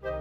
Hello.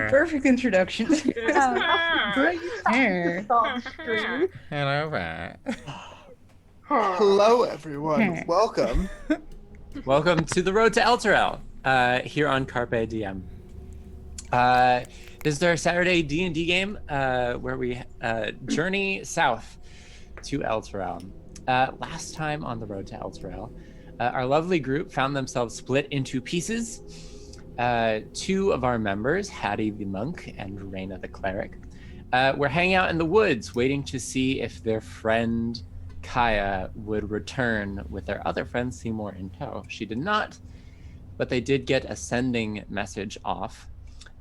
Perfect introduction. Hello there. Hello, everyone. Welcome. Welcome to the Road to Elturel, here on Carpe Diem. This is our Saturday D&D game, where we journey south to Elturel. Last time on the Road to Elturel, our lovely group found themselves split into pieces. Two of our members, Hattie the monk and Raina the cleric, were hanging out in the woods waiting to see if their friend Kaya would return with their other friend Seymour in tow. She did not, but they did get a sending message off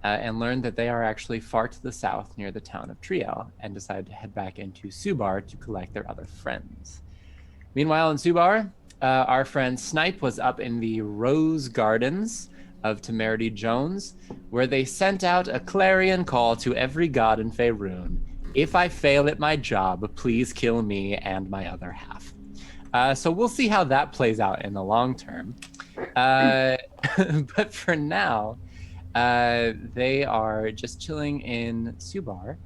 and learned that they are actually far to the south near the town of Triel, and decided to head back into Subar to collect their other friends. Meanwhile, in Subar, our friend Snipe was up in the Rose Gardens of Temerity Jones, where they sent out a clarion call to every god in Faerun. If I fail at my job, please kill me and my other half. So we'll see how that plays out in the long term. But for now, they are just chilling in Subar,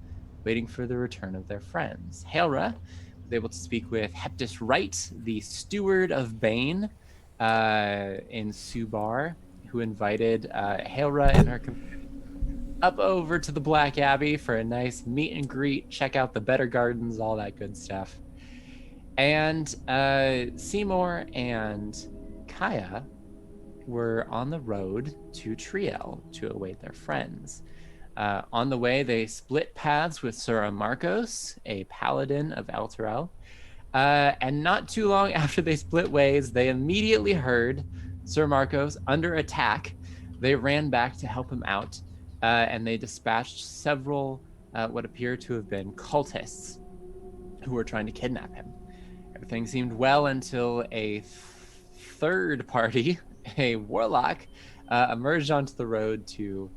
waiting for the return of their friends. Haelra was able to speak with Heptus Wright, the steward of Bane, in Subar, who invited Haelra and her companion up over to the Black Abbey for a nice meet and greet, check out the better gardens, all that good stuff. And Seymour and Kaya were on the road to Triel to await their friends. On the way, they split paths with Sir Marcos, a paladin of Elturel. And not too long after they split ways, they immediately heard Sir Marcos under attack. They ran back to help him out, and they dispatched several what appear to have been cultists who were trying to kidnap him. Everything seemed well until a third party, a warlock, emerged onto the road to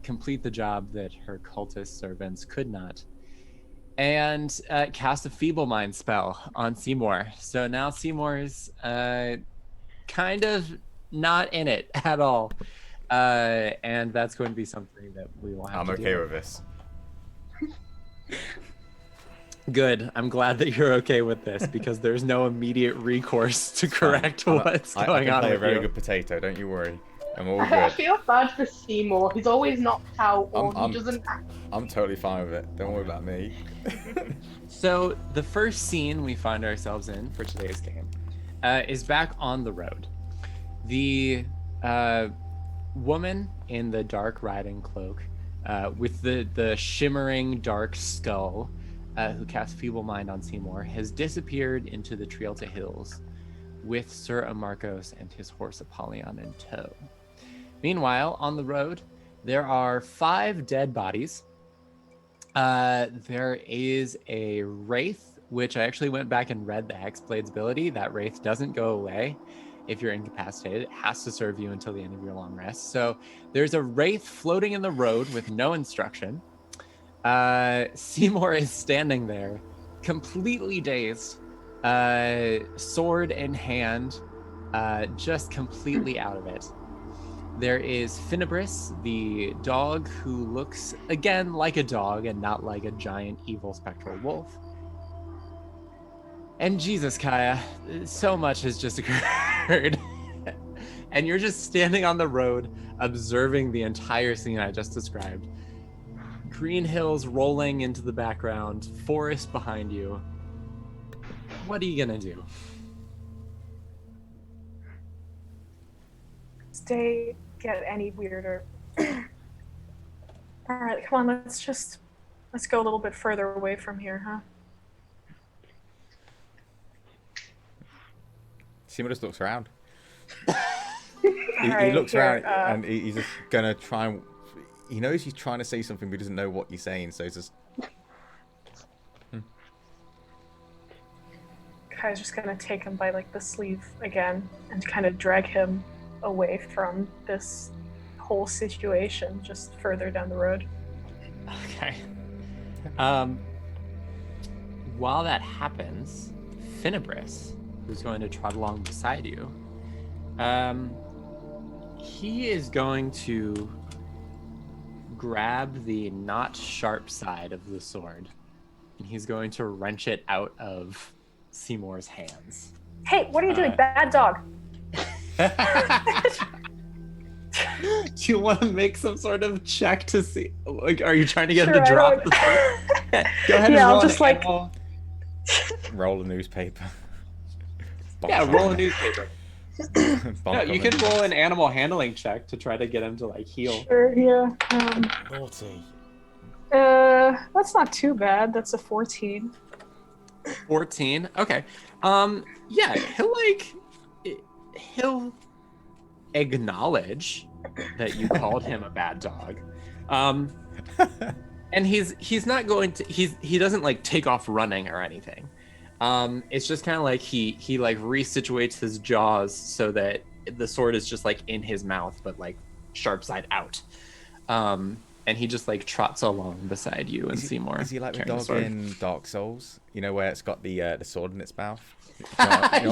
complete the job that her cultist servants could not, and cast a feeble mind spell on Seymour. So now Seymour's kind of not in it at all, and that's going to be something that we will have to deal I'm okay with this. Good. I'm glad that you're okay with this, because there's no immediate recourse to correct what's going on. I can play a with very you. good potato, don't you worry. I'm all good. I feel bad for Seymour. He's always knocked out, or he doesn't. I'm totally fine with it. Don't worry about me. So the first scene we find ourselves in for today's game is back on the road. The woman in the dark riding cloak with the shimmering dark skull, who cast Feeble Mind on Seymour, has disappeared into the Trielta Hills with Sir Amarcos and his horse Apollyon in tow. Meanwhile, on the road, there are 5 dead bodies. There is a wraith which I actually went back and read the Hexblade's ability. That Wraith doesn't go away if you're incapacitated. It has to serve you until the end of your long rest. So there's a Wraith floating in the road with no instruction. Seymour is standing there, completely dazed, sword in hand, just completely out of it. There is Finibris, the dog who looks, again, like a dog and not like a giant evil spectral wolf. And Jesus, Kaya, so much has just occurred. And you're just standing on the road, observing the entire scene I just described. Green hills rolling into the background, forest behind you. What are you gonna do? Stay get any weirder. All right, come on, let's go a little bit further away from here, huh? Seymour just looks around. Right, he looks here, around and he's just gonna try and. He knows he's trying to say something, but he doesn't know what he's saying, so he's just. Kai's just gonna take him by like the sleeve again and kind of drag him away from this whole situation, just further down the road. Okay. While that happens, Finibris, who's going to trot along beside you, he is going to grab the not sharp side of the sword, and he's going to wrench it out of Seymour's hands. Hey, what are you doing, bad dog? Do you want to make some sort of check to see? Like, are you trying to get him to Sure, drop the sword? Go ahead and I'll roll just an animal. Roll a newspaper. Yeah, roll a newspaper. Bonk No, you him can in. roll an animal handling check to try to get him to like heal. Sure, yeah. Naughty. That's not too bad. That's a 14. 14. Okay. Yeah, he'll acknowledge that you called him a bad dog. And he's not going to he doesn't like take off running or anything. It's just kind of like he like resituates his jaws so that the sword is just like in his mouth but like sharp side out. And he just like trots along beside you and Seymour. Is he like the carrying dog sword. in Dark Souls? You know where it's got the sword in its mouth?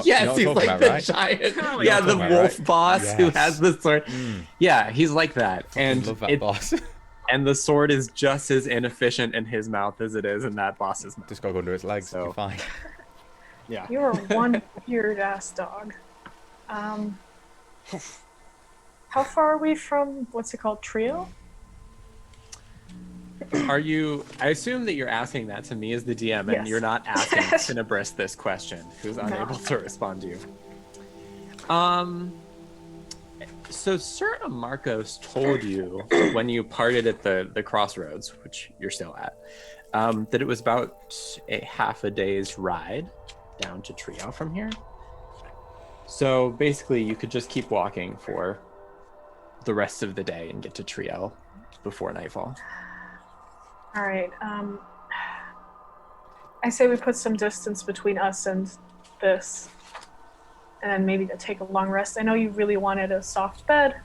Yes, he's like the giant, yeah, the wolf boss who has the sword. Yeah, he's like that, and love that boss. And the sword is just as inefficient in his mouth as it is in that boss's mouth. Just gotta go under its legs. So- You're fine. Yeah. You are one weird ass dog. How far are we from what's it called, Triel? Are you? I assume that you're asking that to me as the DM, and Yes. you're not asking Cinebris this question, who's unable to respond to you. So Sir Marcos told you when you parted at the crossroads, which you're still at, that it was about a half a day's ride down to Triel from here. So basically, you could just keep walking for the rest of the day and get to Triel before nightfall. All right. I say we put some distance between us and this, and then maybe to take a long rest. I know you really wanted a soft bed,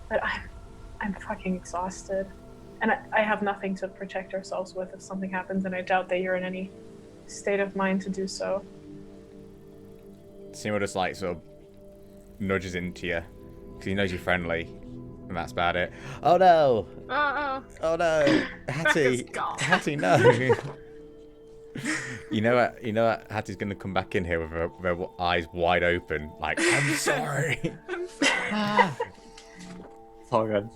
but I'm fucking exhausted, and I have nothing to protect ourselves with if something happens, and I doubt that you're in any state of mind to do so. Seymour just like sort of nudges into you because he knows you're friendly, and that's about it. Oh no! Oh no! Hattie, no! You know what? Hattie's gonna come back in here with her eyes wide open, like I'm sorry. It's all good.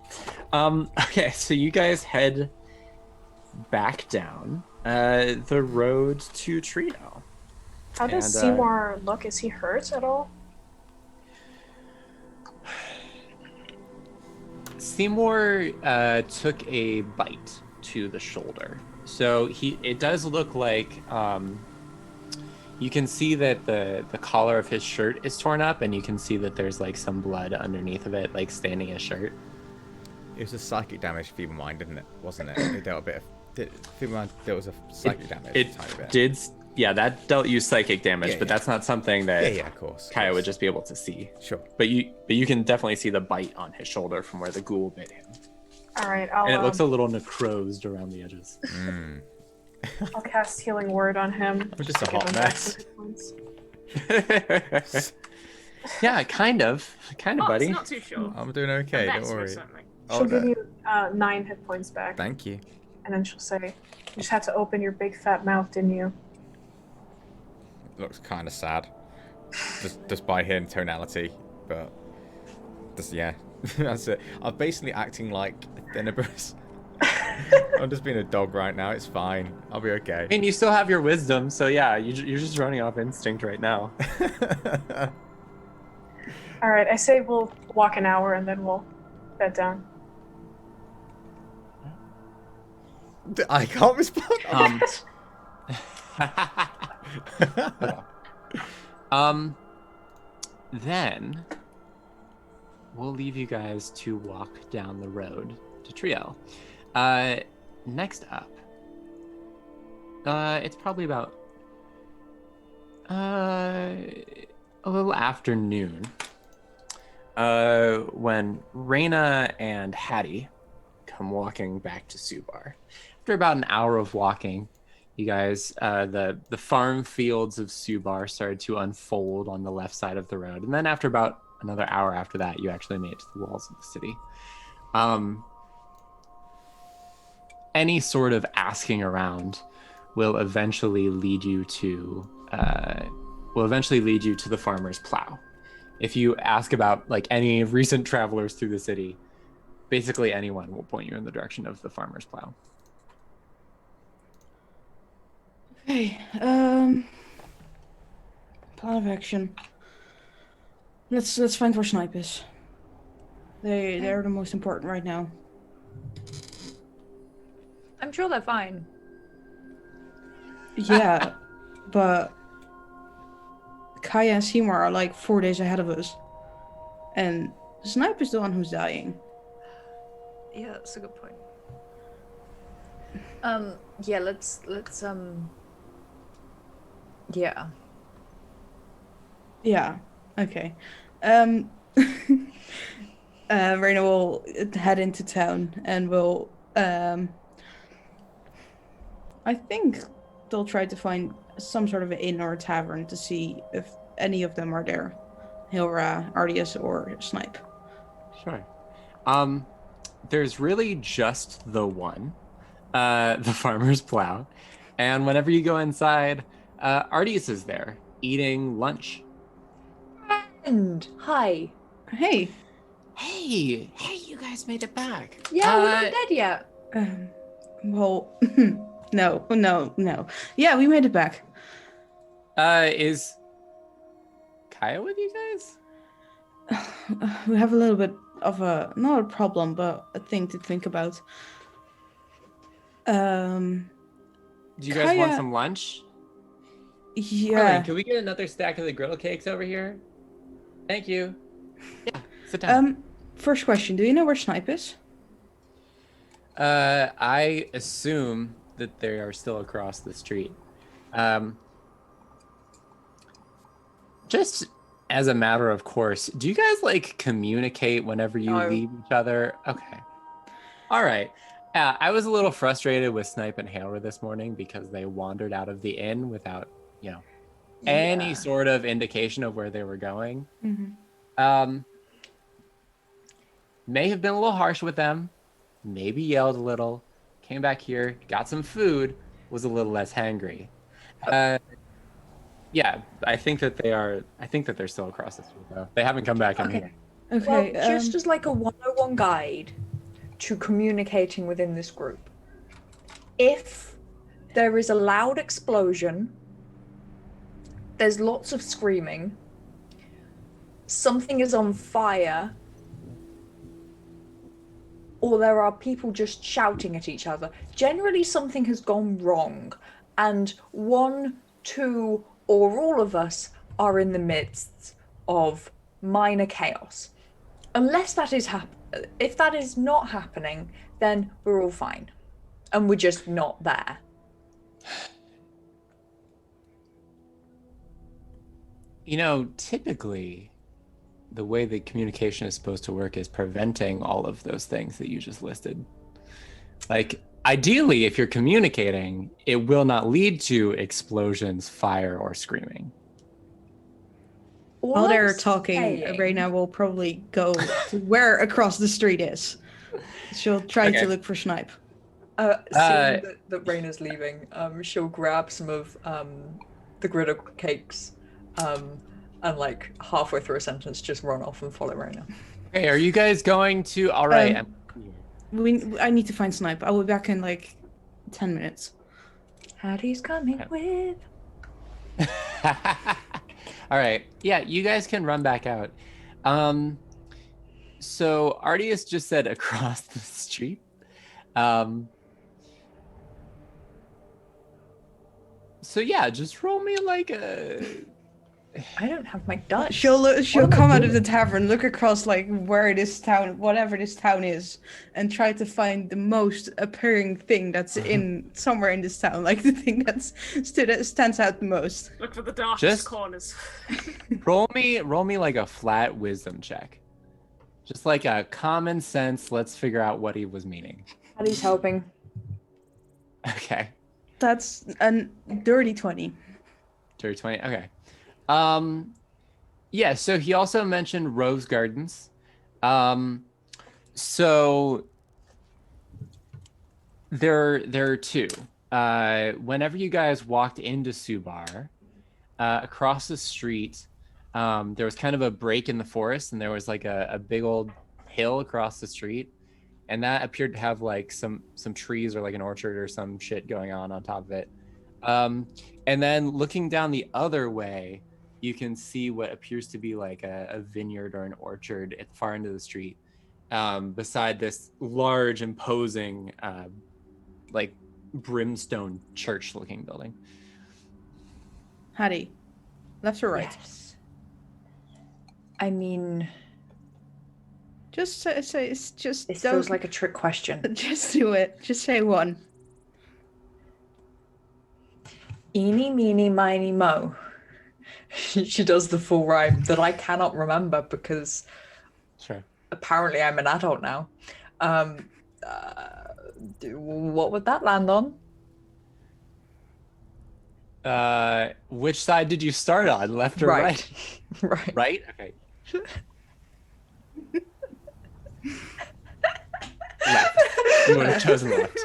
Okay, so you guys head back down the road to Triel. How does And, Seymour look? Is he hurt at all? Seymour took a bite to the shoulder, so it does look like you can see that the collar of his shirt is torn up, and you can see that there's like some blood underneath of it, like staining his shirt. It was a psychic damage, feeble mind, didn't it? Wasn't it? It dealt a bit of feeble mind. There was a psychic damage. It a tiny bit. did Yeah, that dealt you psychic damage, Yeah, but yeah. that's not something that Yeah, of course. Kaya would just be able to see. Sure. But you can definitely see the bite on his shoulder from where the ghoul bit him. All right, And it I'll looks a little necrosed around the edges. I'll cast Healing Word on him. I'm just a to give hot him back mess. some hit points. Yeah, kind of, buddy. It's not too sure. I'm doing okay, A don't mess, most worry. certainly. She'll give you 9 hit points back, Thank you. and then she'll say, "You just had to open your big fat mouth, didn't you?" Looks kind of sad. Just by hearing tonality, but just that's it. I'm basically acting like Thinibus. I'm just being a dog right now. It's fine. I'll be okay. I mean, you still have your wisdom, so yeah, you're just running off instinct right now. All right, I say we'll walk an hour and then we'll bed down. I can't respond. Then we'll leave you guys to walk down the road to Triel. Next up, it's probably about a little afternoon when Reyna and Hattie come walking back to Subar. After about an hour of walking, you guys, the farm fields of Subar started to unfold on the left side of the road. And then after about another hour after that, you actually made it to the walls of the city. Any sort of asking around will eventually lead you to the farmer's plow. If you ask about like any recent travelers through the city, basically anyone will point you in the direction of the farmer's plow. Okay, plan of action. Let's find where Snipe is. They're the most important right now. I'm sure they're fine. Yeah, but Kaya and Seymour are like 4 days ahead of us. And Snipe is the one who's dying. Yeah, that's a good point. Yeah, let's yeah. Yeah, okay. Reyna will head into town and will I think they'll try to find some sort of an inn or a tavern to see if any of them are there. Hilra, Ardius, or Snipe. Sure. There's really just the one, the farmer's plow. And whenever you go inside, Ardius is there eating lunch. And hi. Hey. Hey, you guys made it back. Yeah, we're not dead yet. Well, no. Yeah, we made it back. Is Kaya with you guys? We have a little bit of not a problem, but a thing to think about. Do you guys want Kaya- some lunch? Yeah. Carlin, can we get another stack of the griddle cakes over here? Thank you. Yeah, sit down. First question, do you know where Snipe is? I assume that they are still across the street. Just as a matter of course, do you guys like communicate whenever you No. leave each other? Okay. All right. I was a little frustrated with Snipe and Hailra this morning because they wandered out of the inn without, any sort of indication of where they were going. Mm-hmm. May have been a little harsh with them, maybe yelled a little, came back here, got some food, was a little less hangry. Yeah, I think that they're still across the street though. They haven't come back in here. Okay. Well, just as like a 101 guide to communicating within this group. If there is a loud explosion, there's lots of screaming, something is on fire, or there are people just shouting at each other, generally something has gone wrong, and one, two, or all of us are in the midst of minor chaos. Unless that is if that is not happening, then we're all fine, and we're just not there. Typically, the way the communication is supposed to work is preventing all of those things that you just listed. Like, ideally, if you're communicating, it will not lead to explosions, fire, or screaming. While they're talking, Reina will probably go to where across the street is. She'll try to look for Snipe. Seeing that Reina's leaving, she'll grab some of the griddle cakes, and like halfway through a sentence, just run off and follow Reina. Okay, are you guys going to? All right. I need to find Snipe. I will be back in like 10 minutes. Hattie's coming with. All right. Yeah, you guys can run back out. So Artius just said across the street. So yeah, just roll me like a. I don't have my Dutch. She'll come out of the tavern, look across like where this town, whatever this town is, and try to find the most appearing thing that's in somewhere in this town, like the thing that stands out the most. Look for the darkest Just corners. roll me like a flat wisdom check. Just like a common sense, let's figure out what he was meaning. Hattie's helping. Okay. That's a dirty 20. Dirty 20, okay. Yeah, so he also mentioned rose gardens. So there are two. Whenever you guys walked into Subar, across the street, there was kind of a break in the forest, and there was like a big old hill across the street, and that appeared to have like some trees or like an orchard or some shit going on top of it. And then looking down the other way, you can see what appears to be like a vineyard or an orchard at the far end of the street, beside this large, imposing, like brimstone church-looking building. Hattie, left or right? Yes. I mean, just say it's just. This feels like a trick question. Just do it. Just say one. Eeny, meeny, miny, mo. She does the full rhyme that I cannot remember because apparently I'm an adult now. What would that land on? Which side did you start on, left or right? Right. Right? Okay. Left. You would have chosen left.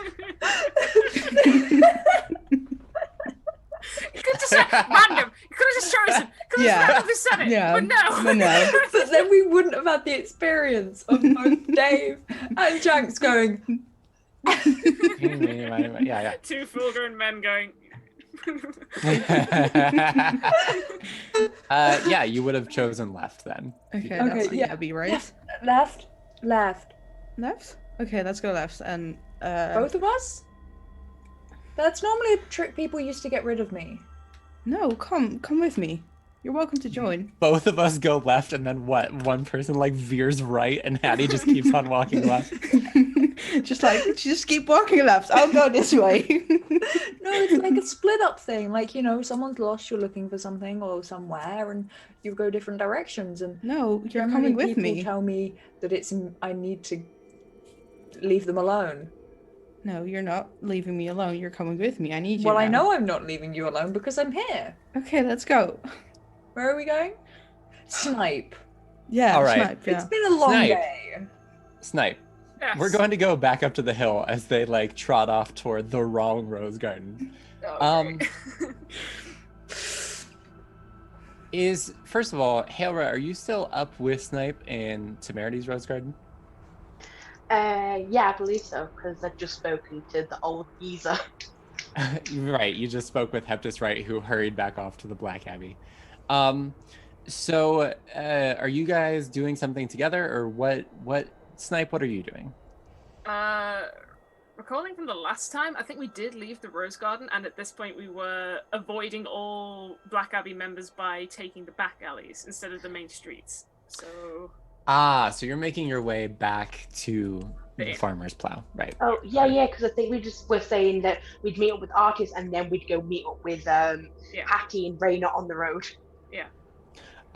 You could just say random. You could have just chosen. Could have randomly said it. But no. But then we wouldn't have had the experience of both Dave and Janks going. Yeah. Two full-grown men going. Yeah, you would have chosen left then. Okay, yeah, be right. Left. Left? Okay, let's go left. And both of us? That's normally a trick people used to get rid of me. No, come with me. You're welcome to join. Both of us go left, and then what? One person like veers right, and Hattie just keeps on walking left. just keep walking left. I'll go this way. No, it's like a split up thing. Like, someone's lost, you're looking for something or somewhere, and you go different directions. And no, you're coming with me. People tell me that I need to leave them alone. No, you're not leaving me alone. You're coming with me. I need you. Well, now. I know I'm not leaving you alone because I'm here. Okay, let's go. Where are we going? Snipe. Yeah, all right. Snipe, yeah. It's been a long day. Snipe. Yes. We're going to go back up to the hill as they like trot off toward the wrong rose garden. First of all, Hailra, are you still up with Snipe in Temerity's rose garden? Yeah, I believe so, because I've just spoken to the old geezer. Right, you just spoke with Heptus Wright, who hurried back off to the Black Abbey. So are you guys doing something together, or what? Snipe, what are you doing? Recalling from the last time, I think we did leave the Rose Garden, and at this point we were avoiding all Black Abbey members by taking the back alleys instead of the main streets. So So you're making your way back to the Farmer's Plow, right? Oh, yeah, because I think we just were saying that we'd meet up with Artis and then we'd go meet up with Hattie and Raina on the road. Yeah.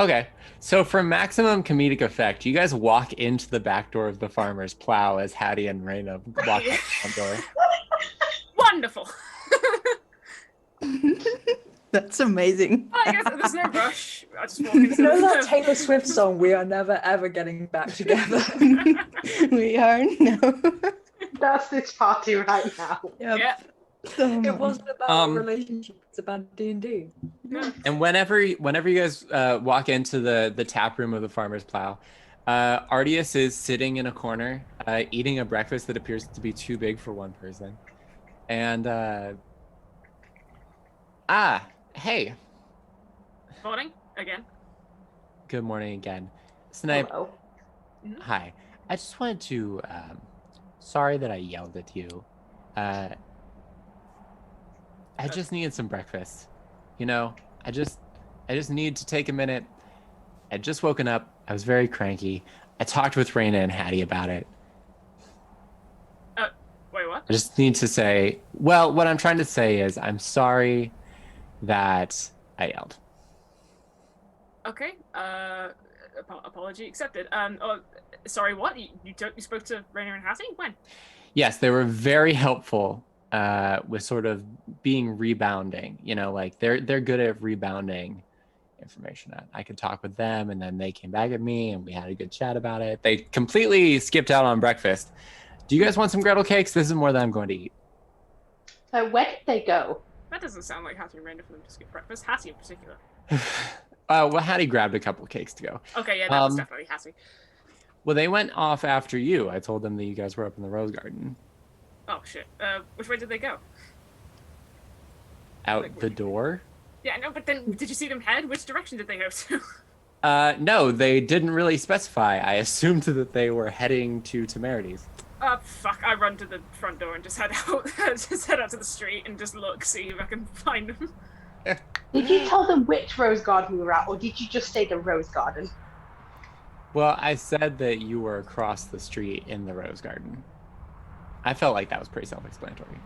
Okay, so for maximum comedic effect, you guys walk into the back door of the farmer's plow as Hattie and Raina walk out the front door. Wonderful. That's amazing. I guess there's no rush. I just walk into You know that the... Taylor Swift song, "We Are Never Ever Getting Back Together"? We are no. That's this party right now. Yep. Yeah. It wasn't about a Um, relationship, it's about D&D. And whenever you guys walk into the tap room of the farmer's plow, Artius is sitting in a corner, eating a breakfast that appears to be too big for one person. And hey, Morning again. good morning again, Snipe. Hello. Hi, I just wanted to. Sorry that I yelled at you. I just needed some breakfast. You know, I just need to take a minute. I'd just woken up. I was very cranky. I talked with Raina and Hattie about it. Wait, what? I just need to say, well, what I'm trying to say is I'm sorry that I yelled. Okay. Apology accepted. Oh, sorry. What? You spoke to Rainer and Hattie? When? Yes, they were very helpful with sort of being rebounding. You know, like they're good at rebounding information. I could talk with them, and then they came back at me, and we had a good chat about it. They completely skipped out on breakfast. Do you guys want some Gretel cakes? This is more than I'm going to eat. So where did they go? That doesn't sound like Hattie and Rainer for them to skip breakfast. Hattie in particular. Well, Hattie grabbed a couple cakes to go. Okay, yeah, that was definitely Hattie. Well, they went off after you. I told them that you guys were up in the rose garden. Oh shit. Which way did they go? Out the door? Yeah, no, but then did you see them head? Which direction did they go to? No, they didn't really specify. I assumed that they were heading to Temerity's. Fuck, I run to the front door and just head out just head out to the street and just look, see if I can find them. Did you tell them which rose garden we were at, or did you just say the rose garden? Well, I said that you were across the street in the rose garden. I felt like that was pretty self-explanatory.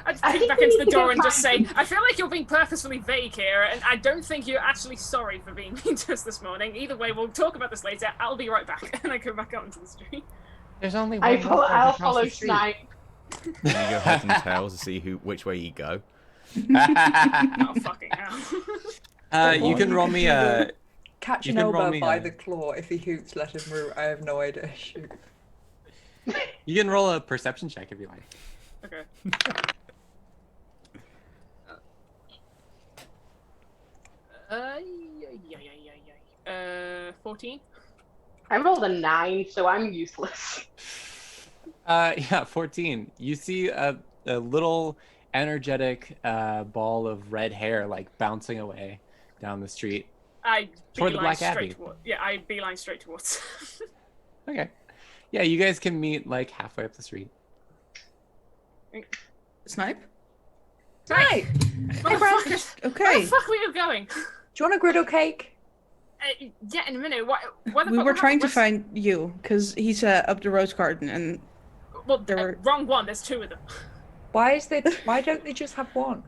I just I peek think back we into need the to door go and just say, find I feel like you're being purposefully vague here, and I don't think you're actually sorry for being mean to us this morning. Either way, we'll talk about this later. I'll be right back. And I go back out into the street. There's only one I'll follow Snipe. And you go heads and tails to see which way you go. Oh, fucking hell. You can roll me a... Catch You an can roll elbow me by a- the claw. If he hoots, let him root. I have no idea. Shoot. You can roll a perception check if you like. Okay. Yeah. 14? I rolled a 9, so I'm useless. Yeah, 14. You see a little energetic ball of red hair like bouncing away down the street. I Toward the beeline Black Abbey. straight toward. Yeah, I beeline straight towards. Okay. Yeah, you guys can meet like halfway up the street. Snipe? Right. Motherfucker, where Okay. the fuck were you going? Do you want a griddle cake? Yeah, in a minute. Where the We fuck were trying to where's- find you because he's up the rose garden, and Well, there were- wrong one. There's two of them. Why don't they just have one?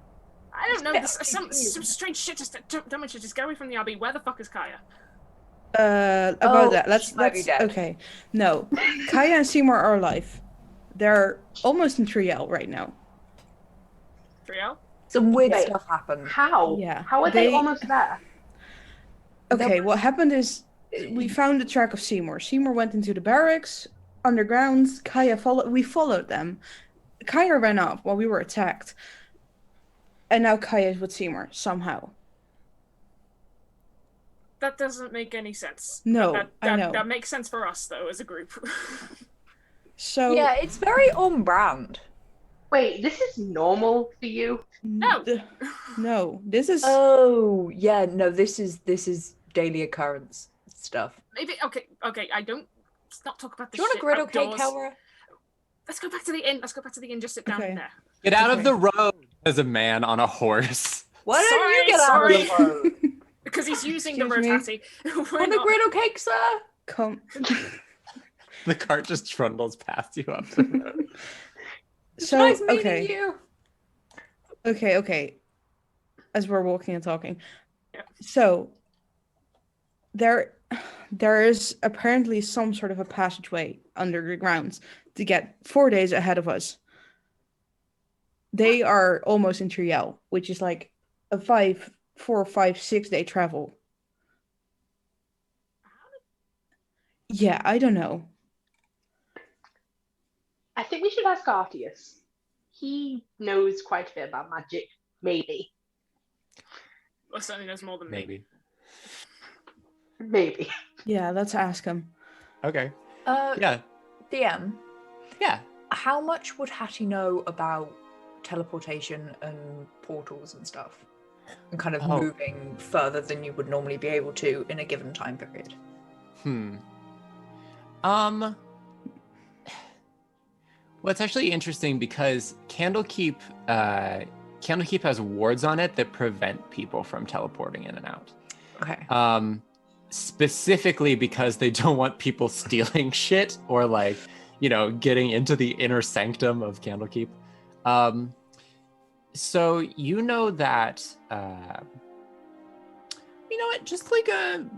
I don't know. Yeah, There's some strange shit. Just don't mention. Just go away from the abbey. Where the fuck is Kaya? about Oh, that. Let's she might be dead. okay. No, Kaya and Seymour are alive. They're almost in Triel right now. Triel? Some weird Wait. stuff happened. How? Yeah, How are they they- almost there? Okay, what happened is we found the track of Seymour. Seymour went into the barracks underground. Kaya followed. We followed them. Kaya ran off while we were attacked, and now Kaya is with Seymour somehow. That doesn't make any sense. No, that, I know. That makes sense for us though, as a group. So Yeah, it's very on brand. Wait, this is normal for you? No. no. This is Oh, yeah, no, this is daily occurrence stuff. Maybe okay. I don't. Let's not talk about Do this. you want a shit griddle cake, outdoors. Helra? Let's go back to the inn. Let's go back to the inn. Just sit down Okay. there. Get out Okay. of the road! As a man on a horse. Why don't you get out of the road? Because he's using Excuse the me? rotati. We're Want a not- griddle cake, sir? come. The cart just trundles past you up the road. It's So nice meeting okay. you. Okay. as we're walking and talking. Yeah. So there is apparently some sort of a passageway under the ground to get 4 days ahead of us. They are almost in Triel, which is like a 4, 5, 6 day travel. Yeah, I don't know. I think we should ask Artius. He knows quite a bit about magic, maybe. Well, certainly knows more than me. Maybe. Yeah, let's ask him. Okay. Yeah. DM, Yeah. how much would Hattie know about teleportation and portals and stuff? And kind of moving further than you would normally be able to in a given time period? Well, it's actually interesting because Candlekeep has wards on it that prevent people from teleporting in and out. Okay. Specifically because they don't want people stealing shit or like, getting into the inner sanctum of Candlekeep. So you know that, you know what? Just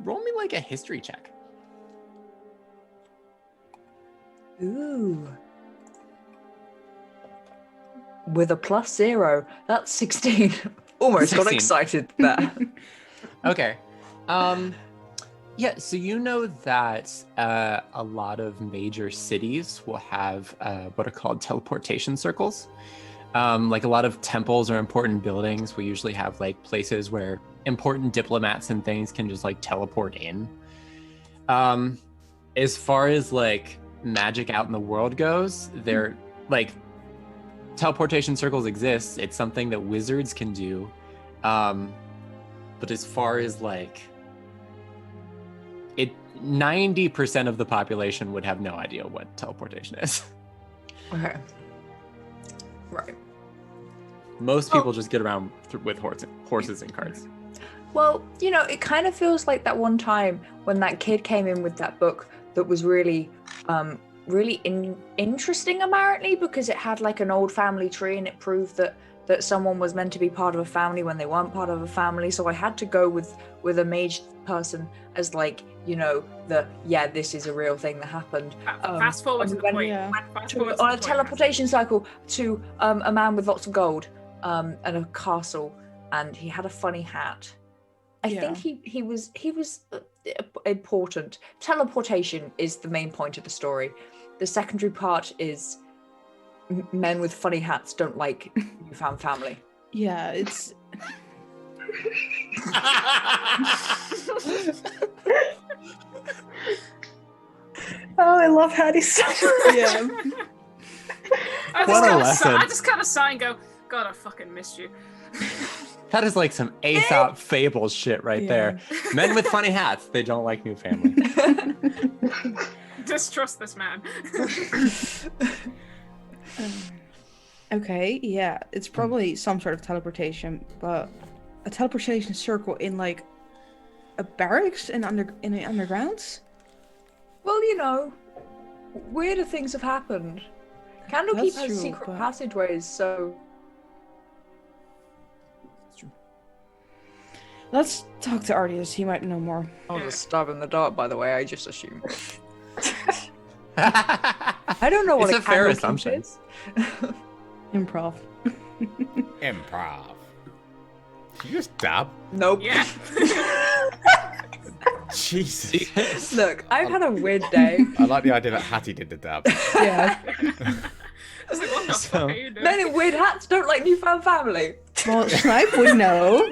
roll me like a history check. Ooh. With a +0, that's 16. Almost 16. got excited there. Okay. Yeah, so you know that a lot of major cities will have what are called teleportation circles. Like a lot of temples or important buildings will usually have like places where important diplomats and things can just like teleport in. As far as like magic out in the world goes, they're like teleportation circles exist. It's something that wizards can do. But as far as like 90% of the population would have no idea what teleportation is. Okay. Right. Most people just get around with horses and carts. Well, it kind of feels like that one time when that kid came in with that book that was really interesting apparently, because it had like an old family tree and it proved that someone was meant to be part of a family when they weren't part of a family. So I had to go with a mage person as like, this is a real thing that happened. Fast forward to the point. Yeah. On a teleportation cycle to a man with lots of gold and a castle, and he had a funny hat. I think he was important. Teleportation is the main point of the story. The secondary part is men with funny hats don't like newfound family. Yeah, it's... Oh, I love Hattie so much. Yeah. What a lesson. I just kind of sigh and go, God, I fucking missed you. That is like some Aesop fables shit right there. Men with funny hats, they don't like new family. Distrust this man. Okay, yeah, it's probably some sort of teleportation, but a teleportation circle in like a barracks in the underground? Well, weirder things have happened. Candlekeep has true, secret but- passageways, so Let's talk to Artius, he might know more. I was a stab in the dark, by the way. I just assumed. I don't know what It's a a fair candlekeep assumption. is. Improv. Improv. Did you just dab? Nope. Yeah. Jesus. Look, I've had a weird day. I like the idea that Hattie did the dab. Yeah. I was like, what the fuck are you doing? Men in weird hats don't like newfound family. Well, Snipe would know.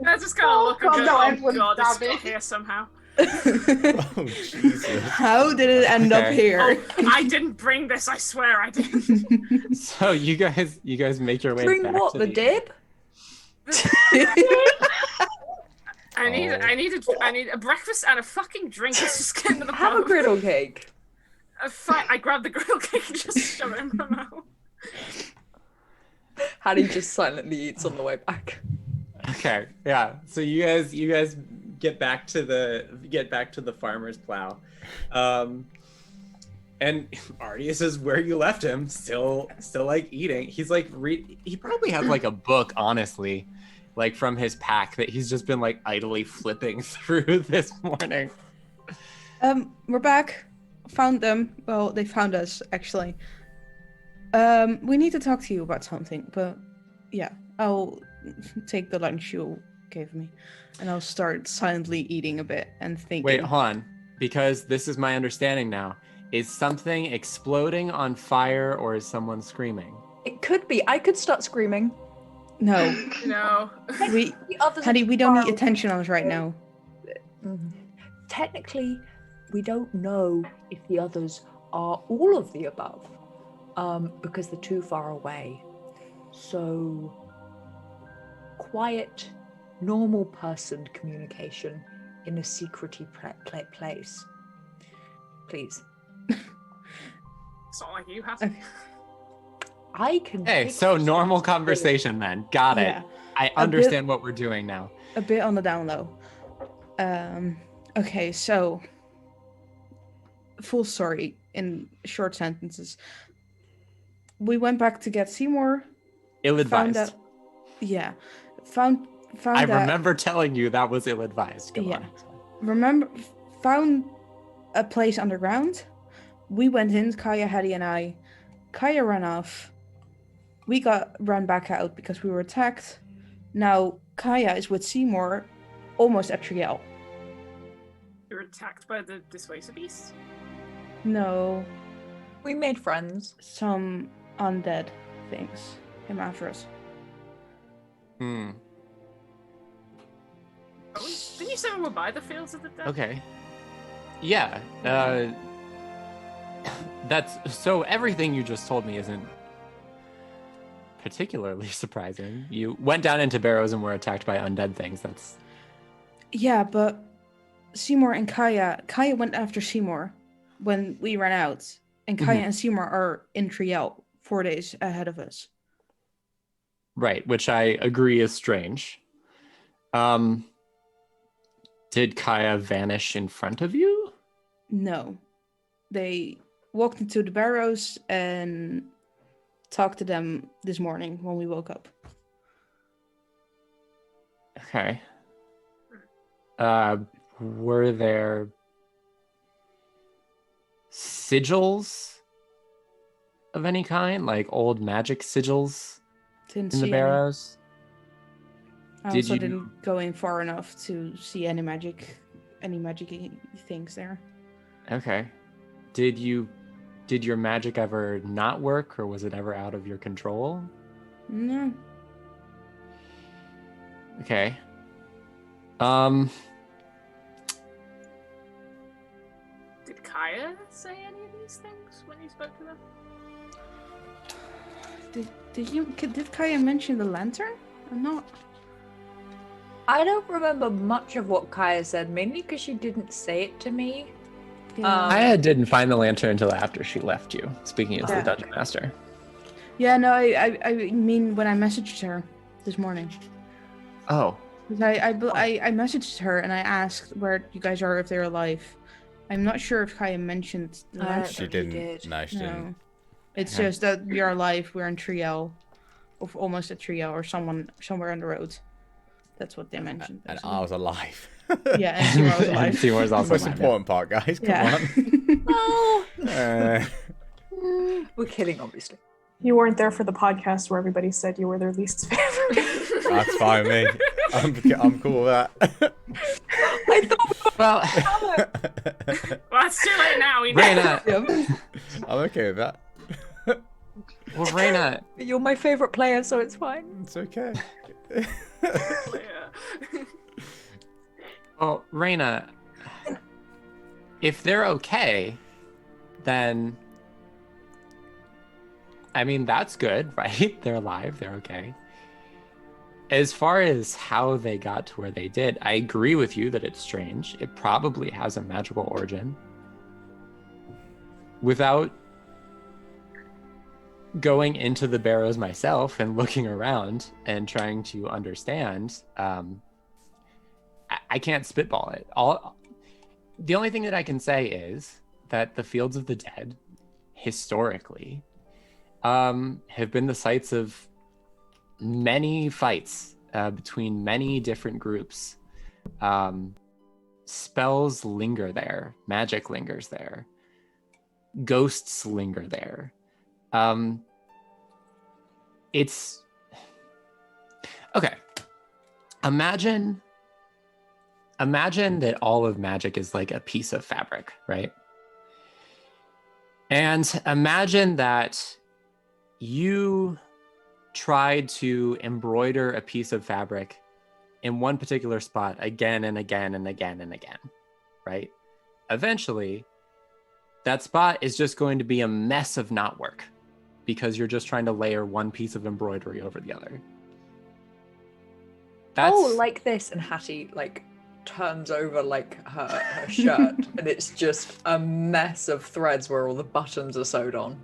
I just kind of look God, and no, go, everyone's oh God, it's dabbing. got here somehow. Oh, Jesus. How did it end up Okay. here? Oh, I didn't bring this, I swear I didn't. So you guys make your way Bring back what? to The dib? I need a breakfast and a fucking drink. Let's just get into the Have a pub. griddle cake. I grabbed the griddle cake and just shove it in my mouth. Hattie just silently eats on the way back. Okay, yeah. So you guys get back to the farmer's plow, and Artius is where you left him, still like eating. He's like he probably has like a book, honestly, like from his pack that he's just been like idly flipping through this morning. We're back. Found them. Well, they found us actually. We need to talk to you about something, but yeah, I'll take the lunch you gave me, and I'll start silently eating a bit and thinking. Wait, hold on, because this is my understanding now. Is something exploding on fire, or is someone screaming? It could be. I could start screaming. No, No. we, The others Honey, are we don't far need attention on us right now. Mhm. Technically, we don't know if the others are all of the above, because they're too far away. So, quiet, normal person communication in a secrety place. Please. It's not like you have. Okay. I can. Hey, take so normal responsibility. conversation then. Got it. Yeah, I understand what we're doing now. a bit on the down low. Okay, so full story in short sentences. We went back to get Seymour. Found Ill-advised. out. Yeah, found I out. remember telling you that was ill-advised. Go on. Found a place underground. We went in, Kaya, Hedy, and I. Kaya ran off. We got run back out because we were attacked. Now Kaya is with Seymour, almost at Triel. You're attacked by the dissuasive beast. No, We made friends. some undead things came after us. Hmm. Didn't you say we were by the fields of the dead? Okay. Yeah. That's so. Everything you just told me isn't particularly surprising. You went down into barrows and were attacked by undead things. That's Yeah, but Seymour and Kaya went after Seymour when we ran out, and Kaya and Seymour are in Triel 4 days ahead of us. right, which I agree is strange. Did Kaya vanish in front of you? No, they walked into the barrows and talked to them this morning when we woke up. Okay. Were there sigils of any kind, like old magic sigils Didn't in the see barrows? any. I Did also you- didn't go in far enough to see any magic things there. Okay. Did your magic ever not work, or was it ever out of your control? No. Okay. Did Kaya say any of these things when you spoke to them? Did Kaya mention the lantern or not? I don't remember much of what Kaya said, mainly because she didn't say it to me. Yeah. Kaya didn't find the lantern until after she left you, speaking as the Yeah. dungeon master. Yeah, no, I mean when I messaged her this morning. Oh. 'Cause I messaged her and I asked where you guys are, if they're alive. I'm not sure if Kaya mentioned the lantern. She He didn't. did. No, she No. didn't. It's Okay. just that we are alive, we're in Triel. Or almost at Triel, or somewhere on the road. That's what they mentioned. And basically. I was alive. Yeah, and Seymour was And alive. Seymour's The also most alive, yeah. important part, guys. Come Yeah. on. Oh, Uh, we're kidding, obviously. You weren't there for the podcast where everybody said you were their least favorite. that's fine with me. I'm cool with that. I thought Well, Well, it's too late now. We know. Raina, Yep. I'm okay with that. well, Raina, you're my favorite player, so it's fine. It's okay. Yeah. well, Raina, if they're okay, then I mean that's good, right? They're alive, they're okay. As far as how they got to where they did, I agree with you that it's strange. It probably has a magical origin. Without going into the barrows myself and looking around and trying to understand, I can't spitball it. The only thing that I can say is that the fields of the dead, historically, have been the sites of many fights between many different groups. Spells linger there. Magic lingers there. Ghosts linger there. It's okay. Imagine that all of magic is like a piece of fabric, right? And imagine that you tried to embroider a piece of fabric in one particular spot again and again and again and again, right? Eventually, that spot is just going to be a mess of knot work because you're just trying to layer one piece of embroidery over the other. Oh, like this, and Hattie like turns over like her shirt, and it's just a mess of threads where all the buttons are sewed on.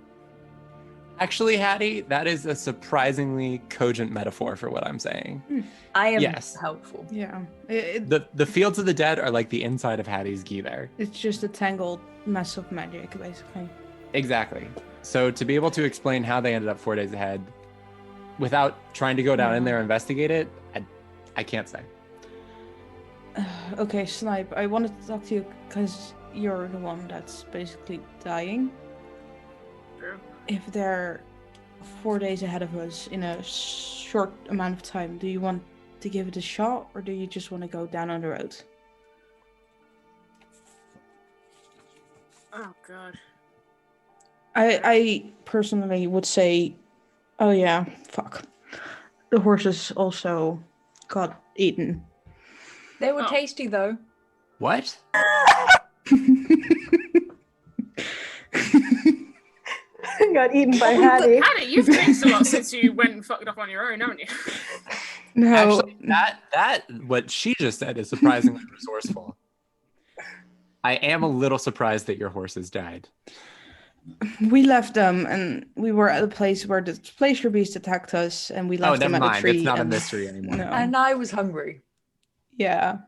Actually, Hattie, that is a surprisingly cogent metaphor for what I'm saying. I am Yes. helpful. Yeah. The fields of the dead are like the inside of Hattie's gi there. It's just a tangled mess of magic, basically. Exactly. So to be able to explain how they ended up 4 days ahead without trying to go down in there and investigate it, I can't say. Okay, Snipe, I wanted to talk to you because you're the one that's basically dying. True. If they're 4 days ahead of us in a short amount of time, do you want to give it a shot or do you just want to go down on the road? Oh god. I personally would say, oh yeah, fuck. The horses also got eaten. They were tasty though. What? Got eaten by Hattie. Hattie, you've changed a lot since you went and fucked up on your own, haven't you? No. Actually, that what she just said is surprisingly resourceful. I am a little surprised that your horses died. We left them and we were at a place where the pleasure beast attacked us and we left them never at mind. a tree. It's not a and- mystery anymore. No. And I was hungry. Yeah.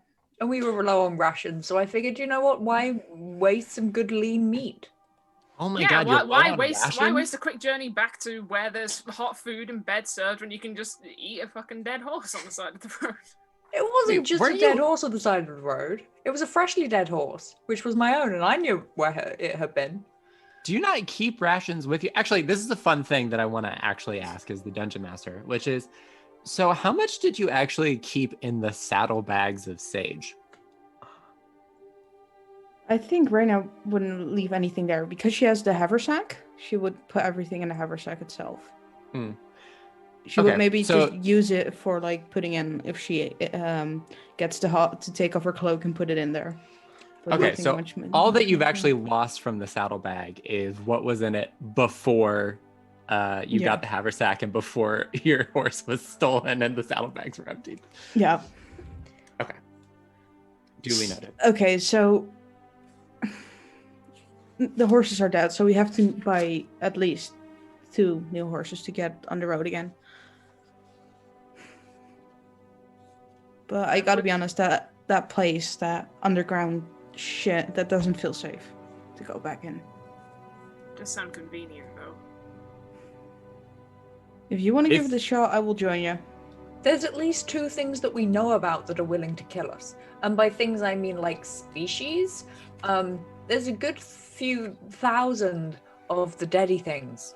And we were low on rations, so I figured, you know what? Why waste some good lean meat? Oh my Yeah, god, you're why low on waste rations? a quick journey back to where there's hot food and bed served when you can just eat a fucking dead horse on the side of the road? It wasn't Wait, just were a dead you- horse on the side of the road. It was a freshly dead horse, which was my own, and I knew where it had been. Do you not keep rations with you? Actually, this is a fun thing that I want to actually ask as the dungeon master, which is, so how much did you actually keep in the saddlebags of Sage? I think Reyna wouldn't leave anything there because she has the haversack. She would put everything in the haversack itself. Hmm. She Okay, would maybe so- just use it for like putting in if she gets to take off her cloak and put it in there. But Okay, nothing so much- all that you've actually lost from the saddlebag is what was in it before you Yeah. got the haversack and before your horse was stolen and the saddlebags were emptied. Yeah. Okay. Duly noted. Okay, so the horses are dead, so we have to buy at least 2 new horses to get on the road again. But I gotta be honest, that place, that underground shit, that doesn't feel safe to go back in. Does sound convenient though. If you want to give If- it a shot, I will join you. There's at least 2 things that we know about that are willing to kill us. And by things, I mean like species. There's a good few thousand of the deady things.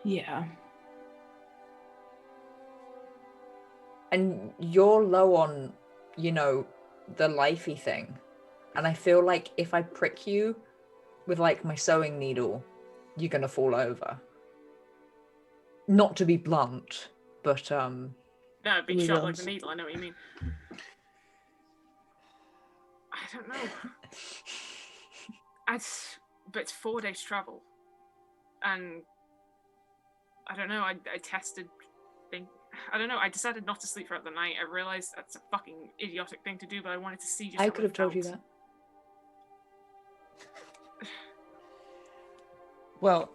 Yeah. And you're low on, you know, the lifey thing. And I feel like if I prick you with like my sewing needle, you're gonna fall over. Not to be blunt, but No, it'd be We shot will. like the needle, I know what you mean. I don't know. But it's 4 days travel. And I don't know, I tested I don't know, I decided not to sleep throughout the night. I realized that's a fucking idiotic thing to do, but I wanted to see just I how could it have told you felt. that. Well,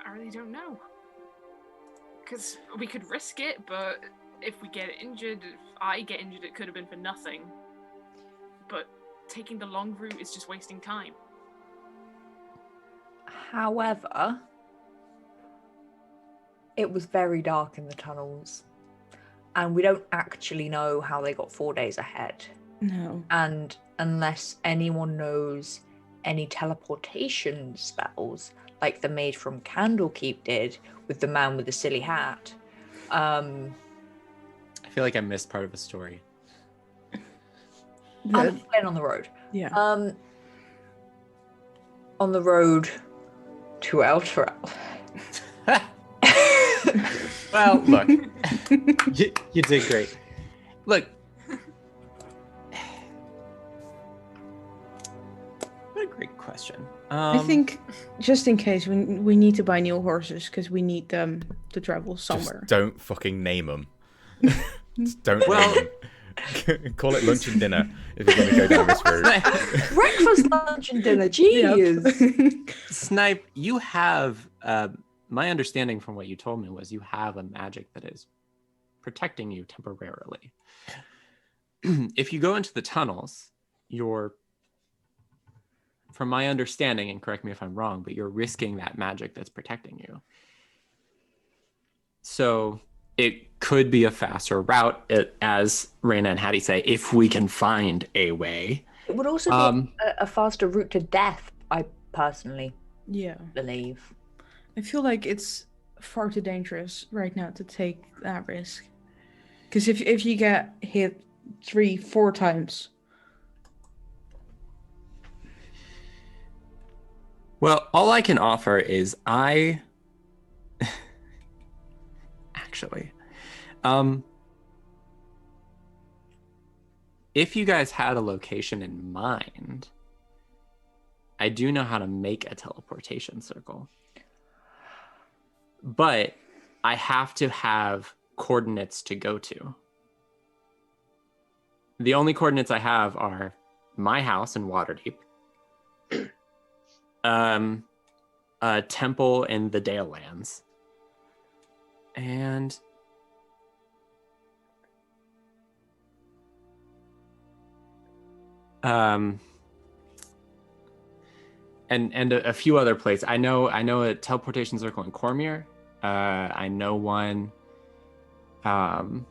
I really don't know. Because we could risk it, but if we get injured, if I get injured, it could have been for nothing. But taking the long route is just wasting time. However, it was very dark in the tunnels, and we don't actually know how they got 4 days ahead. No. And unless anyone knows any teleportation spells, like the maid from Candlekeep did with the man with the silly hat. I feel like I missed part of the story. I'll explain on the road. Yeah. On the road to Elturel. Well, look, you did great. Look, what a great question. I think just in case we need to buy new horses because we need them to travel somewhere. Just don't fucking name them. Just don't name them. Call it lunch and dinner if you're going to go down this route. Breakfast, lunch, and dinner. Jeez. Snipe, you have, my understanding from what you told me was you have a magic that is protecting you temporarily. If you go into the tunnels, from my understanding, and correct me if I'm wrong, but you're risking that magic that's protecting you. So it could be a faster route, as Raina and Hattie say, if we can find a way. It would also be a faster route to death, I personally believe. I feel like it's far too dangerous right now to take that risk. Because if you get hit 3-4 times. Well, all I can offer is actually, if you guys had a location in mind, I do know how to make a teleportation circle. But I have to have coordinates to go to. The only coordinates I have are my house in Waterdeep, a temple in the Dale Lands, and a few other places. I know a teleportation circle in Cormier. I know one. I'm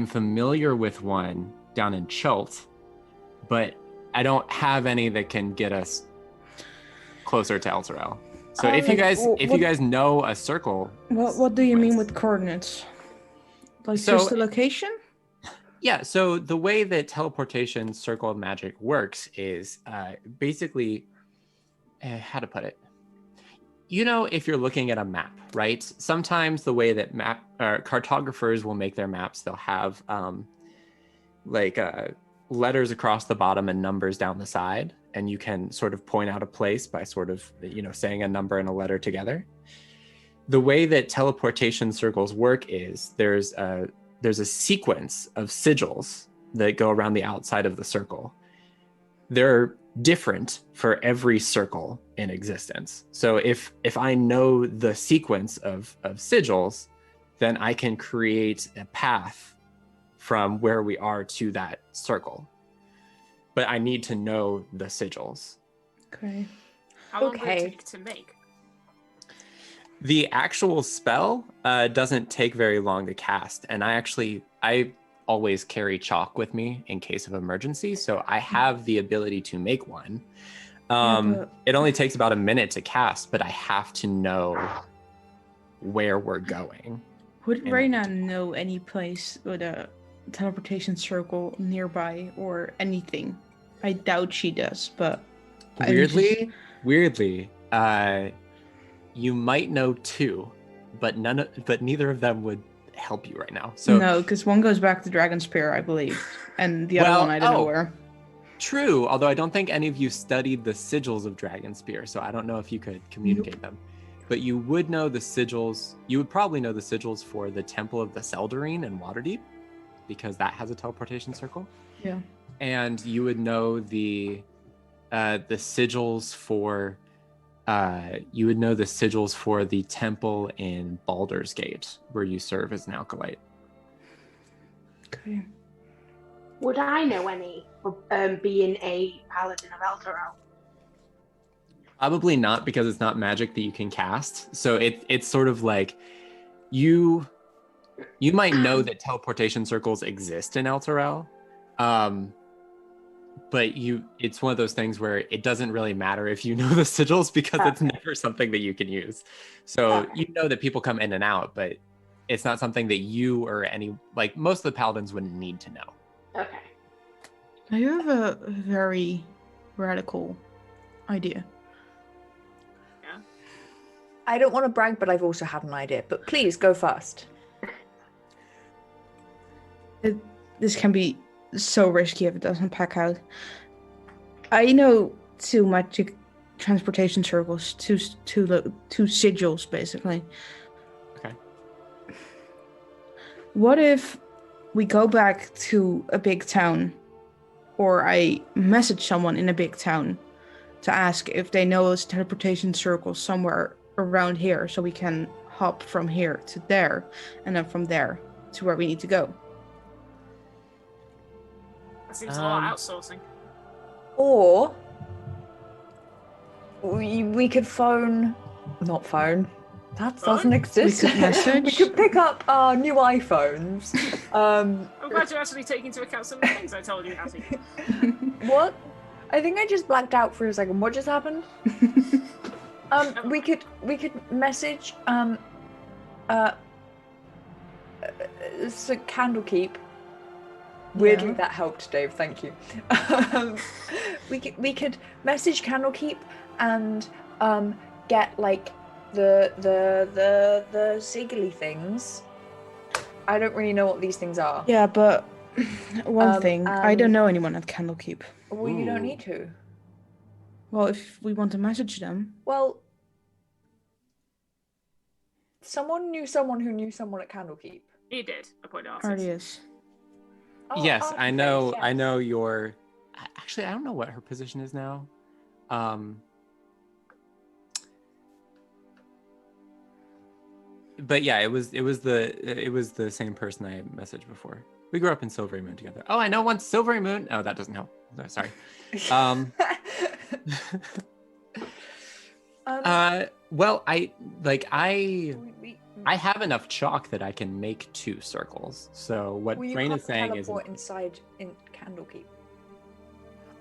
familiar with one down in Chult, but I don't have any that can get us closer to Elturel. So if you guys know a circle, what do you mean with coordinates? Like just the location? Yeah, so the way that teleportation circle magic works is basically, how to put it? You know, if you're looking at a map, right? Sometimes the way that cartographers will make their maps, they'll have letters across the bottom and numbers down the side, and you can sort of point out a place by sort of, saying a number and a letter together. The way that teleportation circles work is there's a sequence of sigils that go around the outside of the circle. They're different for every circle in existence. So if I know the sequence of sigils, then I can create a path from where we are to that circle. But I need to know the sigils. Okay. How long will it take to make? The actual spell doesn't take very long to cast, and I always carry chalk with me in case of emergency, so I have the ability to make one. It only takes about a minute to cast, but I have to know where we're going. Would Raina know any place with a teleportation circle nearby or anything? I doubt she does, but weirdly, you might know two, but neither of them would help you right now. So no, because one goes back to Dragon Spear, I believe, and the other one I don't know where. True, although I don't think any of you studied the sigils of Dragon Spear, so I don't know if you could communicate them. But you would know the sigils. You would probably know the sigils for the Temple of the Seldarine in Waterdeep, because that has a teleportation circle. Yeah. And you would know the sigils for. You would know the sigils for the temple in Baldur's Gate, where you serve as an acolyte. Okay. Would I know any for being a paladin of Elturel? Probably not, because it's not magic that you can cast. So it's sort of like you might know that teleportation circles exist in Elturel. But it's one of those things where it doesn't really matter if you know the sigils, because it's never something that you can use. So you know that people come in and out, but it's not something that you or most of the paladins wouldn't need to know. Okay. I have a very radical idea. Yeah. I don't want to brag, but I've also had an idea. But please go first. This can be so risky if it doesn't pack out. I know 2 magic transportation circles, two sigils, basically. Okay. What if we go back to a big town, or I message someone in a big town to ask if they know a teleportation circle somewhere around here, so we can hop from here to there, and then from there to where we need to go. That seems a lot of outsourcing. Or we could phone. Not phone. That doesn't exist. We could message. We could pick up our new iPhones. I'm glad you're actually taking into account some of the things I told you, Hattie. What? I think I just blacked out for a second. What just happened? We could message so Candlekeep. Weirdly, that helped, Dave. Thank you. We could message Candlekeep and get like the sigily things. I don't really know what these things are. Yeah, but one thing, I don't know anyone at Candlekeep. Well, you don't need to. Well, if we want to message them. Well, someone knew someone who knew someone at Candlekeep. He did, according to Ardius. Oh, Yes, Artifact, I know. yes. I know your. Actually, I don't know what her position is now. But yeah, it was the same person I messaged before. We grew up in Silvery Moon together. Oh, I know one Silvery Moon. Oh, that doesn't help. No, sorry. Well, I have enough chalk that I can make 2 circles. So what Rain is saying is teleport inside in Candlekeep.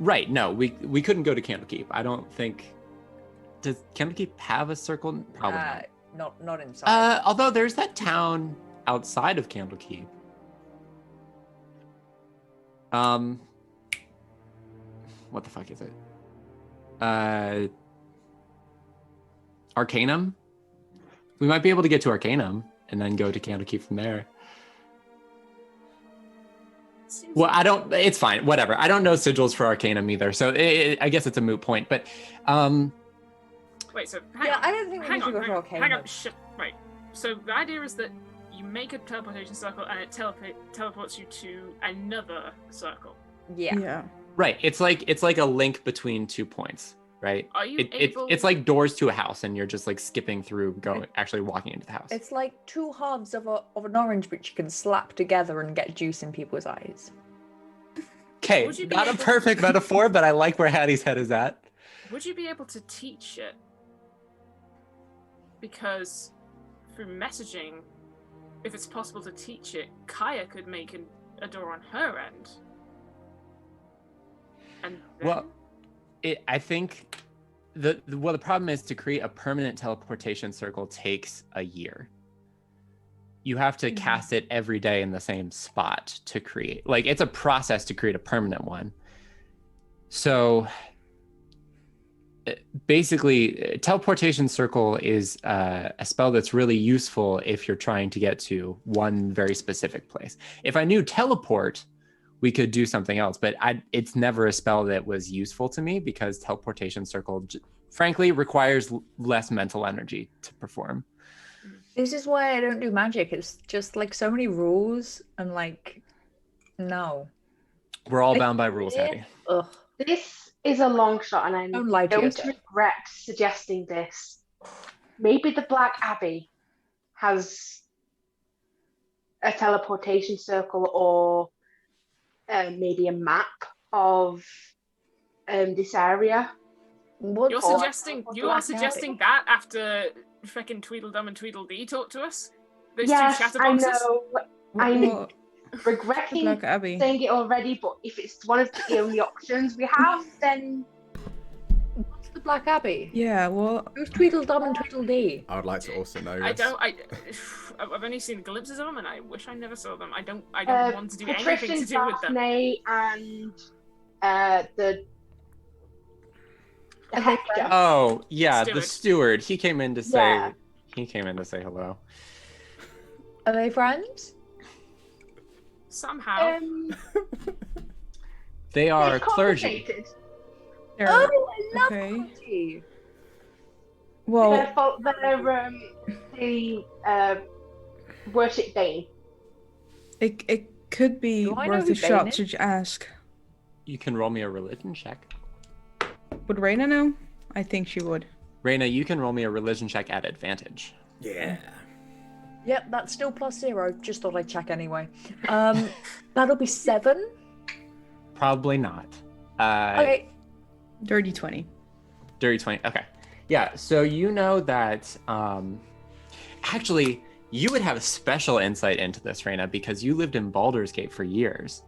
right. No, we couldn't go to Candlekeep. I don't think. Does Candlekeep have a circle? Probably not. Not inside. Although there's that town outside of Candlekeep. What the fuck is it? Arcanum? We might be able to get to Arcanum and then go to Candlekeep from there. Well, it's fine, whatever. I don't know sigils for Arcanum either, so I guess it's a moot point, but Wait, so I don't think we need to go for Arcanum. Hang on, shit. Right. So the idea is that you make a teleportation circle and it teleports you to another circle. Yeah. Right. It's like a link between 2 points, right? Are you able? It's like doors to a house, and you're just like skipping through, actually walking into the house. It's like 2 halves of an orange which you can slap together and get juice in people's eyes. Okay, not a perfect metaphor, but I like where Hattie's head is at. Would you be able to teach it? Because through messaging, if it's possible to teach it, Kaya could make a door on her end. And then... I think the problem is to create a permanent teleportation circle takes a year. You have to cast it every day in the same spot to create. Like, it's a process to create a permanent one. So basically, teleportation circle is a spell that's really useful if you're trying to get to one very specific place. If I knew teleport, we could do something else, but it's never a spell that was useful to me because teleportation circle, frankly, requires less mental energy to perform. This is why I don't do magic. It's just like so many rules and like, no. We're all bound by rules, Hattie. Ugh. This is a long shot, and I'm Don't lie to going yourself. to regret suggesting this. Maybe the Black Abbey has a teleportation circle, or maybe a map of this area. What You're for? suggesting you Black are suggesting Abbey. that after frickin' Tweedledum and Tweedledee talk to us? Those Yes, two I chatterboxes? know. I'm What? regretting Black Abbey. saying it already, but if it's one of the only options we have, then What's the Black Abbey? Yeah, well, Who's Tweedledum and Tweedledee? I would like to also know I this. don't. I've only seen glimpses of them, and I wish I never saw them. I don't want to do Patrician, anything to do with them. Daphne, and the Are they Hector. friends? Oh, yeah, the Steward. steward. He came in to say Yeah. hello. Are they friends? Somehow. They are It's clergy. complicated. they're Oh, I love okay. clergy. Well, They worship Bane. it could be Do I know worth who a shot Bane to is? ask. You can roll me a religion check. Would Reyna know? I think she would. Reyna, you can roll me a religion check at advantage. Yeah. Yep, that's still +0. Just thought I'd check anyway. That'll be 7. Probably not. Okay. Dirty 20. Dirty 20. Okay. Yeah, so you know that actually you would have a special insight into this, Reyna, because you lived in Baldur's Gate for years.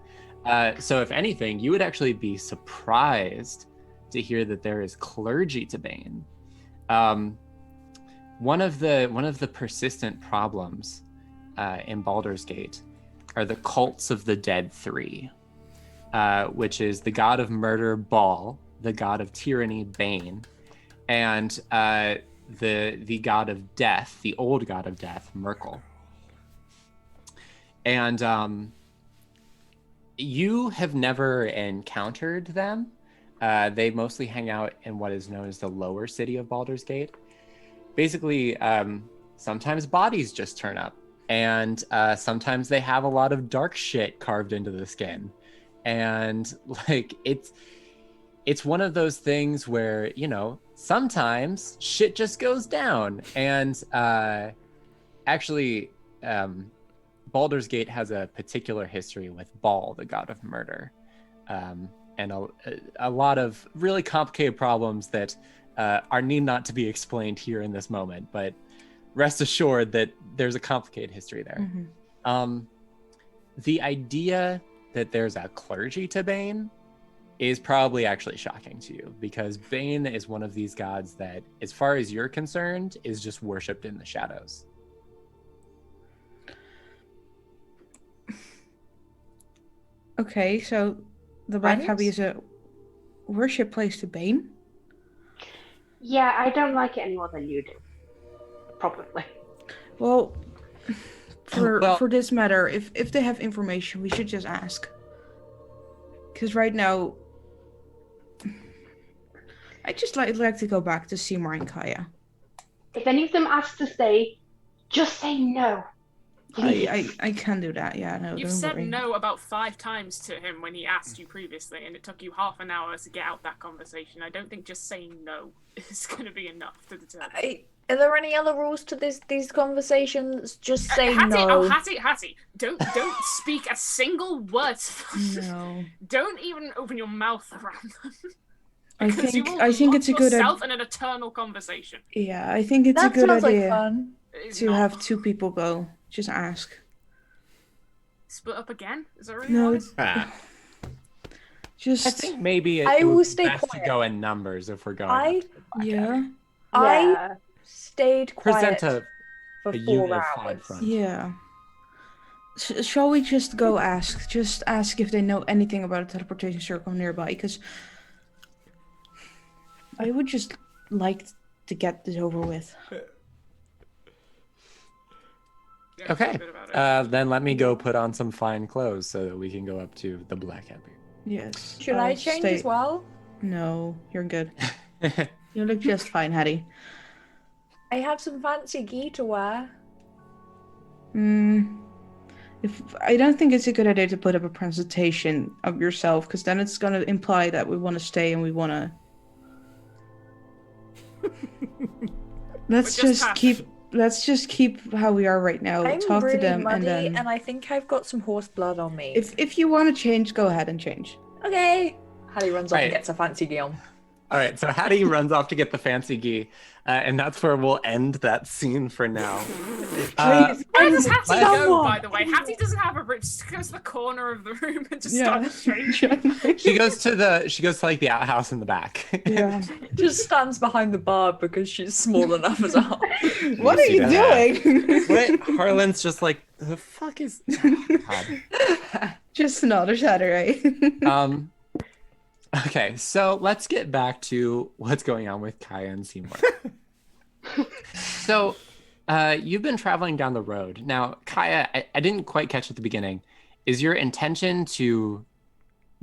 So if anything, you would actually be surprised to hear that there is clergy to Bane. One of the persistent problems in Baldur's Gate are the cults of the Dead Three, which is the god of murder, Baal, the god of tyranny, Bane, and the god of death, the old god of death, Merkel. And you have never encountered them. They mostly hang out in what is known as the lower city of Baldur's Gate. Basically, sometimes bodies just turn up, and sometimes they have a lot of dark shit carved into the skin. And like it's one of those things where, you know, sometimes shit just goes down. And actually, Baldur's Gate has a particular history with Baal, the god of murder, and a lot of really complicated problems that are need not to be explained here in this moment, but rest assured that there's a complicated history there. Mm-hmm. The idea that there's a clergy to Bane is probably actually shocking to you, because Bane is one of these gods that, as far as you're concerned, is just worshipped in the shadows. Okay, so the Black Friends? Abbey is a worship place to Bane? Yeah, I don't like it any more than you do. Probably. Well, Well- for this matter, if they have information, we should just ask. Because right now, I just like to go back to Seymour and Kaya. If any of them ask to stay, just say no. Please. I can do that. Yeah, no, You've don't said worry. no about 5 times to him when he asked you previously, and it took you half an hour to get out that conversation. I don't think just saying no is going to be enough to determine. Are there any other rules to these conversations? Just say Hattie, no. Hattie, don't speak a single word to them. No, Don't even open your mouth around them. I Because you think will I think lock it's a good yourself in an eternal conversation. yeah. I think it's That a good sounds like idea fun. It's to not. have 2 people go. Just ask. Split up again? Is that really No, wise? Ah, just I think maybe I it will would be stay best quiet. to go in numbers if we're going. I yeah, I stayed Present quiet a for unit 4 of 5 hours. friends. yeah. Shall we just go ask? Just ask if they know anything about a teleportation circle nearby, because I would just like to get this over with. Yeah, I feel Okay, good about it. then let me go put on some fine clothes so that we can go up to the Black Abbey. Yes. Should I'll I change stay- as well? No, you're good. You look just fine, Hattie. I have some fancy gear to wear. If I don't think it's a good idea to put up a presentation of yourself, because then it's gonna imply that we want to stay and we want to. Let's We're just just keep how we are right now. I'm Talk really to them, muddy, and then I think I've got some horse blood on me. if you want to change, go ahead and change. Okay. Hattie runs up and Right. gets a fancy gear on. All right, so Hattie runs off to get the fancy ghee, and that's where we'll end that scene for now. Please, Where does Hattie go, someone. by the way? Hattie doesn't have a room. She just goes to the corner of the room and just Yeah. starts changing. She goes to like the outhouse in the back. Yeah. Just stands behind the bar because she's small enough as a half. What are you doing? What? Harlan's just like, the fuck is? Oh, God. Just another Saturday. Okay, so let's get back to what's going on with Kaya and Seymour. So, you've been traveling down the road. Now, Kaya, I didn't quite catch at the beginning. Is your intention to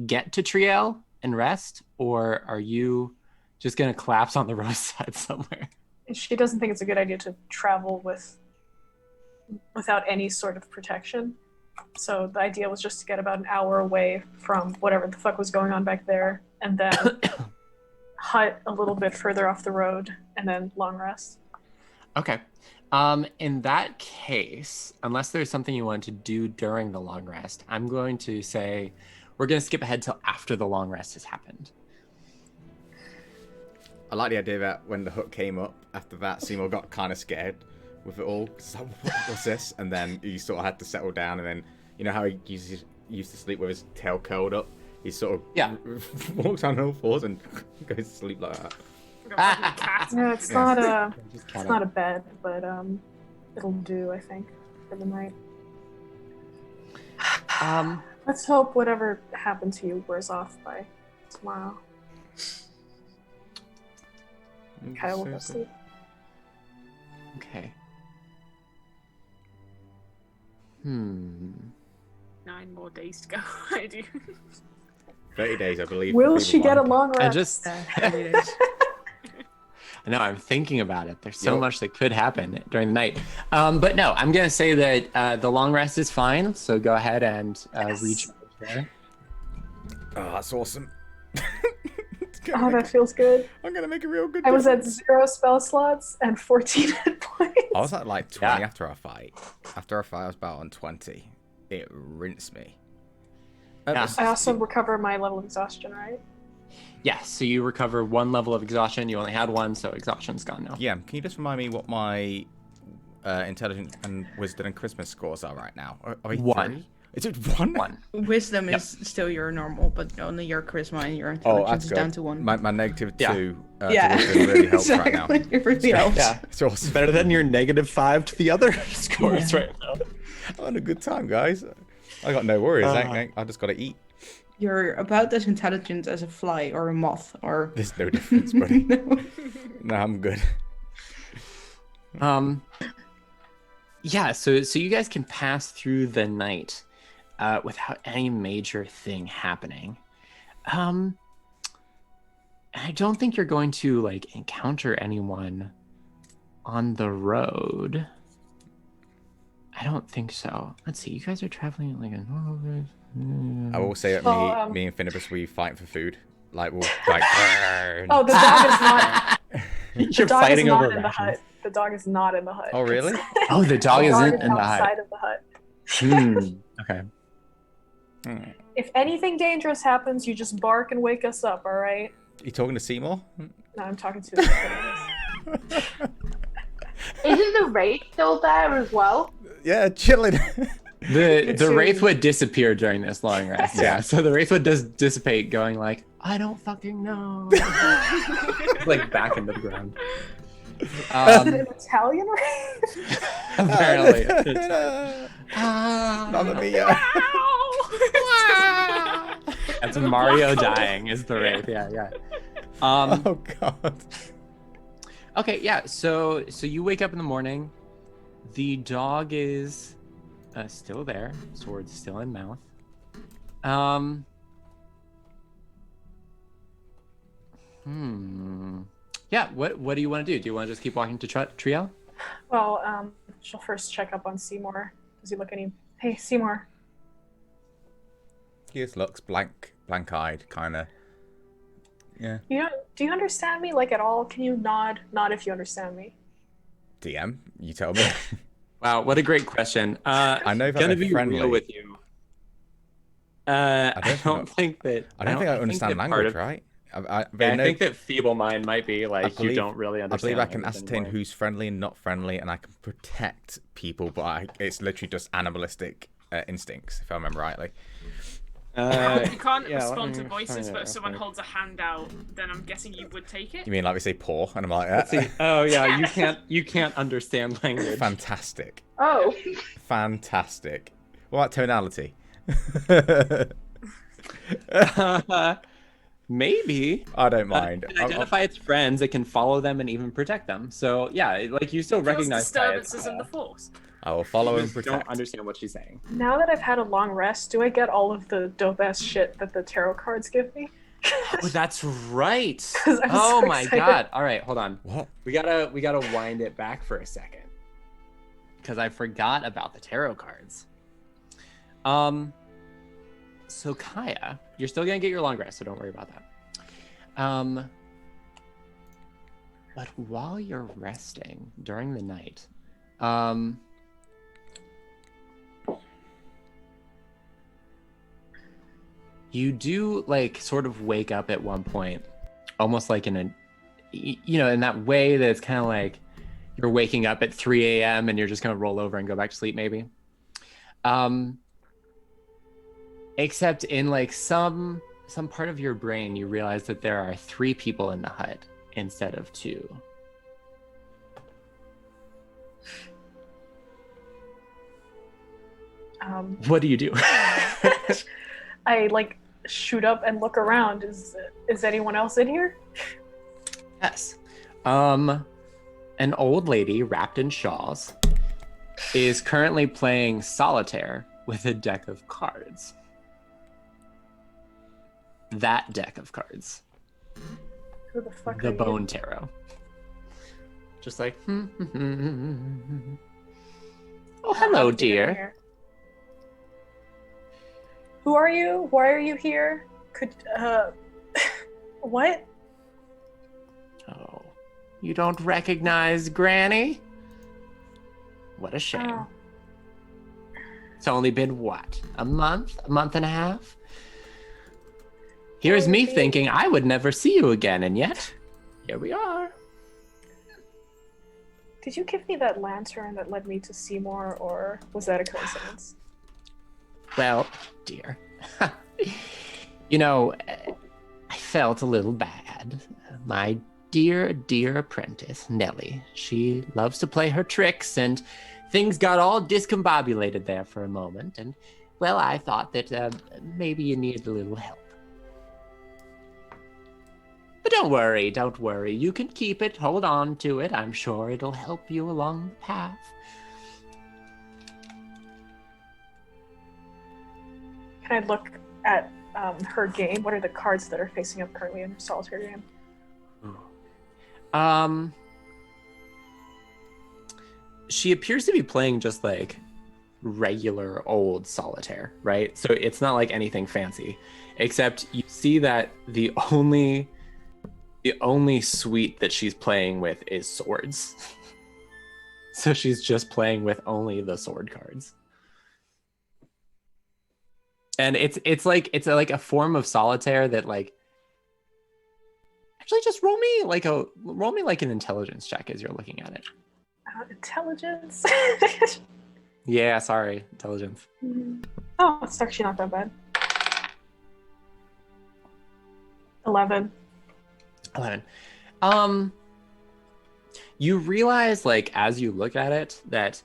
get to Triel and rest, or are you just going to collapse on the roadside somewhere? She doesn't think it's a good idea to travel without any sort of protection. So the idea was just to get about an hour away from whatever the fuck was going on back there, and then hut a little bit further off the road, and then long rest. Okay. In that case, unless there's something you want to do during the long rest, I'm going to say we're going to skip ahead till after the long rest has happened. I like the idea that when the hook came up, after that, Seymour got kind of scared with it all. So, what's this? And then he sort of had to settle down. And then, you know how he used to sleep with his tail curled up? He sort of walks on all fours and goes to sleep like that. Yeah, it's not a bed, but it'll do, I think, for the night. Let's hope whatever happened to you wears off by tomorrow. Kyle will go sleep. Okay. 9 more days to go. I do. 30 days, I believe. Will she get a long I rest? just... I know, I'm thinking about it. There's so much that could happen during the night. But no, I'm going to say that the long rest is fine. So go ahead and recharge there. Oh, that's awesome. Oh, that feels good. I'm going to make a real good I was at difference. 0 spell slots and 14 hit points. I was at like 20 after our fight. After our fight, I was about on 20. It rinsed me. Yeah. I also recover my level of exhaustion, right? Yes, so you recover 1 level of exhaustion. You only had 1, so exhaustion's gone now. Yeah, can you just remind me what my intelligence and wisdom and Christmas scores are right now? Are we 1. 3? Is it 1? 1. Wisdom is still your normal, but only your charisma and your intelligence is down to 1. My negative 2 to Yeah. wisdom really helps right now. It really helps. Yeah, It's awesome. better than your -5 to the other scores right now. I'm having a good time, guys. I got no worries. I just got to eat. You're about as intelligent as a fly or a moth or... There's no difference, buddy. No. No, I'm good. Yeah, so you guys can pass through the night without any major thing happening. I don't think you're going to like encounter anyone on the road. I don't think so. Let's see. You guys are traveling at like a normal. I will say that me and Finibus, we fight for food. Like we'll like. Oh, the dog is not. You're fighting over in the hut. The dog is not in the hut. Oh really? Oh, the dog isn't in the outside hut. of the hut. Okay. If anything dangerous happens, you just bark and wake us up. All right? You talking to Seymour? No, I'm talking to. Isn't the Wraith still there as well? Yeah, chilling. The Wraith would disappear during this long rest. Yeah, so the Wraith would just dissipate, going like, I don't fucking know. Like back into the ground. Is it an Italian Wraith? Apparently. Mamma mia. That's Mario dying is the Wraith. Yeah. Oh god. Okay, yeah. So you wake up in the morning. The dog is still there. Sword still in mouth. Yeah. What do you want to do? Do you want to just keep walking to Triel? Well, she'll first check up on Seymour. Does he look any? Hey, Seymour. He just looks blank-eyed, kind of. Yeah. Do you understand me like at all? Can you nod? Nod if you understand me. DM, you tell me. Wow, what a great question. I know that gonna they're be friendly. real with you. I don't think that. I don't think I understand that part language, of- right? I think that feeble mind might be like you don't really I understand. believe I can language ascertain anymore. who's friendly and not friendly, and I can protect people, but it's literally just animalistic instincts, if I remember rightly. You can't yeah, respond let to me voices, find it but if real someone quick. holds a hand out, then I'm guessing you would take it. You mean like we say "poor," and I'm like, Let's see. Oh yeah, you can't understand language. fantastic, Oh, fantastic. What about tonality? Maybe. I don't mind. It can identify its friends. It can follow them and even protect them. So yeah, like you still It feels recognize disturbances in Kaya. the force. I will follow You and just don't protect. understand what she's saying. Now that I've had a long rest, do I get all of the dope ass shit that the tarot cards give me? Oh, that's right. 'Cause I'm Oh so my excited. god. All right, hold on. What? We gotta wind it back for a second. Because I forgot about the tarot cards. So Kaya, you're still gonna get your long rest, so don't worry about that. But while you're resting during the night, you do like sort of wake up at one point, almost like in a, in that way that it's kind of like you're waking up at 3 a.m. and you're just gonna roll over and go back to sleep, maybe. Except in like some part of your brain, you realize that there are 3 people in the hut instead of 2. What do you do? I like shoot up and look around. Is anyone else in here? Yes. An old lady wrapped in shawls is currently playing solitaire with a deck of cards. That deck of cards. Who the fuck The are Bone you? Tarot. Just like, oh, How hello, did you get in dear. here? Who are you? Why are you here? What? Oh, you don't recognize Granny? What a shame. Oh. It's only been what? A month and a half? Here's Oh, me indeed. thinking I would never see you again, and yet, here we are. Did you give me that lantern that led me to Seymour, or was that a coincidence? Well, dear. I felt a little bad. My dear, dear apprentice, Nellie, she loves to play her tricks, and things got all discombobulated there for a moment, and, well, I thought that maybe you needed a little help. But don't worry. You can keep it, hold on to it. I'm sure it'll help you along the path. Can I look at her game? What are the cards that are facing up currently in her solitaire game? She appears to be playing just like regular old solitaire, right? So it's not like anything fancy, except you see that the only suite that she's playing with is swords. So she's just playing with only the sword cards. And it's like a form of solitaire that like actually just roll me like an intelligence check as you're looking at it. Intelligence. Yeah, sorry, intelligence. Oh, it's actually not that bad. 11. 11. You realize, like, as you look at it, that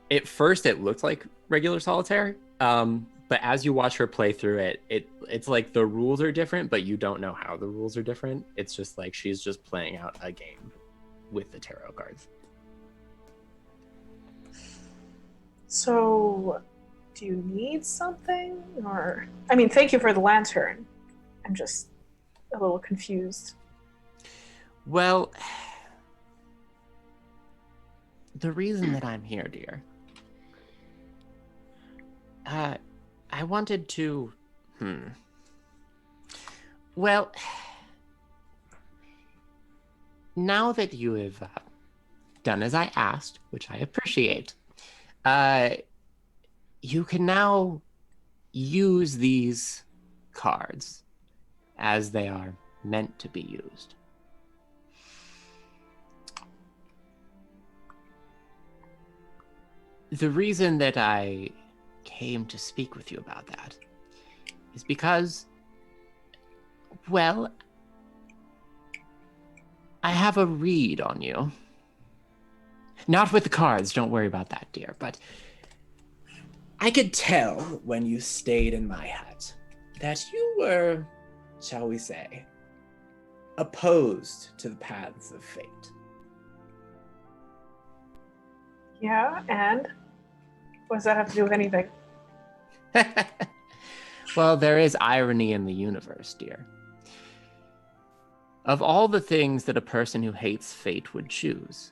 at first it looked like regular solitaire, but as you watch her play through it, it's like the rules are different, but you don't know how the rules are different. It's just like she's just playing out a game with the tarot cards. So, do you need something? Or, I mean, thank you for the lantern. I'm just a little confused. Well, the reason that I'm here, dear, I wanted to, well, now that you have done as I asked, which I appreciate, you can now use these cards as they are meant to be used. The reason that I came to speak with you about that is because, well, I have a read on you. Not with the cards, don't worry about that, dear, but I could tell when you stayed in my hut that you were, shall we say, opposed to the paths of fate. Yeah, and what does that have to do with anything? Well, there is irony in the universe, dear. Of all the things that a person who hates fate would choose,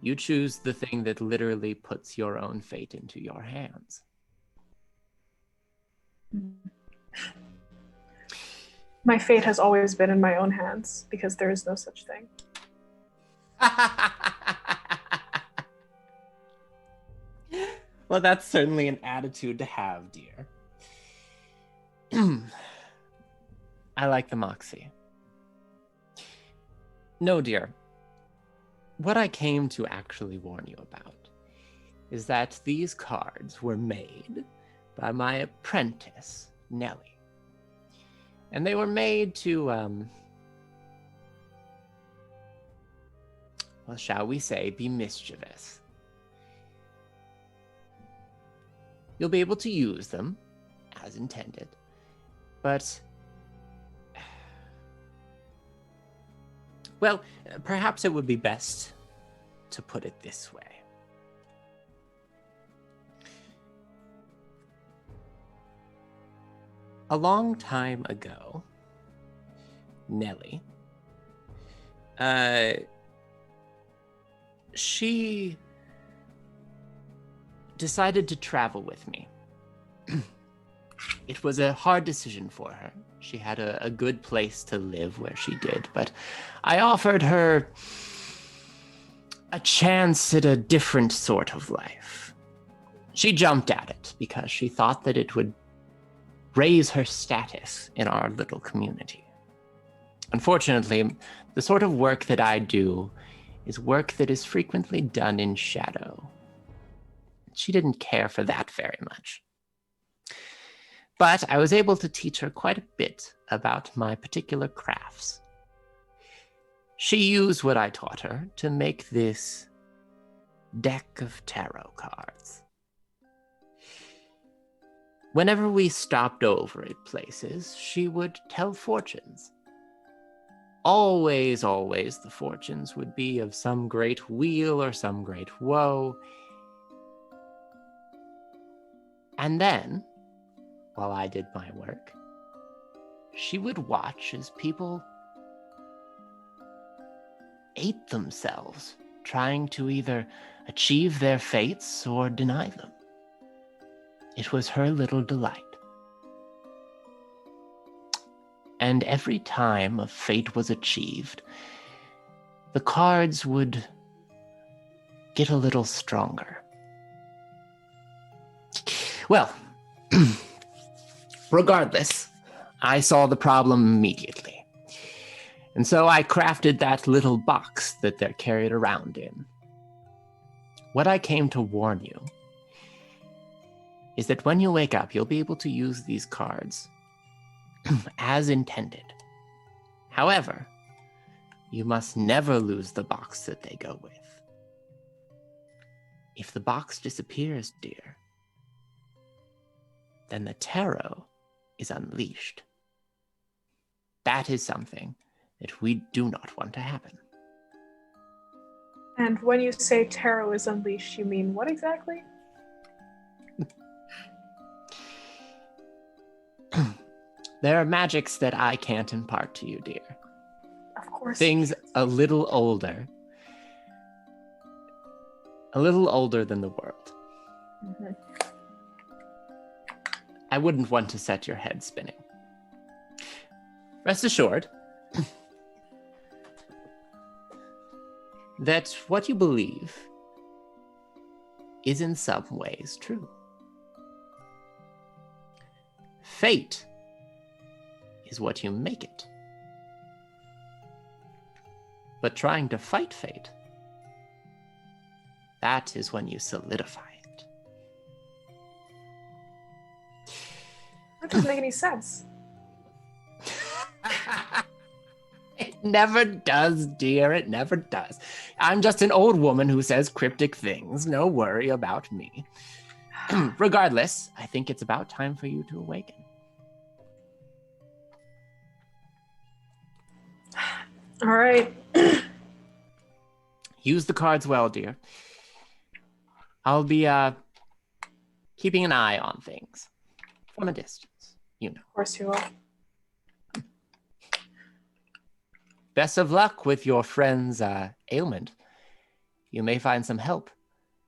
you choose the thing that literally puts your own fate into your hands. My fate has always been in my own hands because there is no such thing. Well, that's certainly an attitude to have, dear. I like the moxie. No, dear. What I came to actually warn you about is that these cards were made by my apprentice, Nellie. And they were made to, well, shall we say, be mischievous. You'll be able to use them as intended, but, well, perhaps it would be best to put it this way. A long time ago, Nellie, she decided to travel with me. It was a hard decision for her. She had a good place to live where she did, but I offered her a chance at a different sort of life. She jumped at it because she thought that it would raise her status in our little community. Unfortunately, the sort of work that I do is work that is frequently done in shadow. She didn't care for that very much. But I was able to teach her quite a bit about my particular crafts. She used what I taught her to make this deck of tarot cards. Whenever we stopped over at places, she would tell fortunes. Always, always, the fortunes would be of some great weal or some great woe. And then, while I did my work, she would watch as people ate themselves, trying to either achieve their fates or deny them. It was her little delight. And every time a fate was achieved, the cards would get a little stronger. Well, regardless, I saw the problem immediately. And so I crafted that little box that they're carried around in. What I came to warn you is that when you wake up, you'll be able to use these cards as intended. However, you must never lose the box that they go with. If the box disappears, dear, then the tarot is unleashed. That is something that we do not want to happen. And when you say tarot is unleashed, you mean what exactly? There are magics that I can't impart to you, dear. Of course. Things a little older than the world. Mm-hmm. I wouldn't want to set your head spinning. Rest assured that what you believe is in some ways true. Fate is what you make it. But trying to fight fate, that is when you solidify it. That doesn't make any sense. It never does, dear. It never does. I'm just an old woman who says cryptic things. No worry about me. Regardless, I think it's about time for you to awaken. All right. Use the cards well, dear. I'll be keeping an eye on things from a distance, you know. Of course you will. Best of luck with your friend's ailment. You may find some help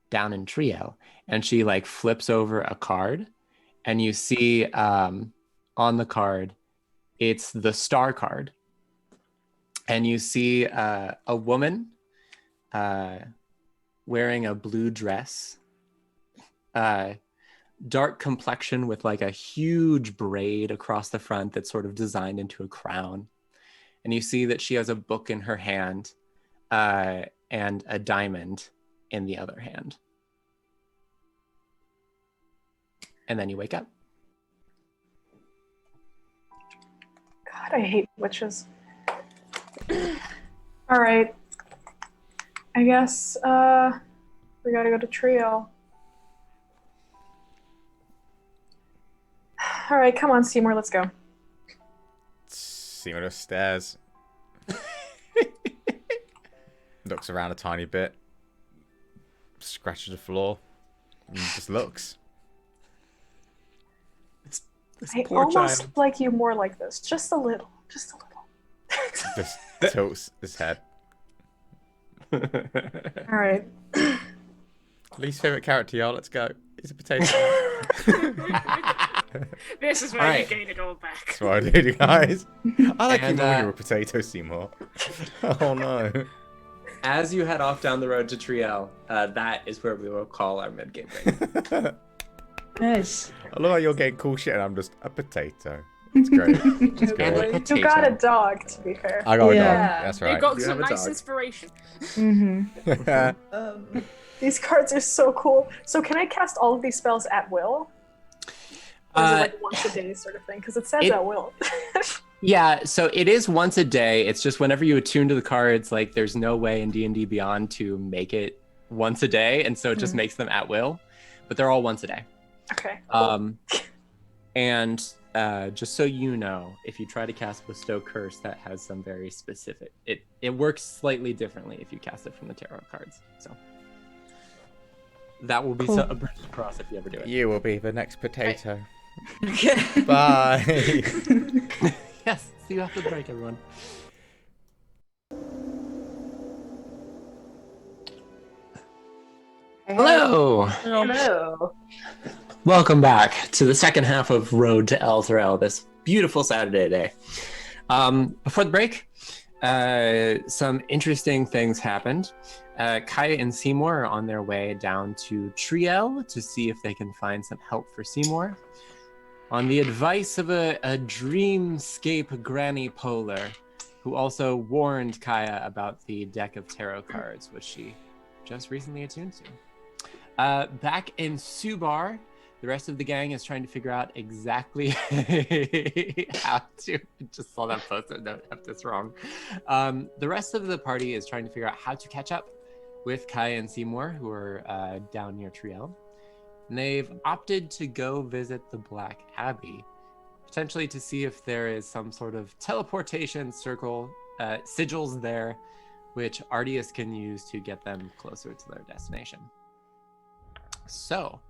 down in Triel. And she like flips over a card, and you see on the card, it's the star card. And you see a woman wearing a blue dress, dark complexion with like a huge braid across the front that's sort of designed into a crown. And you see that she has a book in her hand and a diamond in the other hand. And then you wake up. God, I hate witches. All right. I guess we gotta go to Triel. All right, come on, Seymour, let's go. Seymour just stares. Looks around a tiny bit. Scratches the floor. And just looks. I almost like you more like this. Just a little. Just a little. Just tilts his head. All right. Least favorite character, y'all. Let's go. He's a potato. This is where Alright. you gain it all back. That's what I did, you guys. I like you And, more when you're a potato, Seymour. Oh no. As you head off down the road to Triel, that is where we will call our mid-game break. Nice. I love how you're getting cool shit and I'm just a potato. It's great. It's And a great. You got a potato. dog, to be fair. I got a Yeah. dog. That's You right. got You some have a nice dog. inspiration. Mm-hmm. These cards are so cool. So can I cast all of these spells at will? Or is it like once a day sort of thing? Because it says at will. Yeah, so it is once a day. It's just whenever you attune to the cards, like there's no way in D&D Beyond to make it once a day, and so it just makes them at will. But they're all once a day. Okay. Cool. And just so you know, if you try to cast Bestow Curse, that has some very specific. It works slightly differently if you cast it from the tarot cards. So that will be Cool. a bridge to cross if you ever do it. You will be the next potato. Okay. Bye. Yes. See you after the break, everyone. Hello. Hello. Welcome back to the second half of Road to Elturel, this beautiful Saturday day. Before the break, some interesting things happened. Kaya and Seymour are on their way down to Triel to see if they can find some help for Seymour. On the advice of a dreamscape granny polar, who also warned Kaya about the deck of tarot cards, which she just recently attuned to. Back in Subar, the rest of the gang is trying to figure out exactly how to. Just saw that post-it note. Have this wrong. The rest of the party is trying to figure out how to catch up with Kaya and Seymour, who are down near Triel. And they've opted to go visit the Black Abbey, potentially to see if there is some sort of teleportation circle sigils there, which Ardius can use to get them closer to their destination. So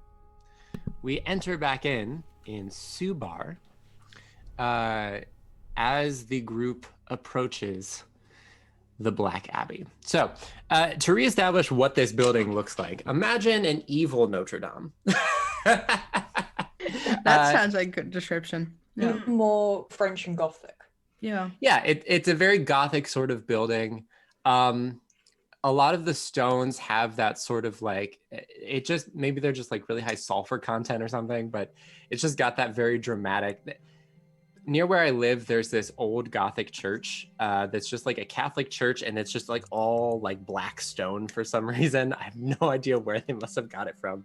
we enter back in Subar as the group approaches the Black Abbey. So to reestablish what this building looks like, imagine an evil Notre Dame. That sounds like a good description. Yeah. More French and Gothic. Yeah. Yeah, it's a very Gothic sort of building. A lot of the stones have that sort of like, it just, maybe they're just like really high sulfur content or something, but it's just got that very dramatic. near where I live, there's this old Gothic church that's just like a Catholic church, and it's just like all like black stone for some reason. I have no idea where they must have got it from,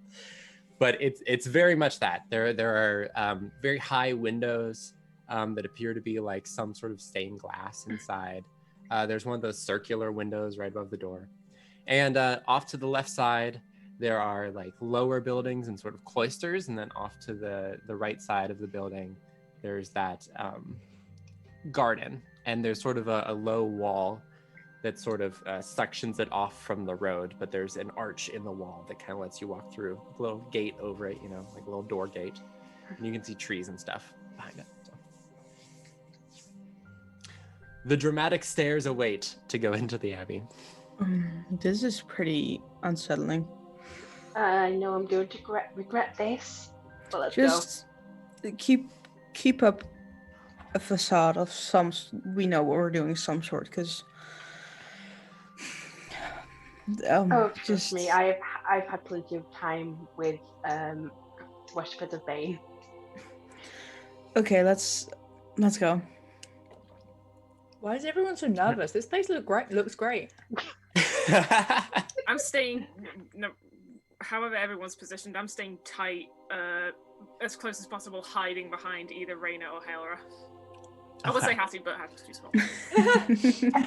but it's very much that. There are very high windows that appear to be like some sort of stained glass inside. There's one of those circular windows right above the door, and off to the left side there are like lower buildings and sort of cloisters, and then off to the right side of the building there's that garden, and there's sort of a low wall that sort of sections it off from the road, but there's an arch in the wall that kind of lets you walk through, a little gate over it, you know, like a little door gate, and you can see trees and stuff behind it. So. The dramatic stairs await to go into the abbey. This is pretty unsettling. I know I'm going to regret this, but let's Just keep up a facade of we know what we're doing, some sort, because trust me, I've had plenty of time with worshippers of Bane. Okay, let's go. Why is everyone so nervous? This place looks great. I'm staying. No, however everyone's positioned, I'm staying tight, as close as possible, hiding behind either Reyna or Helra. I would say Hattie, but Hattie's too small.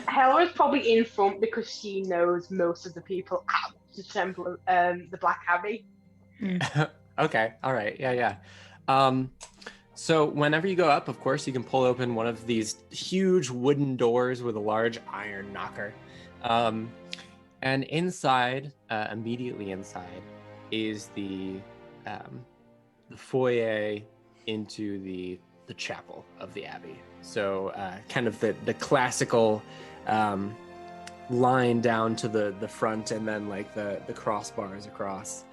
Helra's probably in front because she knows most of the people at the temple, the Black Abbey. Okay, all right, yeah. So whenever you go up, of course, you can pull open one of these huge wooden doors with a large iron knocker. And inside, immediately inside, is the foyer into the chapel of the abbey. So kind of the classical line down to the front, and then like the crossbars across.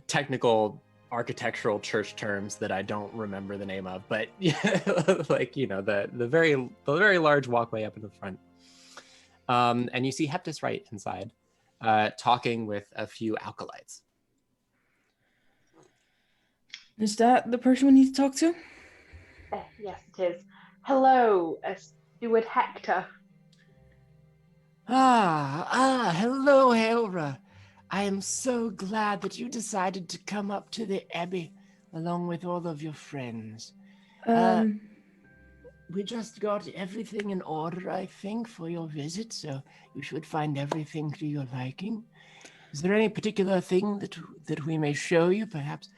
Technical architectural church terms that I don't remember the name of, but like, you know, the very large walkway up in the front. And you see Heptus right inside, talking with a few acolytes. Is that the person we need to talk to? Yes, it is. Hello, Steward Hector. Hello, Helra. I am so glad that you decided to come up to the Abbey along with all of your friends. We just got everything in order, I think, for your visit, so you should find everything to your liking. Is there any particular thing that we may show you? Perhaps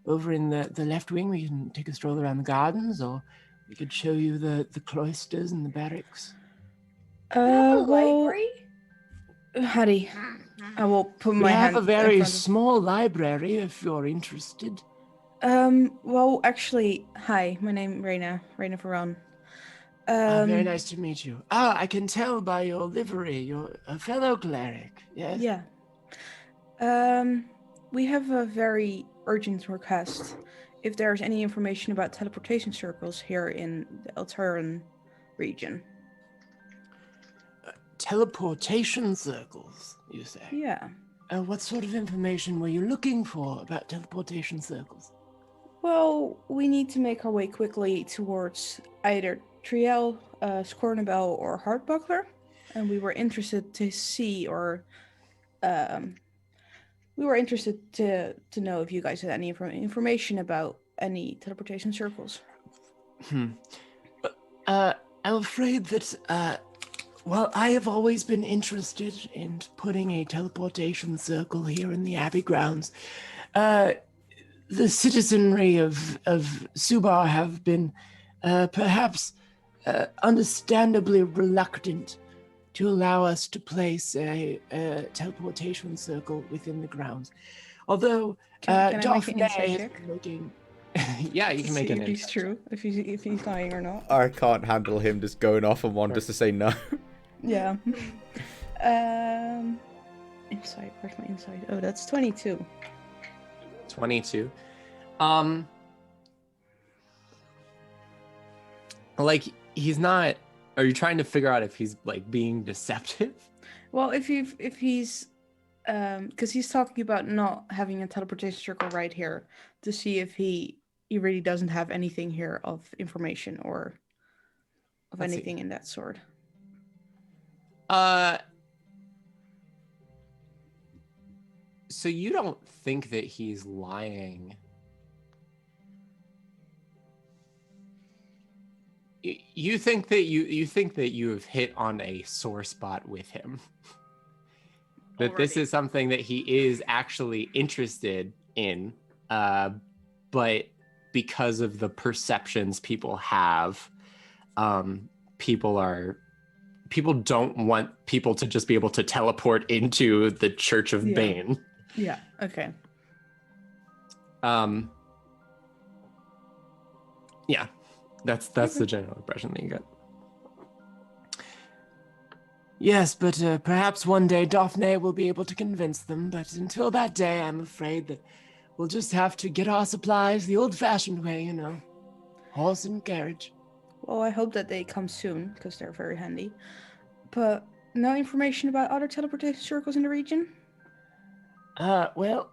over in the left wing we can take a stroll around the gardens, or we could show you the cloisters and the barracks. Library? Hattie, I will put We my hand have a very in front of... small library if you're interested. Well, actually, hi, my name is Reyna Ferran. Very nice to meet you. I can tell by your livery, you're a fellow cleric, yes? Yeah. We have a very urgent request. If there's any information about teleportation circles here in the Elturel region. Teleportation circles, you say? Yeah. What sort of information were you looking for about teleportation circles? Well, we need to make our way quickly towards either Triel, Scornabel, or Heartbuckler, and we were interested to see, or we were interested to know if you guys had any information about any teleportation circles. I'm afraid that, well, I have always been interested in putting a teleportation circle here in the Abbey grounds. The citizenry of Subar have been perhaps understandably reluctant to allow us to place a teleportation circle within the grounds. Although Can I make an Daphne insight has check? been looking... Yeah, you can make an if he's insight true, if he's lying or not. I can't handle him just going off on one just to say no. Yeah. Insight. Where's my insight? Oh, that's 22. 22. Like, he's not... Are you trying to figure out if he's, like, being deceptive? Well, if he's because he's talking about not having a teleportation circle right here to see if he he really doesn't have anything here of information or of Let's see. anything in that sort. So you don't think that he's lying? You think that you have hit on a sore spot with him. That this Already. is something that he is actually interested in, but because of the perceptions people have, people don't want people to just be able to teleport into the Church of Bane. Yeah. Okay. Yeah, that's the general impression that you get. Yes, but perhaps one day Daphne will be able to convince them, but until that day, I'm afraid that we'll just have to get our supplies the old-fashioned way, you know. Horse and carriage. Well, I hope that they come soon, because they're very handy. But no information about other teleportation circles in the region? Well,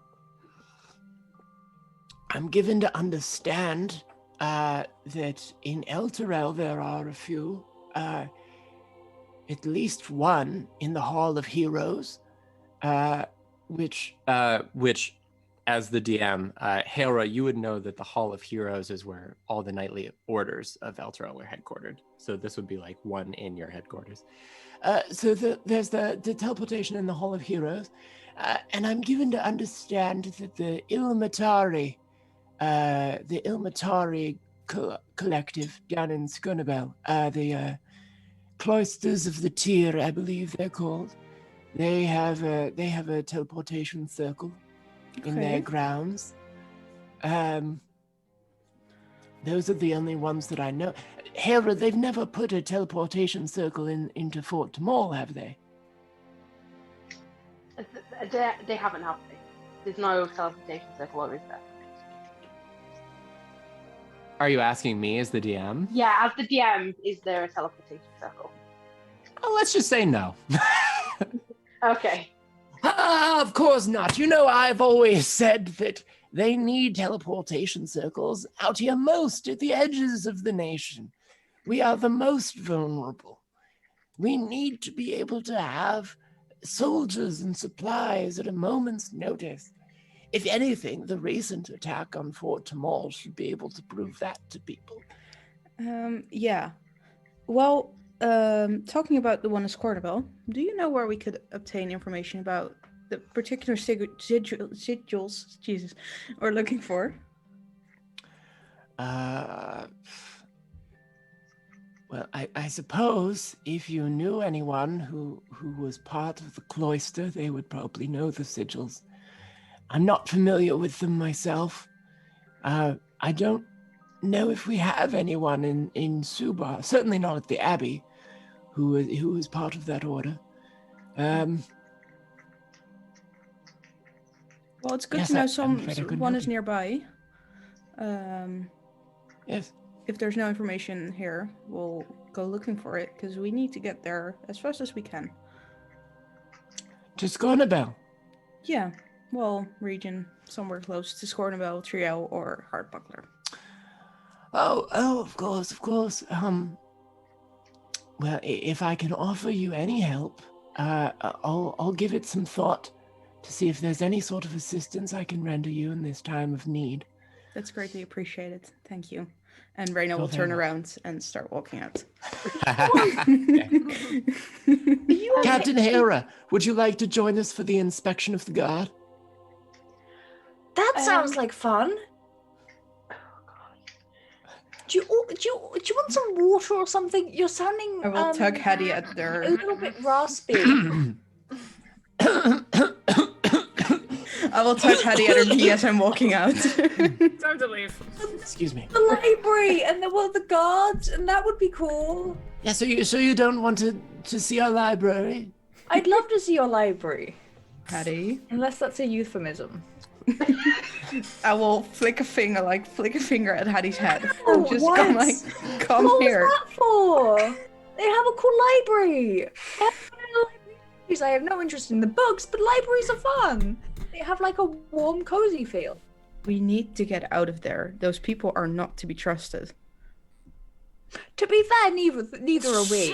I'm given to understand that in Elturel there are a few, at least one in the Hall of Heroes, which as the DM, Hera, you would know that the Hall of Heroes is where all the knightly orders of Elturel are headquartered. So this would be like one in your headquarters. So there's the teleportation in the Hall of Heroes, and I'm given to understand that the Ilmatari collective down in Skernabel, the Cloisters of the Tyr, I believe they're called. They have a teleportation circle in their grounds. Those are the only ones that I know. Hera, they've never put a teleportation circle into Fort Tamol, have they? They haven't, have they? There's no teleportation circle, or is there? Are you asking me as the DM? Yeah, as the DM, is there a teleportation circle? Oh, let's just say no. Okay. Of course not. You know, I've always said that they need teleportation circles out here most at the edges of the nation. We are the most vulnerable. We need to be able to have soldiers and supplies at a moment's notice. If anything, the recent attack on Fort Tamol should be able to prove that to people. Yeah. Well, talking about the one in Scornabel, do you know where we could obtain information about the particular sigils, Jesus, we're looking for? Well, I suppose if you knew anyone who was part of the cloister, they would probably know the sigils. I'm not familiar with them myself. I don't know if we have anyone in Subar, certainly not at the Abbey, who is part of that order. Well, it's good to know someone is nearby. Yes. If there's no information here, we'll go looking for it, because we need to get there as fast as we can. To Scornabel? Yeah. Well, region somewhere close to Scornabel, Triel, or Hardbuckler. Oh, of course. Well, if I can offer you any help, I'll give it some thought to see if there's any sort of assistance I can render you in this time of need. That's greatly appreciated. Thank you. And Reyna will turn around and start walking out. Captain Hera, would you like to join us for the inspection of the guard? That sounds like fun. Do you want some water or something? You're sounding. I will tug Hattie at their. A little bit raspy. I will tug Hattie at her knee as I'm walking out. Time to leave. Excuse me. The library and the guards, and that would be cool. Yeah, so you don't want to see our library? I'd love to see your library. Hattie. Unless that's a euphemism. I will flick a finger at Hattie's head. Oh, Just what? come What here. was that for? They have a cool library. I have no interest in the books, but libraries are fun. They have like a warm, cozy feel. We need to get out of there. Those people are not to be trusted. To be fair, neither are we.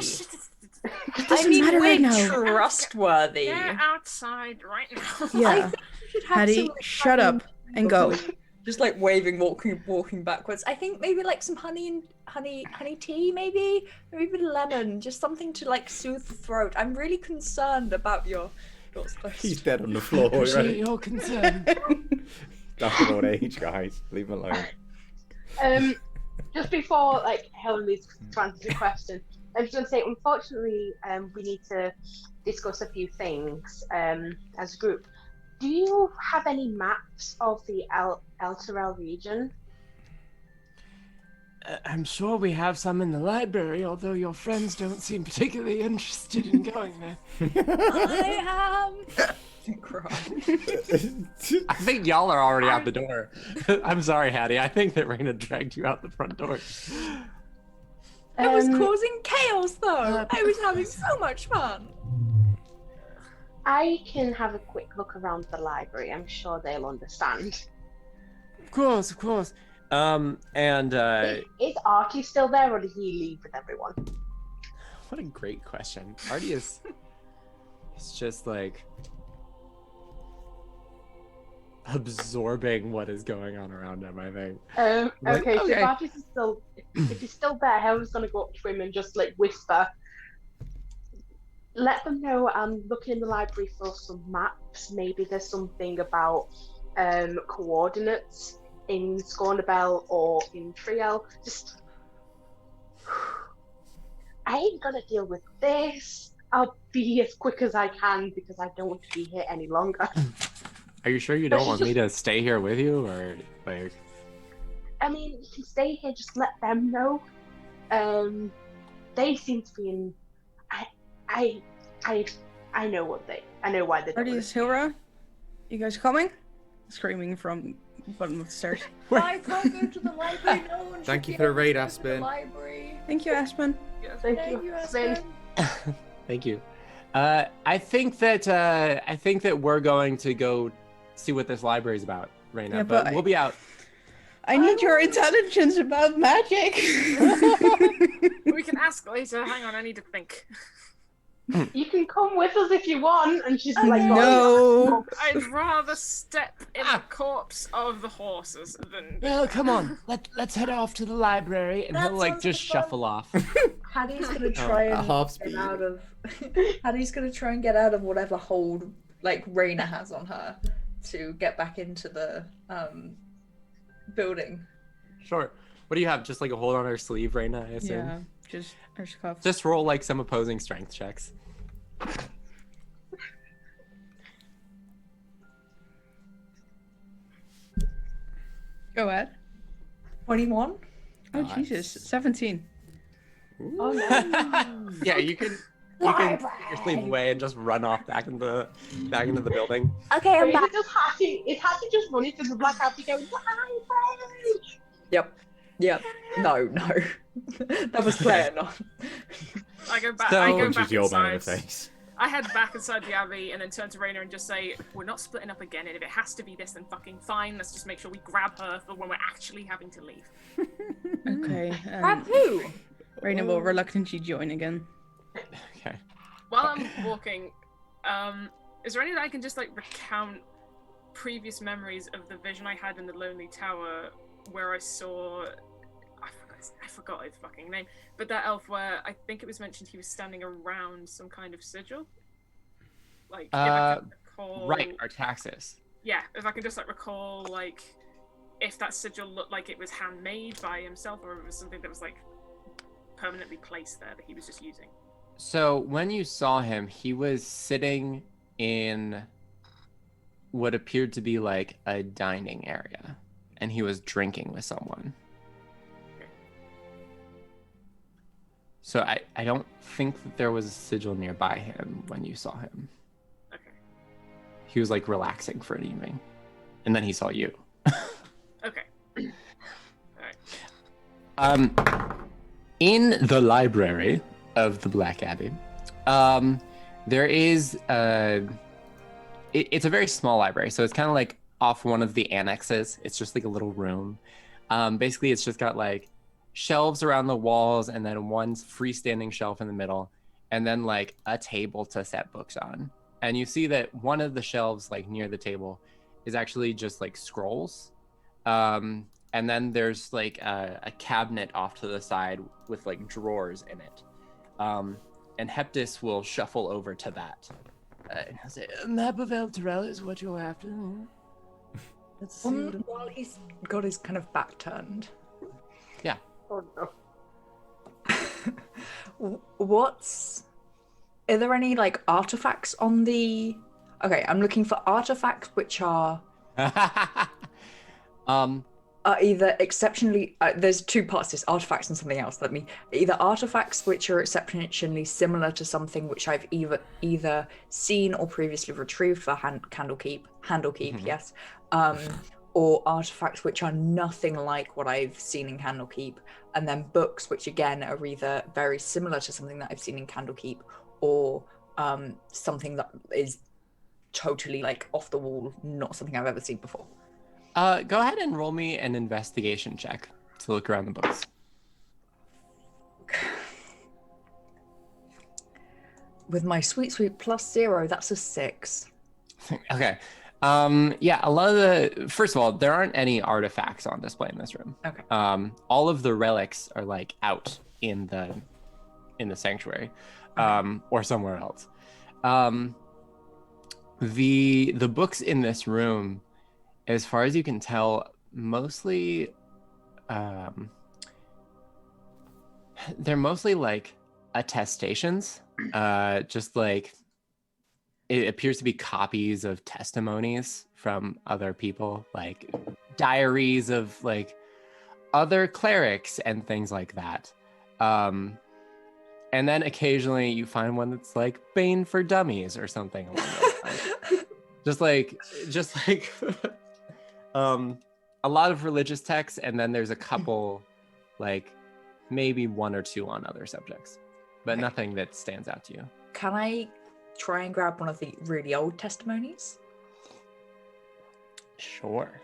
doesn't matter we're right now. trustworthy. Get outside right now. Yeah. I think we should have Hattie, some, like, shut honey up and go. Just like waving, walking backwards. I think maybe like some honey tea, maybe a bit of lemon, just something to like soothe the throat. I'm really concerned about your He's dead on the floor Appreciate already. your concern. That's an old age, guys. Leave him alone. Just before like Helen needs to answer the question, I was going to say, unfortunately, we need to discuss a few things as a group. Do you have any maps of the Elturel region? I'm sure we have some in the library, although your friends don't seem particularly interested in going there. I am. I think y'all are already out the door. I'm sorry, Hattie. I think that Raina dragged you out the front door. I was causing chaos though. I was having so much fun. I can have a quick look around the library. I'm sure they'll understand. Of course, of course. Is Artie still there, or did he leave with everyone? What a great question. Artie is... It's just like... absorbing what is going on around him, I think. Okay, so okay. if Artie's is still... if he's still there, Helen's going to go up to him and just, like, whisper. Let them know I'm looking in the library for some maps. Maybe there's something about coordinates in Scornabel or in Triel. Just... I ain't gonna deal with this. I'll be as quick as I can because I don't want to be here any longer. Are you sure you don't want me to stay here with you, or like? I mean, you can stay here. Just let them know. They seem to be in. I know what they. I know why they're doing Artius, it. Hilra, you guys coming? Screaming from the bottom of the stairs. I can't go to the library. No one. Thank should you be for the able to raid, go to Aspen. The library. Thank you, Aspen. Thank Thank you, you, Aspen. Aspen. Thank you. I think that we're going to go see what this library is about, Raina. Yeah, but but we'll be out. I need your intelligence about magic. We can ask later. Hang on, I need to think. You can come with us if you want. And she's like, no. I'd rather step in the corpse of the horses than. Well, come on. Let's head off to the library, and And he'll That like sounds just like fun. shuffle off. Hattie's gonna try at and half get speed. out of. Hattie's gonna try and get out of whatever hold like Raina has on her to get back into the building. Sure. What do you have? Just like a hold on her sleeve, Raina, I assume? Yeah, just her scuff. Just roll like some opposing strength checks. Go ahead. 21. Oh Nice. Jesus, 17. Oh no. Yeah, you can put your sleeve away and just run off back into the building. Okay, I'm Is back. it just Hattie? Is Hattie just running to the black Hattie going, library? Yep. No. That was Claire, not. I go back. So- I go Punches back your man in the inside. face. I head back inside the abbey and then turn to Raina and just say, "We're not splitting up again, and if it has to be this, then fucking fine. Let's just make sure we grab her for when we're actually having to leave." Okay. Grab who? Raina will reluctantly join again. Okay. While I'm walking, is there any that I can just like recount previous memories of the vision I had in the Lonely Tower where I saw I forgot his fucking name, but that elf where I think it was mentioned he was standing around some kind of sigil. Like if I can recall, Right, Artaxis. yeah, if I can just like recall like if that sigil looked like it was handmade by himself or if it was something that was like permanently placed there that he was just using. So when you saw him, he was sitting in what appeared to be like a dining area, and he was drinking with someone. So I don't think that there was a sigil nearby him when you saw him. Okay. He was like relaxing for an evening, and then he saw you. Okay. Alright. In the library of the Black Abbey, there is it's a very small library, so it's kind of like off one of the annexes. It's just like a little room. Basically, it's just got like shelves around the walls and then one freestanding shelf in the middle, and then like a table to set books on. And you see that one of the shelves like near the table is actually just like scrolls. And then there's like a cabinet off to the side with like drawers in it. And Heptis will shuffle over to that. And I'll say, a map of Elturel is what you're after. Let's see. While he's got his kind of back turned. Yeah. Oh no. Are there any like artifacts on the? Okay, I'm looking for artifacts which are either exceptionally. There's two parts to this: artifacts and something else. Either artifacts which are exceptionally similar to something which I've either seen or previously retrieved for Candlekeep, yes, or artifacts which are nothing like what I've seen in Candlekeep, and then books which again are either very similar to something that I've seen in Candlekeep, or something that is totally like off the wall, not something I've ever seen before. Go ahead and roll me an investigation check to look around the books. With my sweet +0, that's a 6. Okay. Yeah, a lot of the first of all, there aren't any artifacts on display in this room. Okay. All of the relics are like out in the sanctuary, or somewhere else. The books in this room, as far as you can tell, mostly they're mostly like attestations, just like it appears to be copies of testimonies from other people, like diaries of like other clerics and things like that. And then occasionally you find one that's like Bane for Dummies or something along those lines. just like a lot of religious texts, and then there's a couple like maybe one or two on other subjects, but nothing that stands out to you. Can I try and grab one of the really old testimonies? Sure.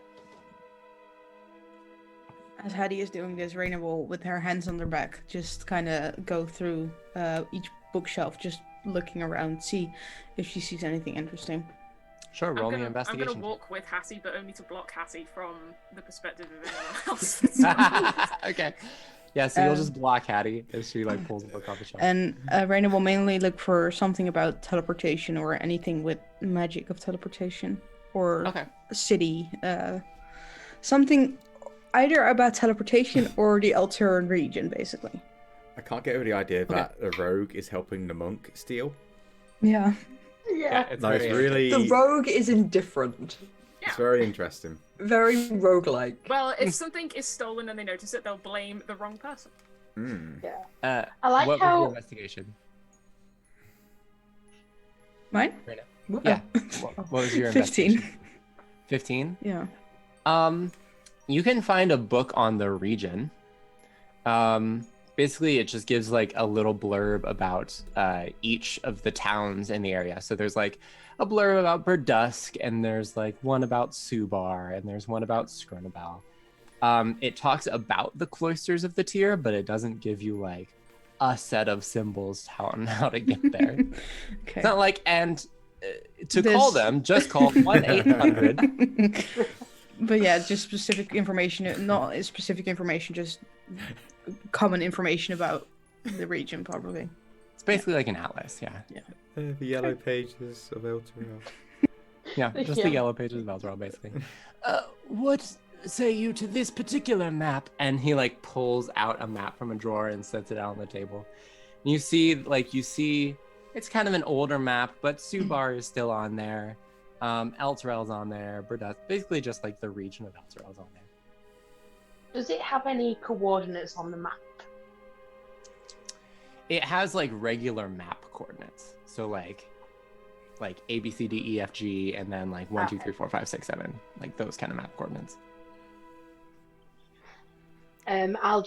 As Hattie is doing this, Raina will, with her hands on her back, just kind of go through each bookshelf, just looking around, see if she sees anything interesting. Sure, roll me an I'm investigation. going to walk with Hattie, but only to block Hattie from the perspective of anyone else. Okay. Yeah, so you'll just block Hattie as she like pulls a book off the shelf. And Raina will mainly look for something about teleportation or anything with magic of teleportation or city. Something either about teleportation or the Elturel region, basically. I can't get over the idea that the rogue is helping the monk steal. Yeah. Yeah. It's really... The rogue is indifferent. It's very interesting. Very roguelike. Well, if something is stolen and they notice it, they'll blame the wrong person. Yeah. I like what how... was your investigation? Mine? Right yeah. What was your 15. 15? Yeah. You can find a book on the region. Basically, it just gives like a little blurb about each of the towns in the area. So there's like a blurb about Burdusk, and there's like one about Subar, and there's one about Skronabel. It talks about the cloisters of the tier, but it doesn't give you like a set of symbols on how to get there. Okay. It's not like, to call them, just call 1-800. But yeah, just specific information, not specific information, just common information about the region, probably. It's basically like an atlas, yeah. The yellow pages of Elturel. Yeah, just the yellow pages of Elturel, basically. What say you to this particular map? And he like pulls out a map from a drawer and sets it out on the table. And you see it's kind of an older map, but Subar is still on there. Elturel's on there. Burdusk, basically just like the region of Elturel's on there. Does it have any coordinates on the map? It has like regular map coordinates. So like A, B, C, D, E, F, G, and then like 1, 2, 3, 4, 5, 6, 7, like those kind of map coordinates. I'll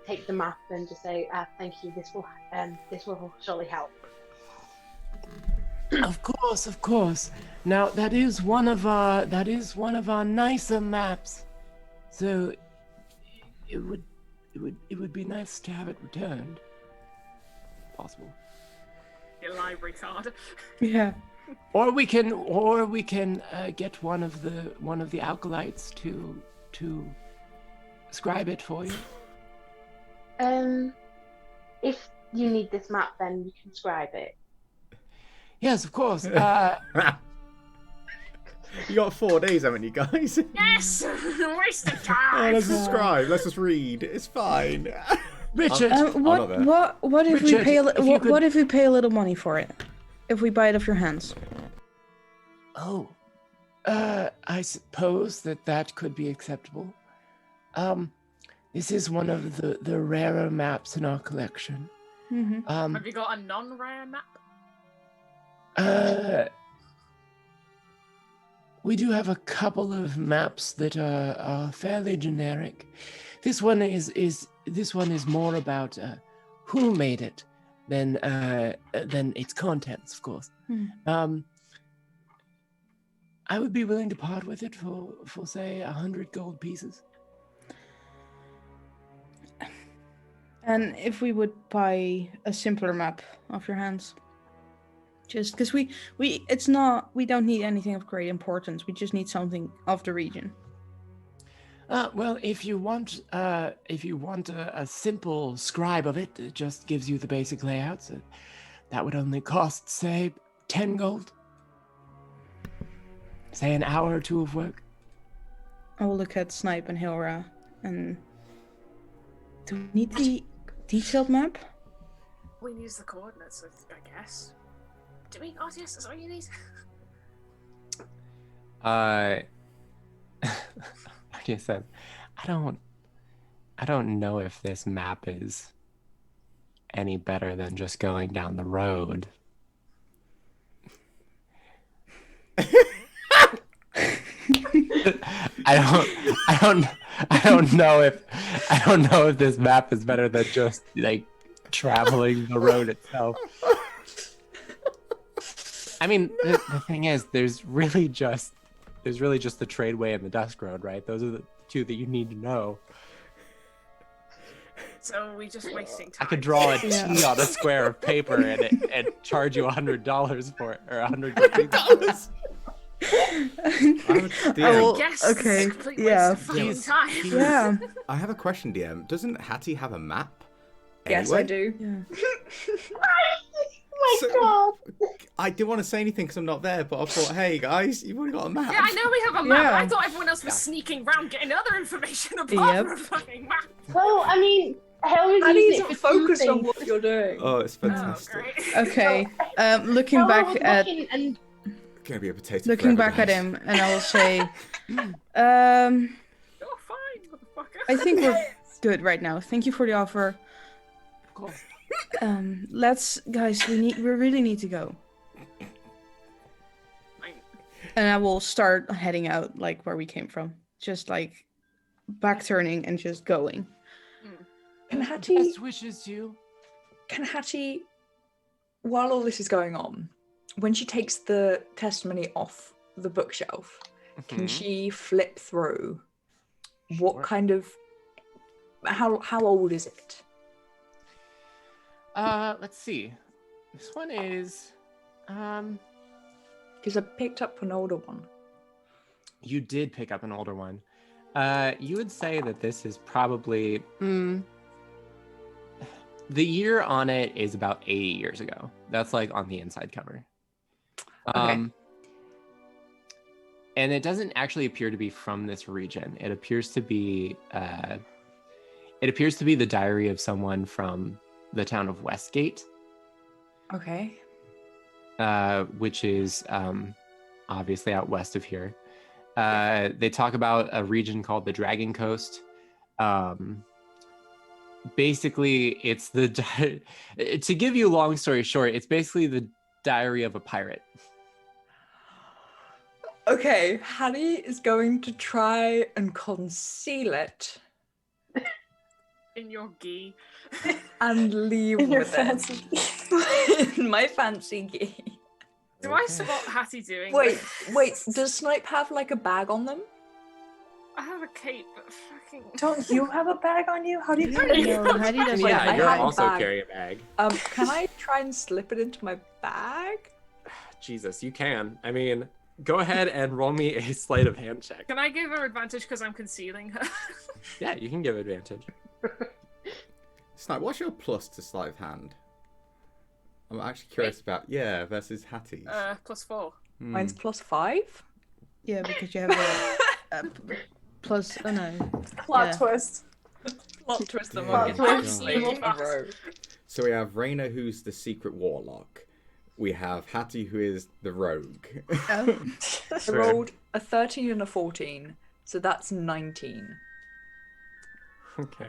take the map and just say thank you. This will surely help. Of course, of course. Now that is one of our nicer maps. So it would be nice to have it returned. Possible. Your library card. Yeah. Or we can get one of the acolytes to scribe it for you. If you need this map, then you can scribe it. Yes, of course. You got 4 days, haven't you, guys? Yes! Waste of Oh, time! let's subscribe. Let's just read. It's fine. Richard, What if we Richard, pay? if you could- What if we pay a little money for it? If we buy it off your hands? Oh, I suppose that could be acceptable. This is one of the rarer maps in our collection. Mm-hmm. Have you got a non-rare map? We do have a couple of maps that are fairly generic. This one is more about who made it than its contents, of course. I would be willing to part with it for say 100 gold pieces. And if we would buy a simpler map off your hands, just because we don't need anything of great importance. We just need something of the region. Well, if you want a simple scribe of it, it just gives you the basic layouts. That would only cost, say, 10 gold. Say an hour or two of work. I will look at Snipe and Hilra, and do we need the detailed map? We use the coordinates, I guess. Do we? Oh, yes, that's what you need. Like I said, I don't know if this map is any better than just going down the road. I don't know if this map is better than just like traveling the road itself. I mean, the thing is, there's really just the Tradeway and the Dusk Road, right? Those are the two that you need to know. So we just wasting time. I could draw a T on a square of paper and charge you $100 for it, or $100. Okay. Yeah. Yeah. I have a question, DM. Doesn't Hattie have a map? Yes, anyway? I do. Yeah. Oh my god! I didn't want to say anything because I'm not there, but I thought, hey guys, you've already got a map. Yeah, I know we have a map. Yeah. I thought everyone else was sneaking around getting other information apart Yep. from a fucking map. Well, I mean, Helen Hattie used it isn't for two focused on things. what you're doing. Oh, it's Oh, fantastic. great. Okay. Looking Helen back was at looking and Gonna be a potato. looking forever, back at guys. him, and I will say, You're fine, motherfucker. I think we're good right now. Thank you for the offer. Of course. Guys, we really need to go. Fine. And I will start heading out like where we came from. Just like back turning and just going. Can Hattie, Best wishes to you. while all this is going on, when she takes the testimony off the bookshelf, can she flip through? What Sure. kind of how old is it? Let's see. This one is Because I picked up an older one. you did pick up an older one. You would say that this is probably the year on it is about 80 years ago. That's like on the inside cover. Okay. And it doesn't actually appear to be from this region. It appears to be the diary of someone from the town of Westgate, Okay. which is obviously out west of here. They talk about a region called the Dragon Coast. Basically, it's to give you a long story short, it's basically the diary of a pirate. Okay, Hattie is going to try and conceal it In your gi. and leave In your with fancy it. In my fancy gi. Do I spot Hattie doing Wait, this? does Snipe have like a bag on them? I have a cape, but fucking. Don't you have a bag on you? How do you No, carry you it? No, Hattie doesn't. Wait, Yeah, I you're have a also bag. carrying a bag. Can I try and slip it into my bag? Jesus, you can. I mean, go ahead and roll me a sleight of hand check. Can I give her advantage because I'm concealing her? Yeah, you can give advantage. Snipe, what's your plus to sleight of hand? I'm actually curious about versus Hattie's. +4. Mine's +5. Yeah, because you have a plus. Oh no. Plot Yeah. twist. Plot twist. I'm Yeah. gonna Plot slip twist. a row. So we have Raina, who's the secret warlock. We have Hattie, who is the rogue. Oh. I rolled a 13 and a 14, so that's 19. Okay.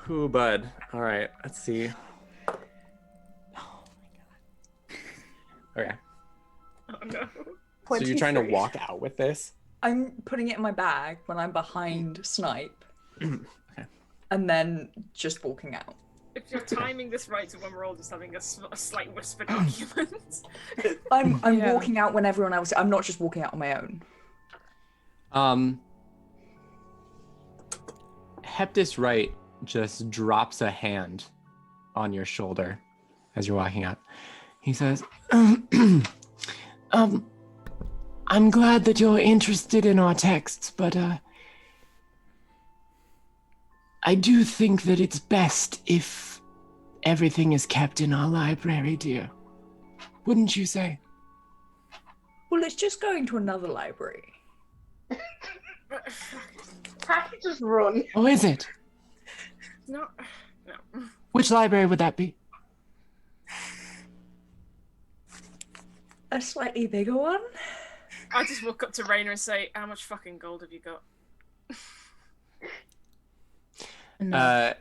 Ooh, bud. All right, let's see. Okay. Oh no. So you're trying to 23. walk out with this? I'm putting it in my bag when I'm behind Snipe, Okay. and then just walking out. If you're timing this right to when we're all just having a slight whispered argument. I'm Yeah. walking out when everyone else. I'm not just walking out on my own. Heptus Wright just drops a hand on your shoulder as you're walking out. He says, I'm glad that you're interested in our texts, but I do think that it's best if everything is kept in our library, dear. Wouldn't you say? Well, it's just going to another library. Can't you just run? Oh, is it? No. Which library would that be? A slightly bigger one. I just walk up to Raina and say, "How much fucking gold have you got?" No.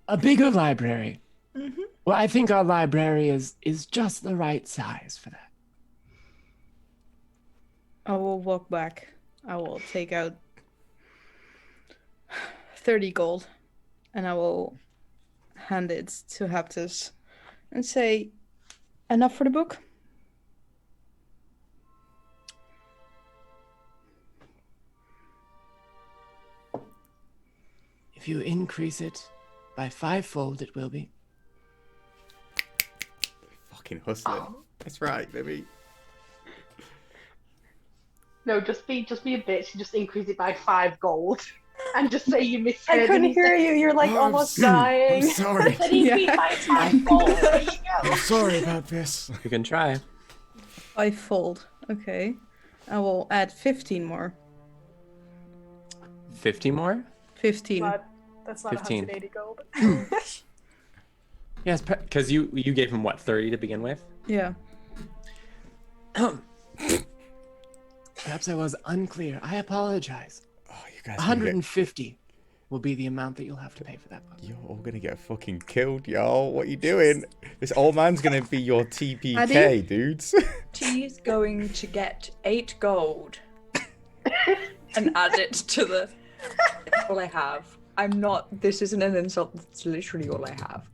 A bigger library. Mm-hmm. Well, I think our library is just the right size for that. I will walk back. I will take out 30 gold and I will hand it to Heptus and say, enough for the book? If you increase it by 5-fold, it will be. Fucking hustling. That's right, baby. No, just be a bitch and just increase it by 5 gold. And just say you misheard. I couldn't hear you. You're like Oh, almost I'm dying. sorry. Then increase by 5 gold. There you go. I'm sorry about this. you can try. 5-fold. Okay. I will add 15 more. 50 more? 15. That's not 15. 180 gold. Yes, because you gave him, what, 30 to begin with? Yeah. Perhaps I was unclear. I apologize. Oh, you guys. 150 will be the amount that you'll have to pay for that book. You're all gonna get fucking killed, y'all. What are you doing? This old man's gonna be your TPK, Addy? dudes. He's going to get 8 gold and add it to the. That's all I have. I'm not. This isn't an insult. It's literally all I have.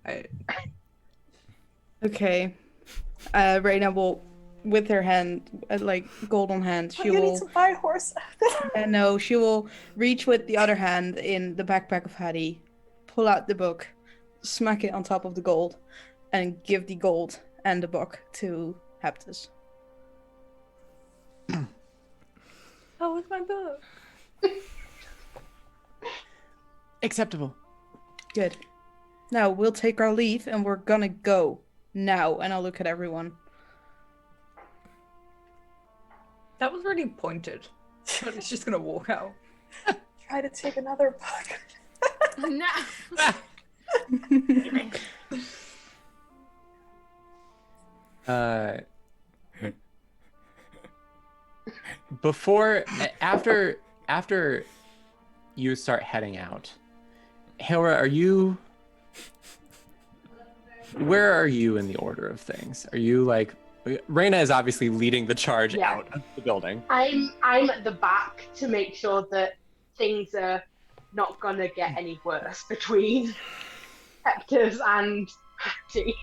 Okay. Reina will, with her hand, like gold on hand, she you need will. to buy a horse. No, she will reach with the other hand in the backpack of Hattie, pull out the book, smack it on top of the gold, and give the gold and the book to Heptus. How was my book? Acceptable. Good. Now we'll take our leave and we're gonna go now. And I'll look at everyone. That was really pointed. But it's just gonna walk out. Try to take another book. No. After you start heading out, Hera, where are you in the order of things? Are you like, Raina is obviously leading the charge Yeah. out of the building. I'm at the back to make sure that things are not gonna get any worse between Hector's and Hattie.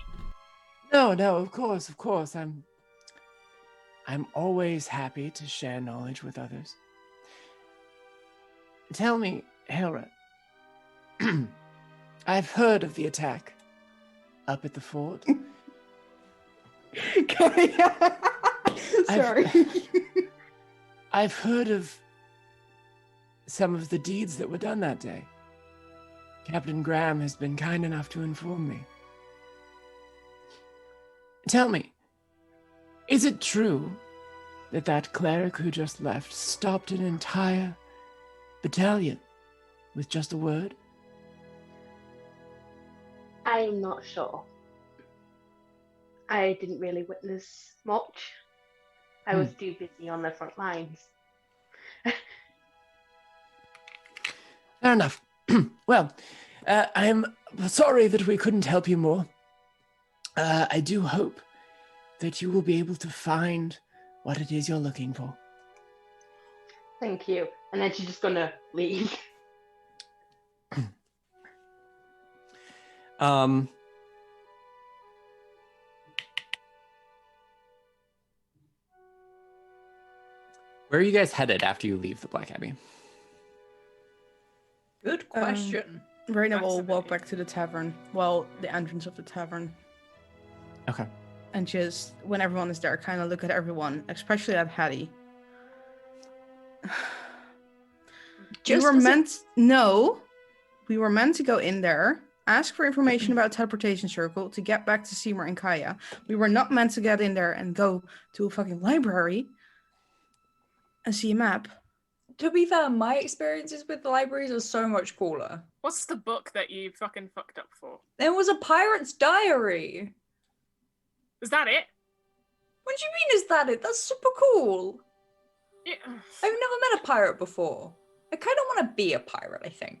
No, of course. I'm always happy to share knowledge with others. Tell me, Hera, I've heard of the attack up at the fort. Sorry. I've heard of some of the deeds that were done that day. Captain Graham has been kind enough to inform me. Tell me, is it true that that cleric who just left stopped an entire battalion with just a word? I'm not sure. I didn't really witness much. I was too busy on the front lines. Fair enough. Well, I am sorry that we couldn't help you more. I do hope that you will be able to find what it is you're looking for. Thank you. And then she's just gonna leave. Where are you guys headed after you leave the Black Abbey? Good question. Right now we'll walk back to the tavern. Well, the entrance of the tavern. Okay. And just, when everyone is there, kind of look at everyone, especially at Hattie. Just We were meant to go in there, ask for information about teleportation circle to get back to Seymour and Kaya. We were not meant to get in there and go to a fucking library and see a map. To be fair, my experiences with the libraries are so much cooler. What's the book that you fucking fucked up for? There was a pirate's diary. Is that it? What do you mean, is that it? That's super cool. Yeah. I've never met a pirate before. I kind of want to be a pirate, I think.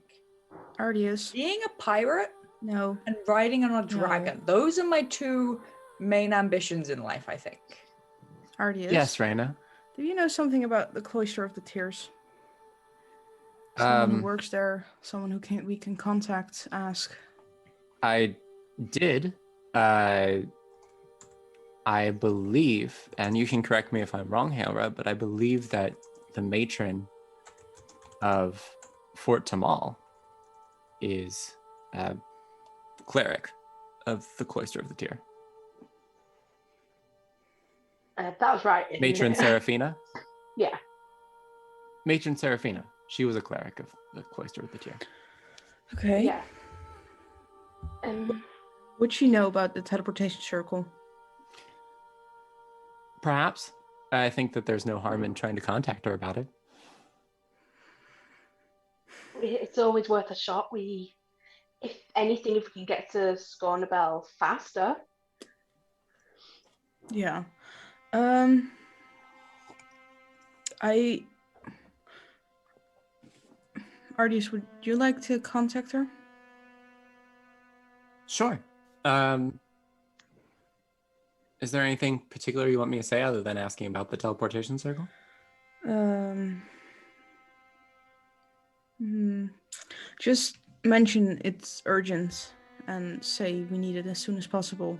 Ardius. Being a pirate No. and riding on a dragon. Those are my two main ambitions in life, I think. Ardius. Yes, Raina. Do you know something about the Cloister of the Tears? Someone who works there, someone who we can contact, ask. I did. I believe, and you can correct me if I'm wrong, Hailra, but I believe that the matron of Fort Tamal is a cleric of the Cloister of the Tear. That was right. Matron Seraphina? Yeah. Matron Seraphina. She was a cleric of the Cloister of the Tear. Okay. Yeah. Would she know about the teleportation circle? Perhaps. I think that there's no harm in trying to contact her about it. It's always worth a shot. If anything, if we can get to Scornabel faster. Yeah. Ardius, would you like to contact her? Sure. Is there anything particular you want me to say other than asking about the teleportation circle? Just mention it's urgent and say we need it as soon as possible.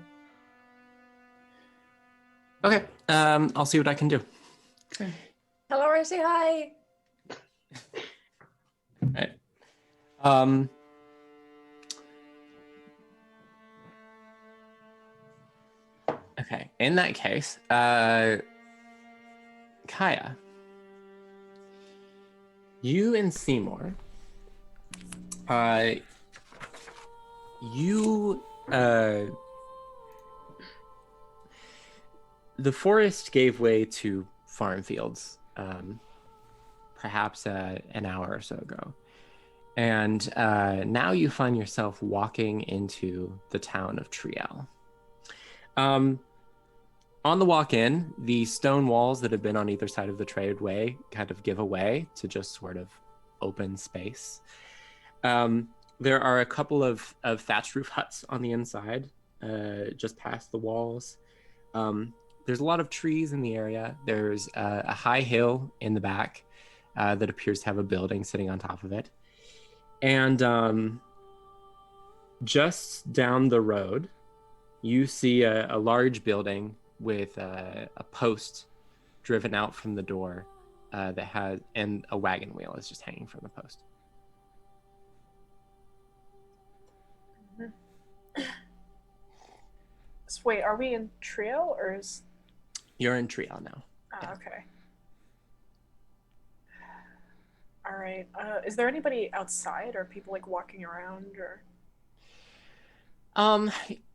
Okay. I'll see what I can do. Okay. Hello, I say hi. Right. Okay. In that case, Kaya, you and Seymour, the forest gave way to farm fields, perhaps an hour or so ago. And now you find yourself walking into the town of Triel. On the walk in, the stone walls that have been on either side of the tradeway kind of give away to just sort of open space. There are a couple of thatched roof huts on the inside, just past the walls. There's a lot of trees in the area. There's a high hill in the back that appears to have a building sitting on top of it. And just down the road, you see a large building with a post driven out from the door that has, and a wagon wheel is just hanging from the post. So wait, are we in Triel or is? You're in Triel now. Oh, okay. All right. Is there anybody outside, or people like walking around, or?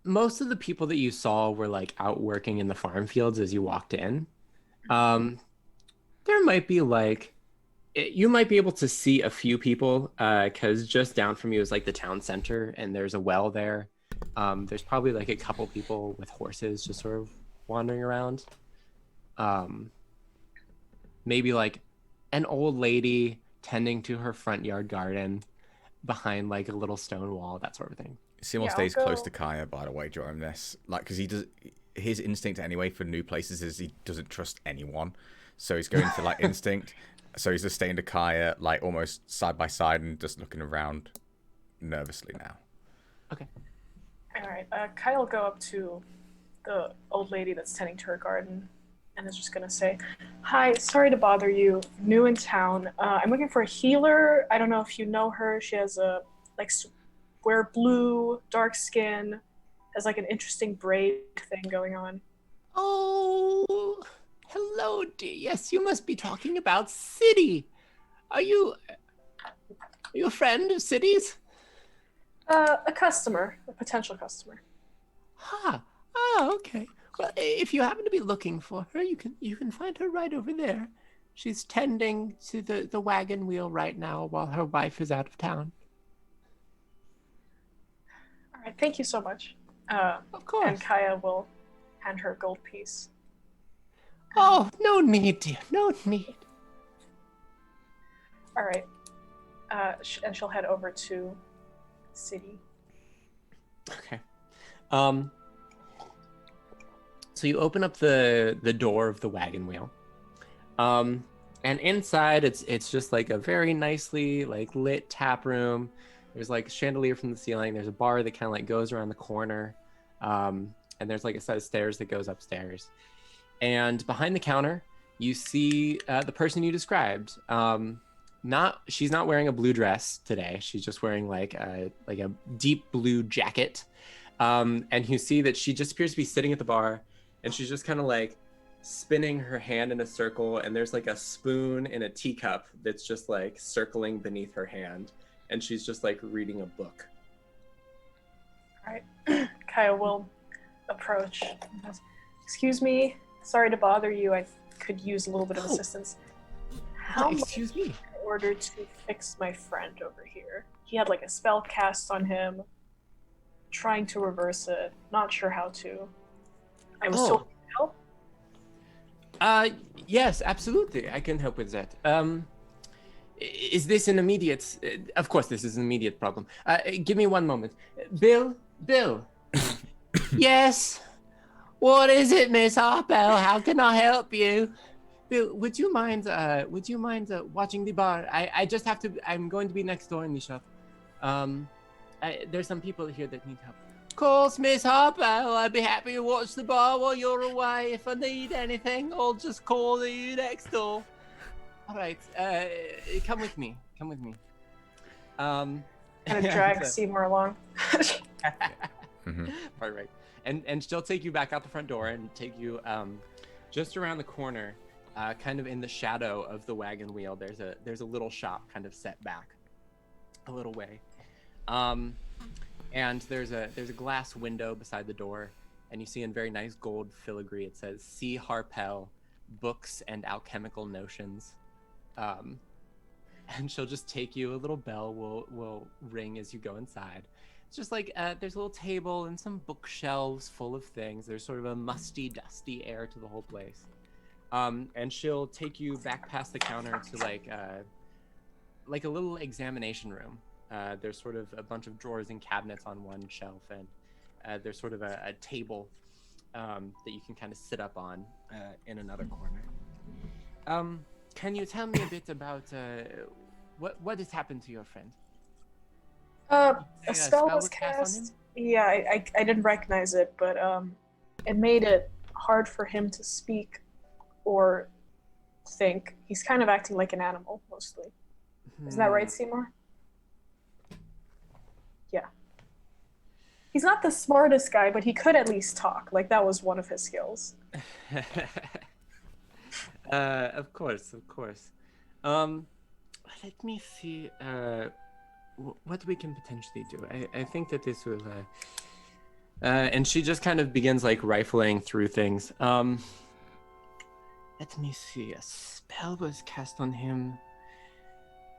Most of the people that you saw were like out working in the farm fields as you walked in. There might be like, you might be able to see a few people because just down from you is like the town center and there's a well there. There's probably like a couple people with horses just sort of wandering around. Maybe like an old lady tending to her front yard garden behind like a little stone wall, that sort of thing. Simon stays close to Kaya, by the way, during this. Like, because he does, his instinct anyway for new places is he doesn't trust anyone. So he's going for like instinct. So he's just staying to Kaya, like almost side by side and just looking around nervously now. Okay. All right. Kaya will go up to the old lady that's tending to her garden and is just going to say, "Hi, sorry to bother you. New in town. I'm looking for a healer. I don't know if you know her. She has a, like, wear blue, dark skin, has like an interesting braid thing going on." Oh, hello, dear. Yes, you must be talking about City. Are you a friend of City's? A customer, a potential customer. Okay. Well, if you happen to be looking for her, you can find her right over there. She's tending to the wagon wheel right now while her wife is out of town. All right, thank you so much. Of course. And Kaya will hand her a gold piece. Oh, no need, dear. No need. All right. And she'll head over to City. Okay. So you open up the door of the wagon wheel. And inside it's just like a very nicely like lit tap room. There's like a chandelier from the ceiling. There's a bar that kind of like goes around the corner. And there's like a set of stairs that goes upstairs. And behind the counter, you see the person you described. She's not wearing a blue dress today. She's just wearing like a deep blue jacket. And you see that she just appears to be sitting at the bar, and she's just kind of like spinning her hand in a circle, and there's like a spoon in a teacup that's just like circling beneath her hand, and she's just like reading a book. All right. Kaya will approach. "Excuse me, sorry to bother you. I could use a little bit of assistance. How Excuse me. much in order to fix my friend over here? He had like a spell cast on him. Trying to reverse it. Not sure how to. I was told to help." Yes, absolutely. I can help with that. Is this an immediate? Of course, this is an immediate problem. Give me one moment. Bill. Yes. What is it, Miss Harpel? How can I help you? Bill, would you mind watching the bar? I just have to. I'm going to be next door in the shop. There's some people here that need help. Of course, Miss Harpel. I'd be happy to watch the bar while you're away. If I need anything, I'll just call you next door. All right. Come with me. Kind of drag Seymour along. Right. And she'll take you back out the front door and take you just around the corner, kind of in the shadow of the wagon wheel. There's a little shop kind of set back a little way. And there's a glass window beside the door, and you see in very nice gold filigree it says C. Harpel, Books and Alchemical Notions. And she'll just take you. A little bell will ring as you go inside. It's just like there's a little table and some bookshelves full of things. There's sort of a musty, dusty air to the whole place. And she'll take you back past the counter to like a little examination room. There's sort of a bunch of drawers and cabinets on one shelf, and there's sort of a table that you can kind of sit up on in another corner. Can you tell me a bit about what has happened to your friend? A spell was cast. Yeah, I didn't recognize it, but it made it hard for him to speak or think. He's kind of acting like an animal mostly. Is that right, Seymour? Yeah. He's not the smartest guy, but he could at least talk. Like, that was one of his skills. Of course. Let me see what we can potentially do. I think that this will and she just kind of begins like rifling through things. Let me see. A spell was cast on him.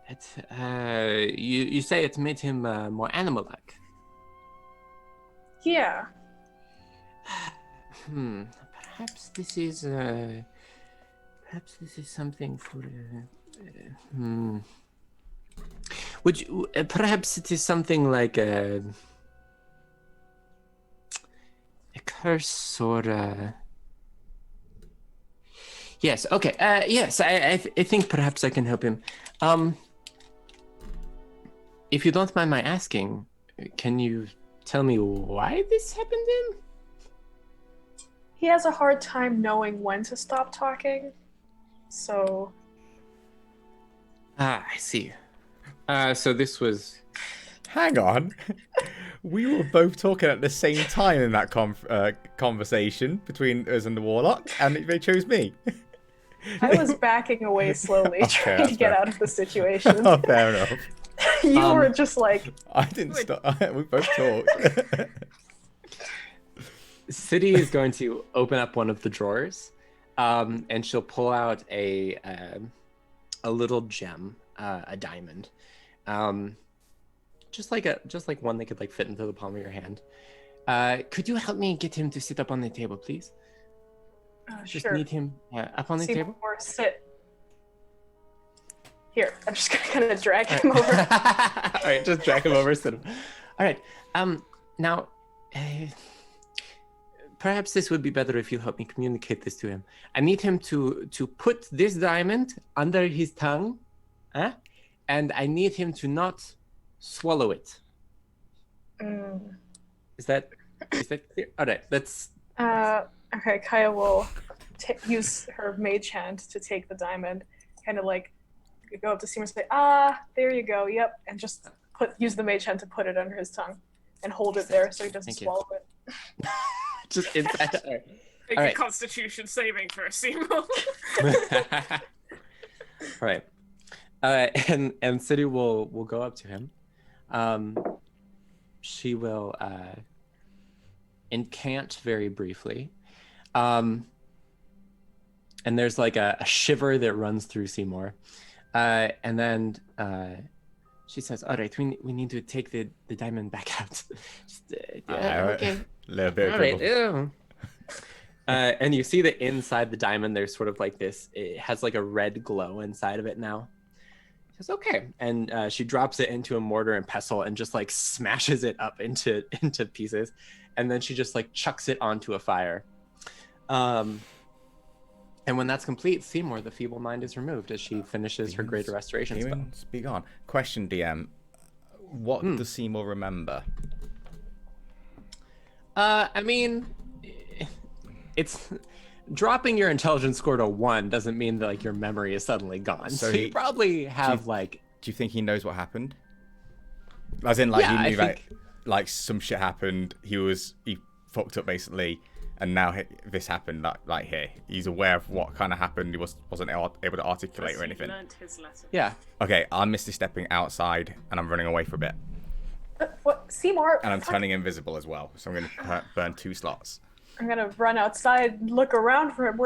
You say it made him more animal-like. Yeah. Perhaps this is something for. Would you? Perhaps it is something like a curse or. Yes. Okay. Yes. I think perhaps I can help him. If you don't mind my asking, can you tell me why this happened then? He has a hard time knowing when to stop talking, so... I see. So this was... Hang on. We were both talking at the same time in that conversation between us and the Warlock, and they chose me. I was backing away slowly, trying to get out of the situation. Oh, fair enough. You were just like... I didn't stop. We both talked. City is going to open up one of the drawers, and she'll pull out a little gem, a diamond, just like one that could like fit into the palm of your hand. Could you help me get him to sit up on the table, please? Just sure. need him up on the table. Or sit. Here, I'm just gonna kind of drag him over. All right, just drag him over, sit him. All right. Now, perhaps this would be better if you help me communicate this to him. I need him to put this diamond under his tongue, and I need him to not swallow it. Is that clear? All right, let's. Okay, Kaya will use her mage hand to take the diamond, kind of like go up to Seymour and say, there you go, yep, and just use the mage hand to put it under his tongue and hold it there so he doesn't swallow it. Just inside. Make a Constitution saving for Seymour. All right. And City will go up to him. She will incant very briefly. And there's like a shiver that runs through Seymour. And then she says, all right, we need to take the diamond back out. Okay. A little bit of all right. And you see that inside the diamond, there's sort of like this, it has like a red glow inside of it now. She says, okay. And she drops it into a mortar and pestle and just like smashes it up into pieces. And then she just like chucks it onto a fire. And when that's complete, Seymour, the feeble mind, is removed as she finishes her greater restoration spell. Speak on. Question, DM. What does Seymour remember? I mean, it's dropping your intelligence score to 1 doesn't mean that like your memory is suddenly gone. So you probably have Do you think he knows what happened? As in, like, he knew that, like, some shit happened. He fucked up basically, and now this happened. Like here, he's aware of what kind of happened. He wasn't able to articulate or anything. His lesson. Yeah. Okay, I'm misty stepping outside, and I'm running away for a bit. What, Seymour? And I'm turning invisible as well, so I'm going to burn 2 slots. I'm gonna run outside and look around for him.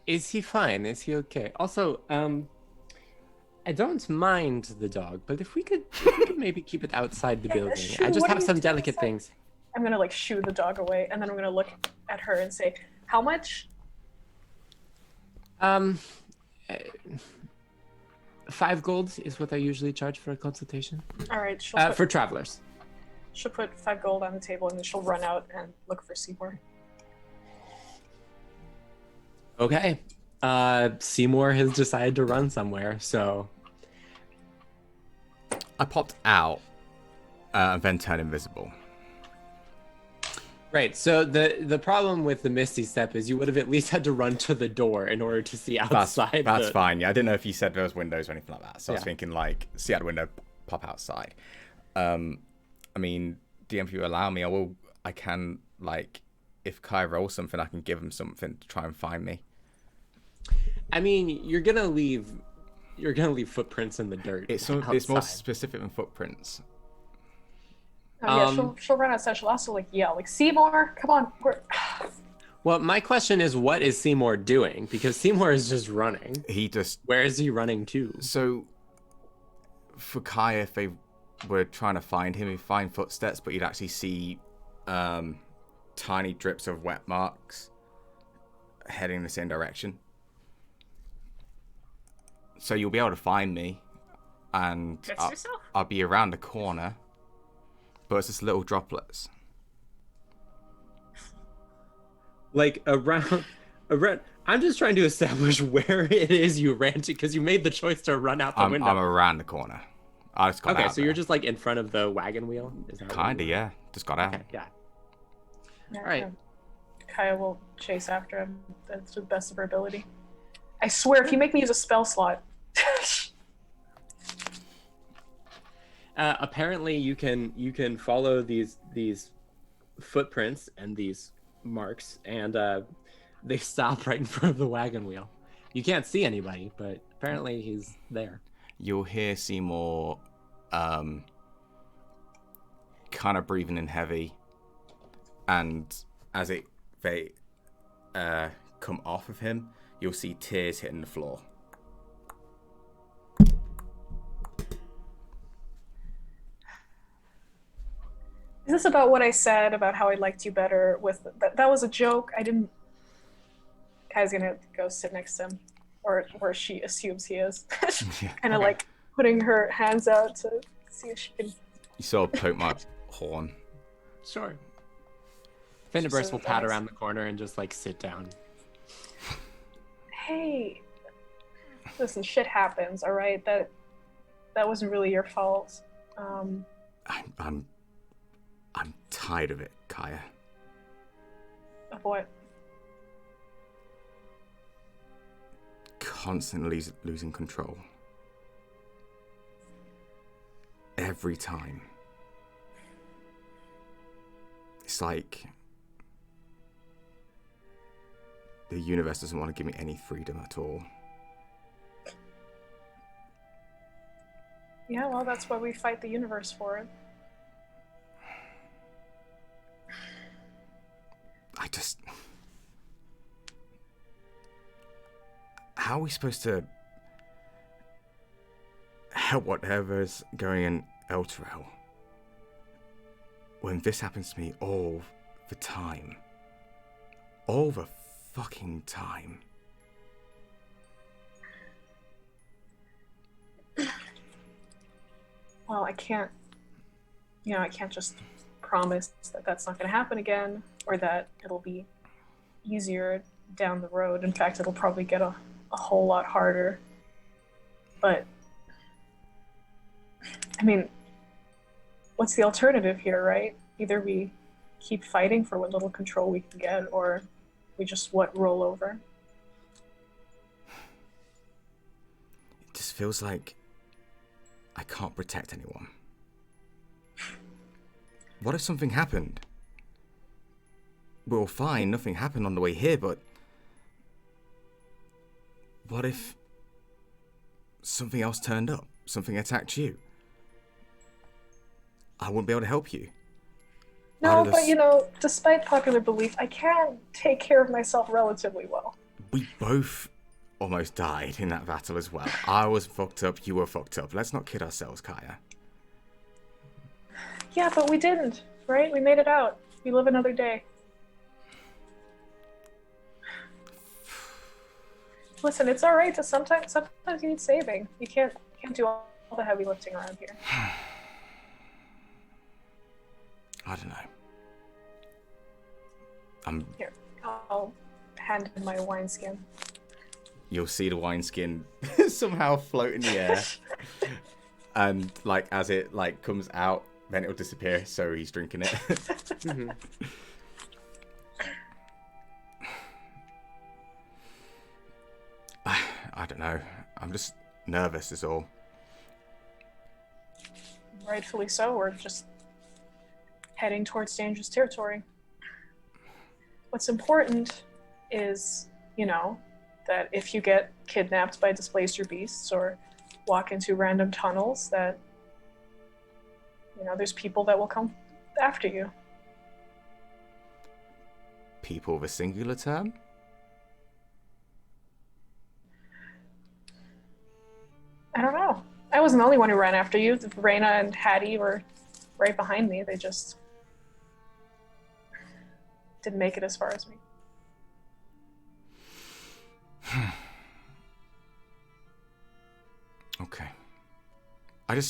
Is he fine? Is he okay? Also, I don't mind the dog, but if we could maybe keep it outside the building. I just have some delicate things. I'm gonna like shoo the dog away, and then I'm gonna look at her and say, "How much?" 5 gold is what I usually charge for a consultation. All right, for travelers. She'll put 5 gold on the table, and then she'll run out and look for Seymour. Okay. Seymour has decided to run somewhere, so I popped out and then turned invisible. Right. So the problem with the Misty Step is you would have at least had to run to the door in order to see outside. That's fine. Yeah, I didn't know if you said there was windows or anything like that. So I was Yeah. thinking like, see out the window, pop outside. I mean, DM, if you allow me, I can like, if Kai rolls something, I can give him something to try and find me. I mean, you're gonna leave footprints in the dirt. It's more specific than footprints. Oh, yeah, she'll run outside. She'll also like yell, like Seymour, come on. Well, my question is, what is Seymour doing? Because Seymour is just running. Where is he running to? So, for Kai, if they were trying to find him, he'd find footsteps, but you'd actually see tiny drips of wet marks heading in the same direction. So you'll be able to find me, and I'll be around the corner, but it's just little droplets. Like around. I'm just trying to establish where it is you ran to, because you made the choice to run out the window. I'm around the corner. I just got out. Okay, so you're just like in front of the wagon wheel? Is that Kinda, yeah. Just got out. Okay, yeah. Yeah, All right. Kaya will chase after him. That's to the best of her ability. I swear, if you make me use a spell slot. Apparently, you can follow these footprints and these marks, and they stop right in front of the wagon wheel. You can't see anybody, but apparently he's there. You'll hear Seymour kind of breathing in heavy, and as they come off of him, you'll see tears hitting the floor. Is this about what I said about how I liked you better? That was a joke. I didn't. Kai's gonna go sit next to him, or where she assumes he is, kind of like putting her hands out to see if she can. You sort of poke my horn. Sure. Finneburst will pat around the corner and just like sit down. Hey, listen, shit happens. All right, that wasn't really your fault. I'm tired of it, Kaya. Of what? Constantly losing control. Every time. It's like the universe doesn't want to give me any freedom at all. Yeah, well, that's why we fight the universe for it. How are we supposed to help whatever's going in Elturel when this happens to me all the time? All the fucking time. Well, I can't just promise that that's not going to happen again, or that it'll be easier down the road. In fact, it'll probably get a whole lot harder. But, I mean, what's the alternative here, right? Either we keep fighting for what little control we can get, or we just, roll over. It just feels like I can't protect anyone. What if something happened? We're fine, nothing happened on the way here, but what if something else turned up? Something attacked you? I wouldn't be able to help you. No, but despite popular belief, I can take care of myself relatively well. We both almost died in that battle as well. I was fucked up, you were fucked up. Let's not kid ourselves, Kaya. Yeah, but we didn't, right? We made it out. We live another day. Listen, it's all right to sometimes you need saving. You can't do all the heavy lifting around here. I don't know. Here, I'll hand in my wineskin. You'll see the wineskin somehow float in the air. And like as it like comes out, then it'll disappear. So he's drinking it. Mhm. I don't know. I'm just nervous. Is all. Rightfully so. We're just heading towards dangerous territory. What's important is, you know, that if you get kidnapped by displaced beasts or walk into random tunnels, that, you know, there's people that will come after you. People with a singular term? I don't know. I wasn't the only one who ran after you. Reyna and Hattie were right behind me. They just didn't make it as far as me. Okay. I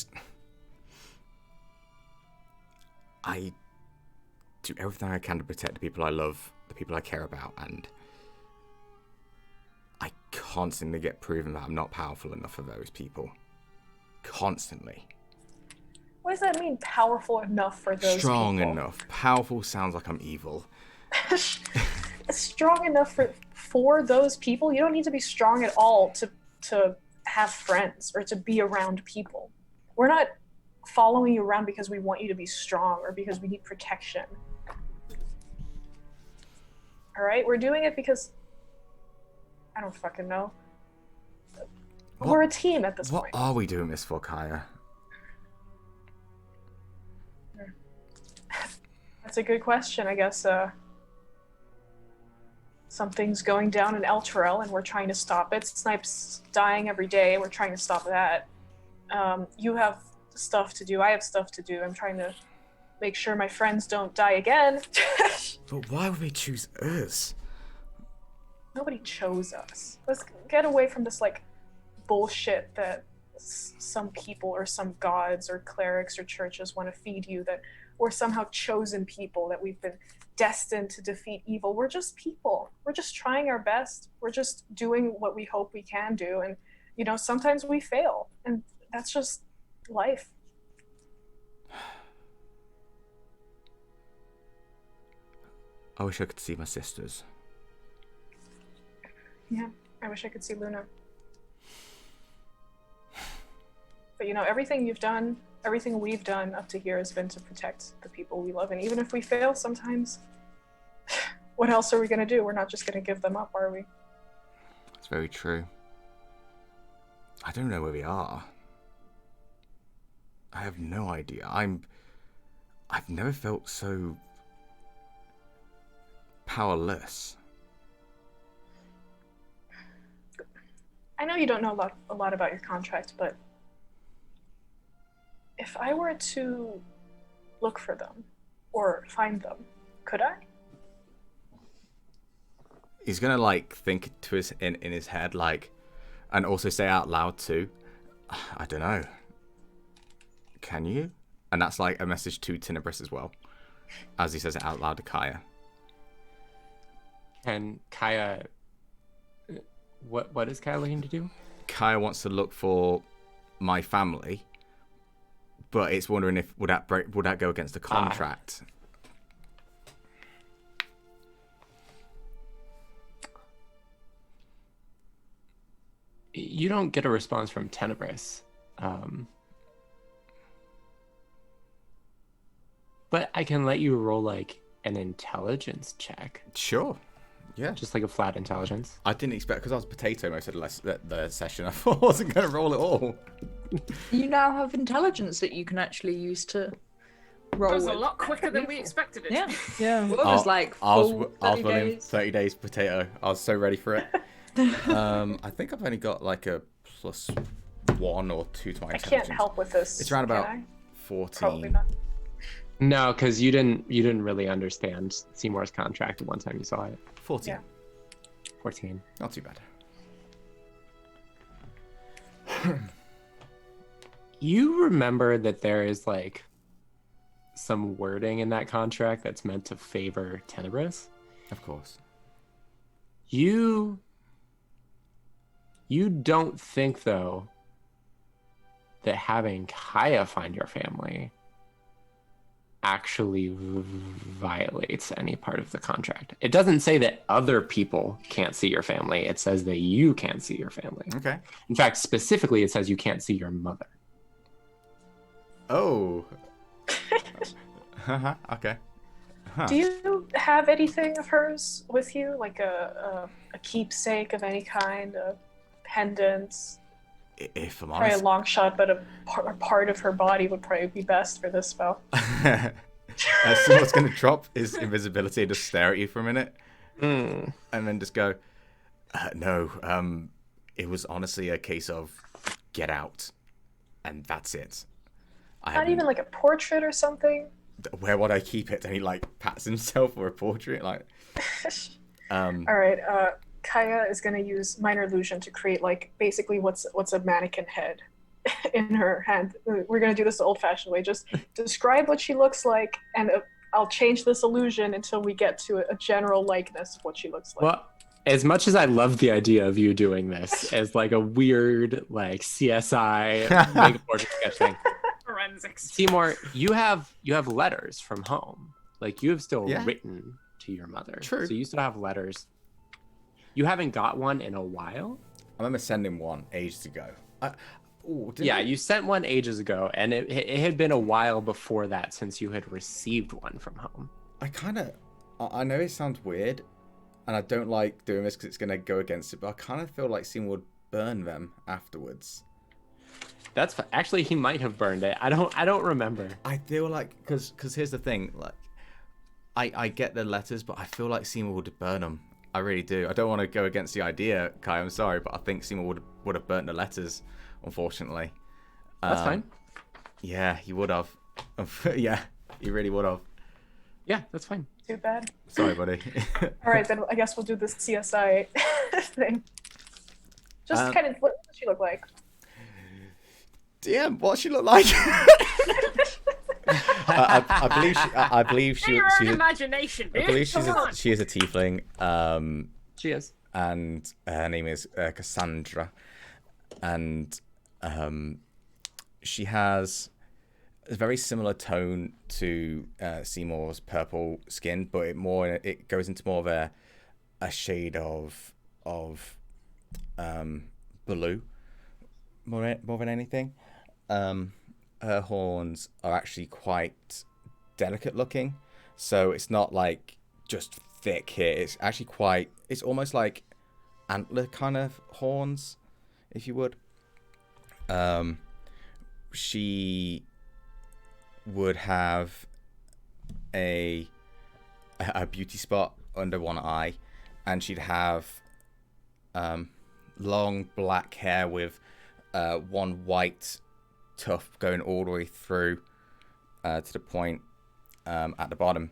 do everything I can to protect the people I love, the people I care about, and I constantly get proven that I'm not powerful enough for those people. Constantly. What does that mean, powerful enough for those Strong people? enough. Powerful sounds like I'm evil. Strong enough for those people? You don't need to be strong at all to have friends or to be around people. We're not following you around because we want you to be strong or because we need protection. All right? We're doing it because I don't fucking know. We're a team at this What point. are we doing this for, Kaya? That's a good question. I guess something's going down in Elturel and we're trying to stop it. Snipe's dying every day. We're trying to stop that. You have stuff to do. I have stuff to do. I'm trying to make sure my friends don't die again. But why would they choose us? Nobody chose us. Let's get away from this like bullshit that some people or some gods or clerics or churches want to feed you, that we're somehow chosen people, that we've been destined to defeat evil. We're just people. We're just trying our best. We're just doing what we hope we can do. And, you know, sometimes we fail. And that's just life. I wish I could see my sisters. Yeah, I wish I could see Luna. But, you know, everything you've done, everything we've done up to here has been to protect the people we love. And even if we fail sometimes, what else are we going to do? We're not just going to give them up, are we? That's very true. I don't know where we are. I have no idea. I've never felt so powerless. I know you don't know a lot about your contract, but if I were to look for them or find them, could I? He's gonna like think to his in his head, like, and also say out loud too. I don't know. Can you? And that's like a message to Tenebris as well, as he says it out loud to Kaya. And Kaya, what is Kaya looking to do? Kaya wants to look for my family, but it's wondering if would that go against the contract? You don't get a response from Tenebris. But I can let you roll like an intelligence check. Sure. Yeah. Just like a flat intelligence. I didn't expect, because I was potato most of the session. I thought I wasn't going to roll at all. You now have intelligence that you can actually use to roll. That was a with. lot quicker than we expected it. Yeah. Yeah. What was like I was full 30 running days? 30 days potato. I was so ready for it. I think I've only got like a +1 or 2 to my I intelligence. can't help with this. It's around about can I? 14. Probably not. No, because you didn't really understand Seymour's contract the one time you saw it. 14. Yeah. 14. Not too bad. You remember that there is like some wording in that contract that's meant to favor Tenebris? Of course. You don't think though that having Kaya find your family actually violates any part of the contract. It doesn't say that other people can't see your family. It says that you can't see your family. Okay. In fact, specifically, it says you can't see your mother. Oh. Okay. Huh. Do you have anything of hers with you, like a keepsake of any kind, a pendant? If I'm Probably a honest, long shot, but a part of her body would probably be best for this spell. so what's going to drop is invisibility and just stare at you for a minute, and then just go, no, it was honestly a case of get out, and that's it. Not even like a portrait or something? Where would I keep it? And he like pats himself for a portrait, like. All right, Kaya is going to use minor illusion to create like basically what's a mannequin head in her hand. We're going to do this the old-fashioned way. Just describe what she looks like, and I'll change this illusion until we get to a general likeness of what she looks like. Well, as much as I love the idea of you doing this as like a weird like CSI make a portrait sketch thing, Forensics. Seymour, you have letters from home. Like you have still Yeah. written to your mother. True. So you still have letters. You haven't got one in a while. I remember sending one ages ago. You sent one ages ago, and it had been a while before that since you had received one from home. I know it sounds weird, and I don't like doing this because it's going to go against it, but I kind of feel like Seymour would burn them afterwards. Actually, he might have burned it. I don't remember. I feel like, because here's the thing, like, I get the letters, but I feel like Seymour would burn them. I really do. I don't want to go against the idea, Kai, I'm sorry, but I think Seymour would have burnt the letters, unfortunately. That's fine. Yeah, he would have. Yeah, he really would have. Yeah, that's fine. Too bad. Sorry, buddy. All right, then I guess we'll do this CSI thing. Just kind of, what does she look like? Damn, what she look like? I believe she. Your She's own a, imagination, dude. I believe Come on. she is a tiefling. She is. And her name is Cassandra, and she has a very similar tone to Seymour's purple skin, but it goes into more of a shade of blue, more than anything. Her horns are actually quite delicate looking, so it's not like just thick here. It's actually it's almost like antler kind of horns, if you would. She would have a beauty spot under one eye, and she'd have long black hair with one white tuft going all the way through to the point at the bottom.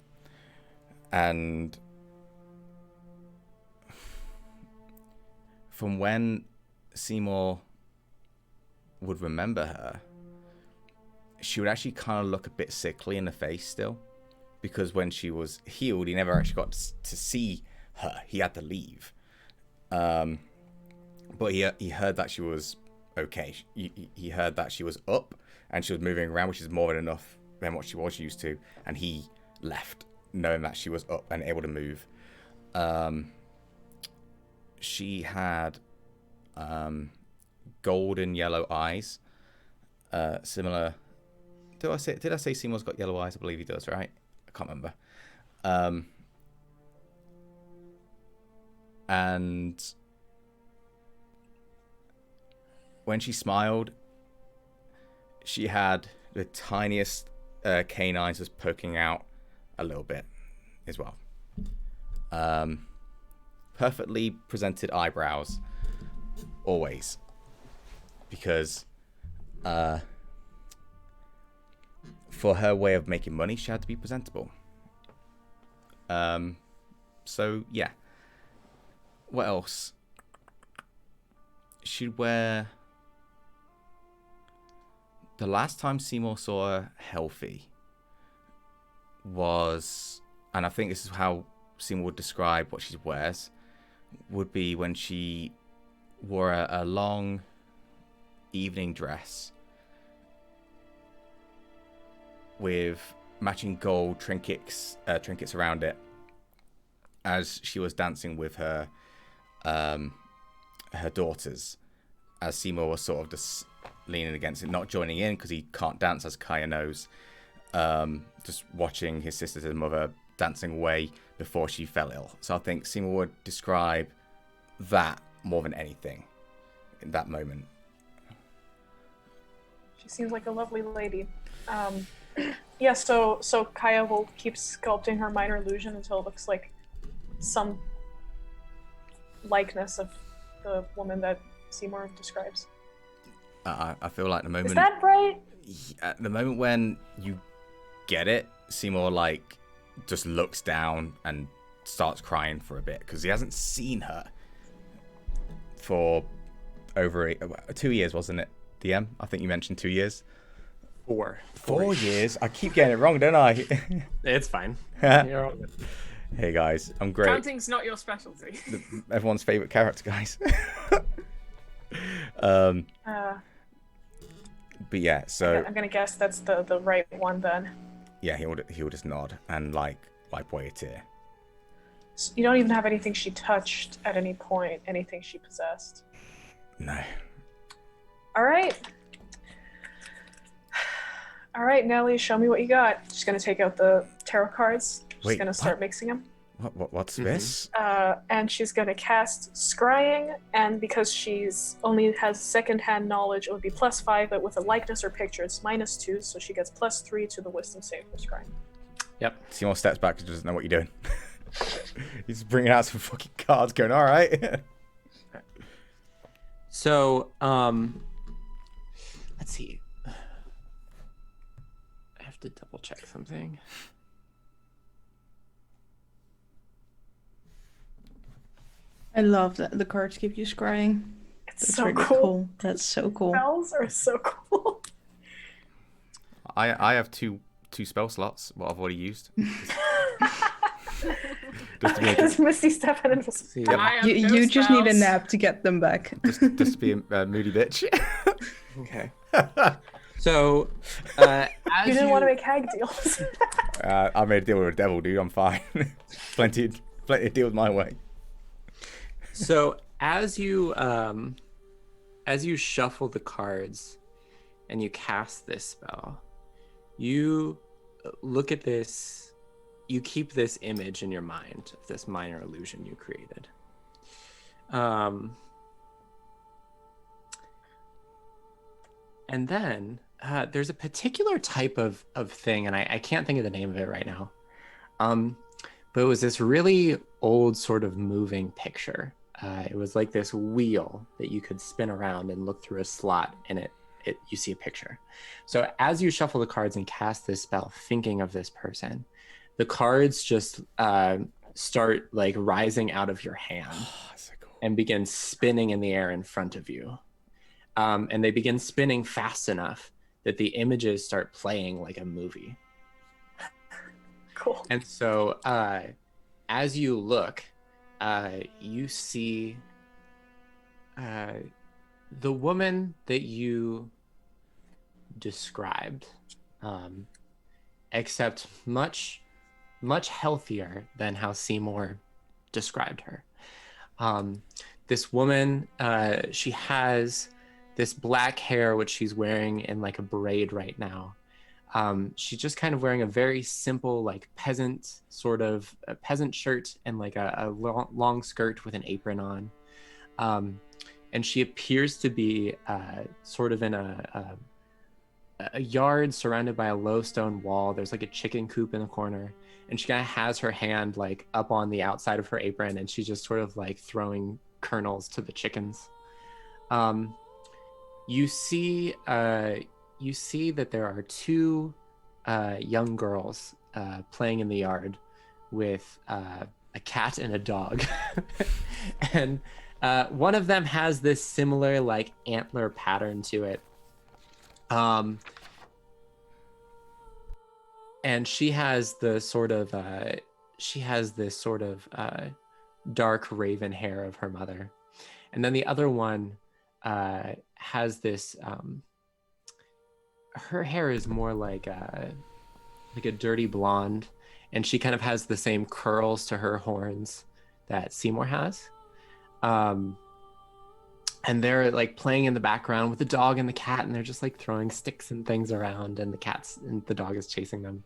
And from when Seymour would remember her, she would actually kind of look a bit sickly in the face still, because when she was healed, he never actually got to see her. He had to leave. But he heard that she was okay. He heard that she was up and she was moving around, which is more than enough than what she was used to. And he left knowing that she was up and able to move. She had golden yellow eyes, similar. Did I say Seymour's got yellow eyes? I believe he does, right? I can't remember. And when she smiled, she had the tiniest canines just poking out a little bit as well. Perfectly presented eyebrows, always, because for her way of making money, she had to be presentable. So yeah. What else? She'd wear. The last time Seymour saw her healthy was, and I think this is how Seymour would describe what she wears, would be when she wore a long evening dress with matching gold trinkets around it, as she was dancing with her daughters, as Seymour was sort of just leaning against it, not joining in because he can't dance, as Kaya knows, just watching his sisters and mother dancing away before she fell ill. So I think Seymour would describe that more than anything in that moment. She seems like a lovely lady. Yeah, so Kaya will keep sculpting her minor illusion until it looks like some likeness of the woman that Seymour describes. I feel like the moment... Is that right? The moment when you get it, Seymour, like, just looks down and starts crying for a bit, because he hasn't seen her for over 2 years, wasn't it, DM? I think you mentioned 2 years. 4. 4 years? I keep getting it wrong, don't I? It's fine. You're all good. Hey, guys. I'm great. Counting's not your specialty. Everyone's favourite character, guys. But yeah, so... I'm gonna guess that's the right one then. Yeah, he'll just nod and, like, wipe away a tear. So you don't even have anything she touched at any point, anything she possessed. No. All right. All right, Nelly, show me what you got. She's gonna take out the tarot cards. She's Wait, gonna start what? mixing them. What's this? And she's gonna cast Scrying, and because she's only has second-hand knowledge, it would be +5, but with a likeness or picture, it's -2, so she gets +3 to the wisdom save for Scrying. Yep. Seymour steps back and doesn't know what you're doing. He's bringing out some fucking cards, going, all right. So, let's see. I have to double check something. I love that the cards keep you scrying. It's That's so really cool. That's so cool. Spells are so cool. I have two spell slots, what I've already used. Just to be Because Misty Step and Invisible. Yep. I have You no just need a spells. nap to get them back. just to be a moody bitch. Okay. So, as You didn't want to make hag deals. I made a deal with a devil, dude. I'm fine. plenty of deals my way. So as you shuffle the cards and you cast this spell, you look at this, you keep this image in your mind of this minor illusion you created. And then there's a particular type of thing, and I can't think of the name of it right now. But it was this really old sort of moving picture. It was like this wheel that you could spin around and look through a slot, and you see a picture. So as you shuffle the cards and cast this spell, thinking of this person, the cards just start like rising out of your hand So cool. and begin spinning in the air in front of you. And they begin spinning fast enough that the images start playing like a movie. Cool. And so as you look, you see the woman that you described, except much healthier than how Seymour described her. This woman, she has this black hair, which she's wearing in like a braid right now. She's just kind of wearing a very simple, like peasant sort of a peasant shirt and like a long skirt with an apron on. And she appears to be sort of in a yard surrounded by a low stone wall. There's like a chicken coop in the corner, and she kind of has her hand like up on the outside of her apron, and she's just sort of like throwing kernels to the chickens. You see that there are two young girls playing in the yard with a cat and a dog. And one of them has this similar like antler pattern to it. And she has this sort of dark raven hair of her mother. And then the other one has this her hair is more like like a dirty blonde, and she kind of has the same curls to her horns that Seymour has. And they're like playing in the background with the dog and the cat, and they're just like throwing sticks and things around, and the dog is chasing them.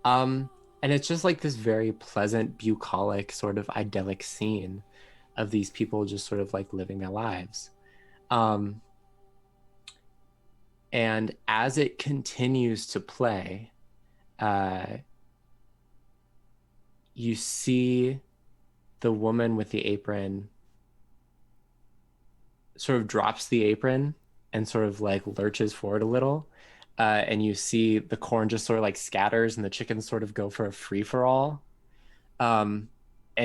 And it's just like this very pleasant, bucolic, sort of idyllic scene of these people just sort of like living their lives. And as it continues to play, you see the woman with the apron sort of drops the apron and sort of like lurches forward a little. And you see the corn just sort of like scatters and the chickens sort of go for a free-for-all. And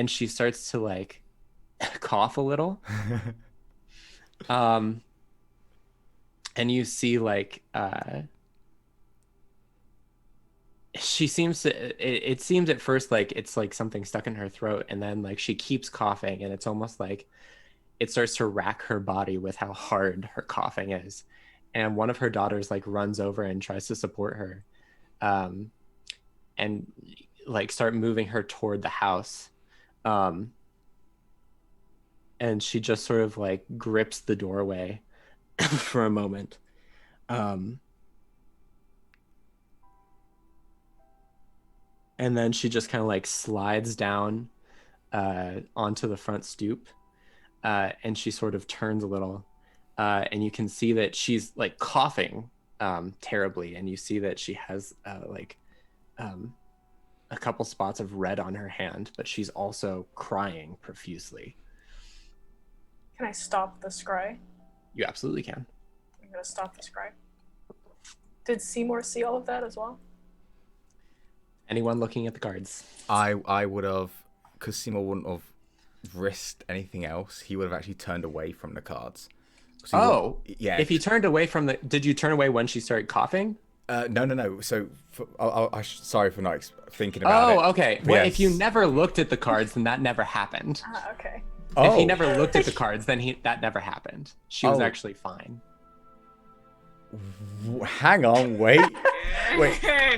she starts to like cough a little. And you see like she seems to it seems at first like it's like something stuck in her throat, and then like she keeps coughing, and it's almost like it starts to rack her body with how hard her coughing is. And one of her daughters like runs over and tries to support her, and like start moving her toward the house. And she just sort of like grips the doorway for a moment. And then she just kind of like slides down onto the front stoop, and she sort of turns a little, and you can see that she's like coughing terribly, and you see that she has like a couple spots of red on her hand, but she's also crying profusely. Can I stop the scry? You absolutely can. I'm gonna stop the scry. Did Seymour see all of that as well? Anyone looking at the cards? I would have, because Seymour wouldn't have risked anything else. He would have actually turned away from the cards. Oh, yeah. If he turned away from the, did you turn away when she started coughing? No. So, sorry for not thinking about it. Oh, okay. But Well, yes. if you never looked at the cards, then that never happened. Okay. If he never looked at the cards, then that never happened. She was actually fine. Hang on, wait.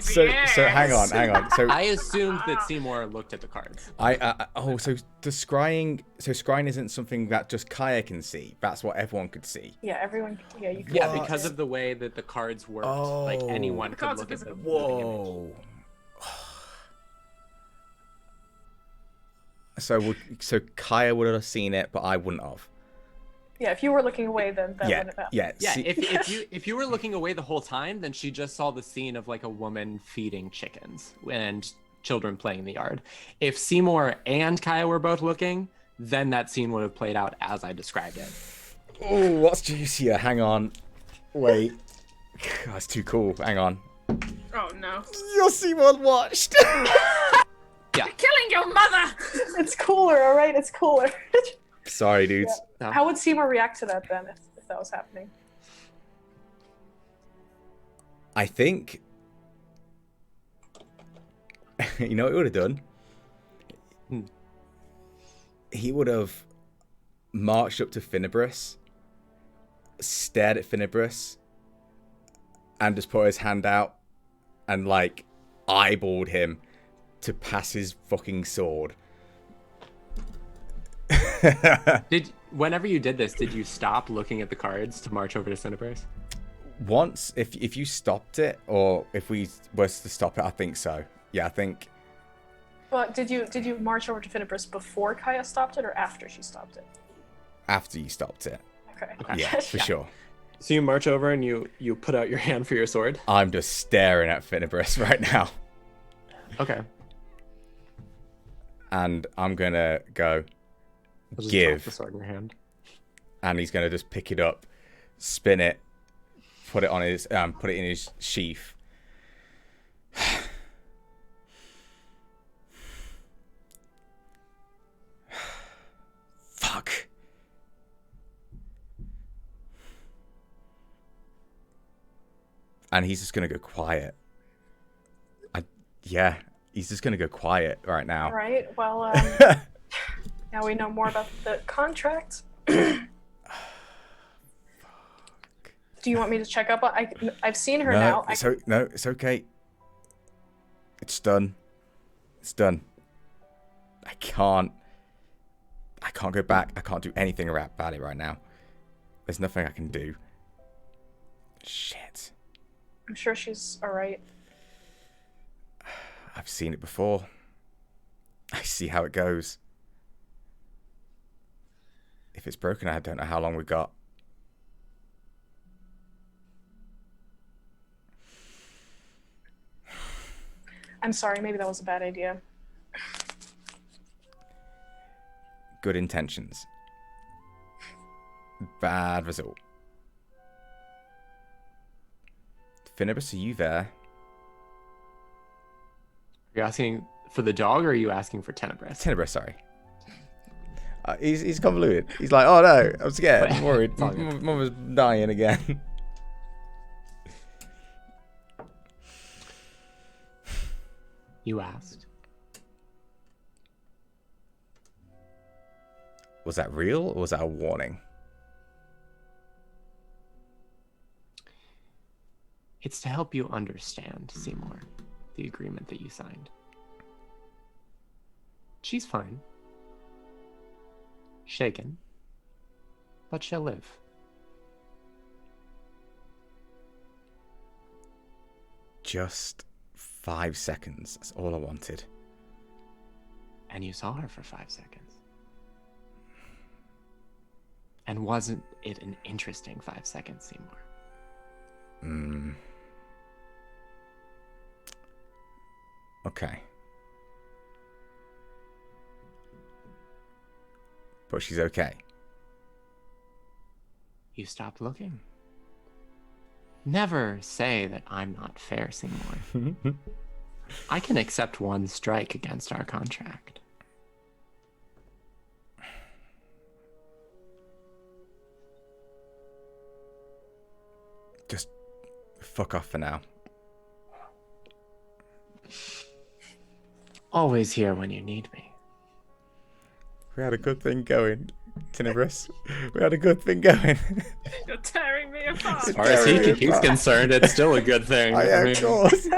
So hang on. So I assumed that Seymour looked at the cards. So the scrying isn't something that just Kaya can see. That's what everyone could see. Yeah, everyone. Yeah, you. Yeah, because of the way that the cards worked, like anyone could look at them. Whoa. So Kaya would have seen it, but I wouldn't have. Yeah, if you were looking away, then that wouldn't have happened. Yeah. If you were looking away the whole time, then she just saw the scene of like a woman feeding chickens and children playing in the yard. If Seymour and Kaya were both looking, then that scene would have played out as I described it. Oh, what's juicier? Hang on. Wait. That's too cool. Hang on. Oh no. Your Seymour watched. Yeah. You're killing your mother! It's cooler, alright? It's cooler. Sorry, dudes. Yeah. How would Seymour react to that then, if that was happening? I think... you know what he would have done? He would have marched up to Finnebrus, stared at Finnebrus, and just put his hand out and, like, eyeballed him to pass his fucking sword. Whenever you did this, did you stop looking at the cards to march over to Cinnaburst? Once, if you stopped it, or if we was to stop it, I think so. Yeah, I think. Well, did you march over to Finnebrus before Kaya stopped it, or after she stopped it? After you stopped it. Okay. Yeah, for sure. So you march over and you put out your hand for your sword? I'm just staring at Finnebrus right now. Okay. And I'm gonna go. I'll just Give drop the sword in your hand. And he's gonna just pick it up, spin it, put it on his put it in his sheath. Fuck. And he's just gonna go quiet. He's just gonna go quiet right now. All right. Well, now we know more about the contract. Do you want me to check up on? I've seen her now. No, it's okay. It's done. It's done. I can't go back. I can't do anything about it right now. There's nothing I can do. Shit. I'm sure she's alright. I've seen it before. I see how it goes. If it's broken, I don't know how long we got. I'm sorry, maybe that was a bad idea. Good intentions. Bad result. Finibus, are you there? Are you asking for the dog or are you asking for Tenebris? Tenebris, sorry. He's convoluted. He's like, oh no, I'm scared. I'm worried. Mum was dying again. You asked. Was that real or was that a warning? It's to help you understand, Seymour, the agreement that you signed. She's fine. Shaken. But she'll live. Just 5 seconds. That's all I wanted. And you saw her for 5 seconds. And wasn't it an interesting 5 seconds, Seymour? Okay. But she's okay. You stopped looking. Never say that I'm not fair, Seymour. I can accept one strike against our contract. Just fuck off for now. Always here when you need me. We had a good thing going, Tenebris. We had a good thing going. You're tearing me apart. As far as he's concerned, it's still a good thing. Of course.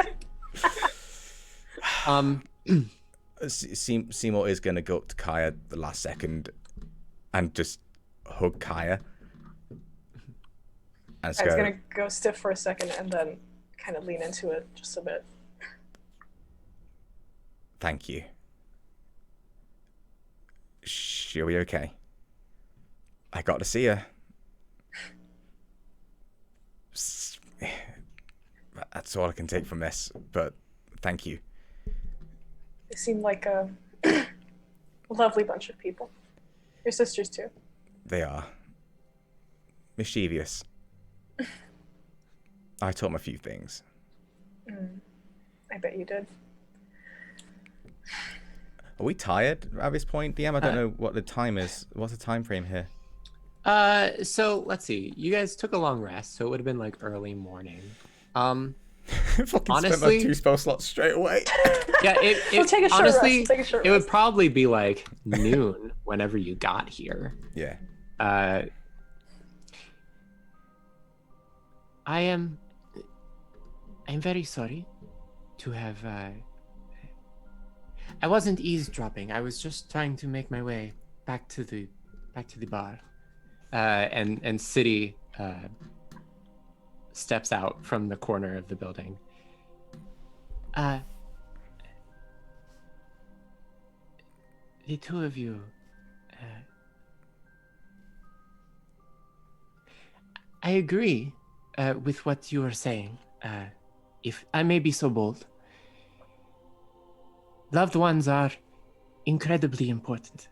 Seymour is going to go up to Kaya the last second and just hug Kaya. And I was going to go stiff for a second and then kind of lean into it just a bit. Thank you. She'll be okay. I got to see her. That's all I can take from this, but thank you. They seem like a lovely bunch of people. Your sisters too. They are. Mischievous. I taught them a few things. I bet you did. Are we tired at this point, DM? I don't know what the time is. What's the time frame here? So let's see. You guys took a long rest, so it would have been like early morning. Fucking honestly, spent my 2 spell slots straight away. Yeah, We'll take a short honestly, rest. Take a short it rest. would probably be like noon whenever you got here. Yeah. I'm very sorry to have. I wasn't eavesdropping. I was just trying to make my way back to the bar. And City steps out from the corner of the building. The two of you. I agree with what you are saying. If I may be so bold. Loved ones are incredibly important.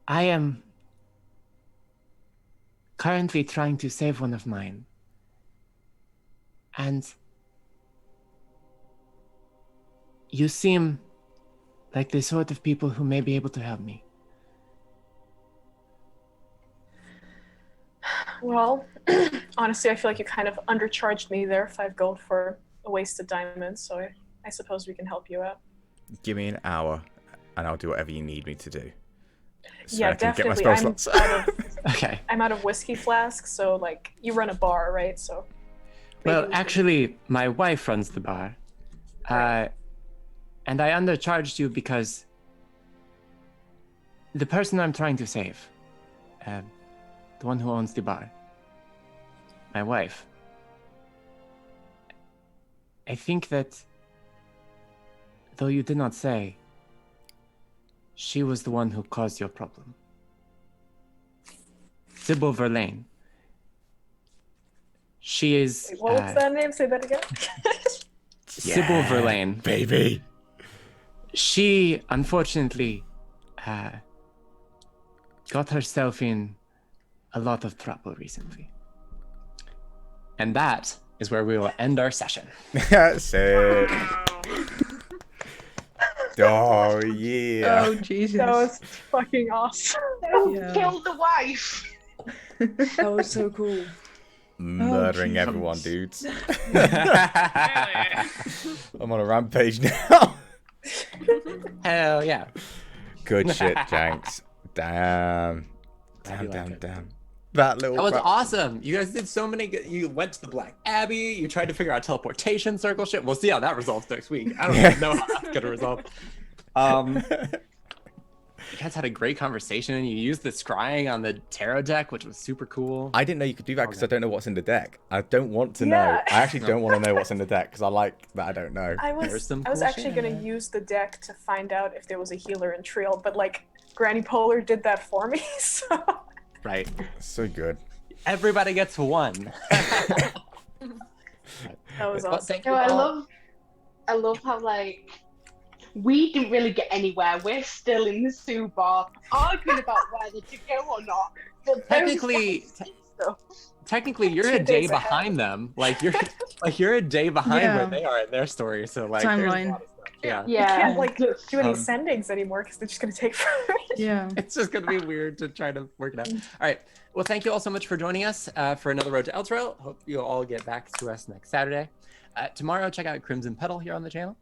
I am currently trying to save one of mine. And you seem like the sort of people who may be able to help me. Well, honestly, I feel like you kind of undercharged me there, 5 gold for a wasted diamond, so I suppose we can help you out. Give me an hour, and I'll do whatever you need me to do. So Yeah, I can definitely. Get my spell slots. Okay. I'm out of whiskey flasks, so like you run a bar, right? So Well, Maybe we actually, my wife runs the bar. Right. And I undercharged you because the person I'm trying to save, the one who owns the bar, my wife, I think that, though you did not say, she was the one who caused your problem. Sybil Verlaine. She is Wait, what was that name? Say that again. Sybil Verlaine. Baby. She, unfortunately, got herself in a lot of trouble recently. And that is where we will end our session. Sick. Wow. Oh, yeah. Oh Jesus. That was fucking awesome. Who Yeah. killed the wife? That was so cool. Murdering Jesus. everyone, dudes. Really? I'm on a rampage now. Hell yeah. Good shit, Janks. Damn. Glad you like it. Damn. That little. That was crap. awesome. You guys did so many good. You went to the Black Abbey. You tried to figure out teleportation circle shit. We'll see how that resolves next week. I don't even know how that's gonna resolve. You guys had a great conversation. You used the scrying on the tarot deck, which was super cool. I didn't know you could do that because I don't know what's in the deck. I don't want to Yeah. know. I actually don't want to know what's in the deck because I like that I don't know. I There's was some I was cool actually shit. gonna use the deck to find out if there was a healer in Triel, but like Granny Polar did that for me, so Right. So good. Everybody gets one. that was Well, awesome. thank No, you I all. love how like we didn't really get anywhere. We're still in the Sue bar arguing about whether to go or not. But those Technically- guys did stuff. Technically, you're 2 a day days ahead. behind them. Like you're a day behind Yeah. where they are in their story. So like, there's a Timeline. lot of stuff. Yeah. You Yeah. can't like do any Um, sendings anymore because they're just gonna take forever. Yeah. It's just gonna be weird to try to work it out. All right. Well, thank you all so much for joining us for another Road to Elturel. Hope you'll all get back to us next Saturday. Tomorrow, check out Crimson Petal here on the channel.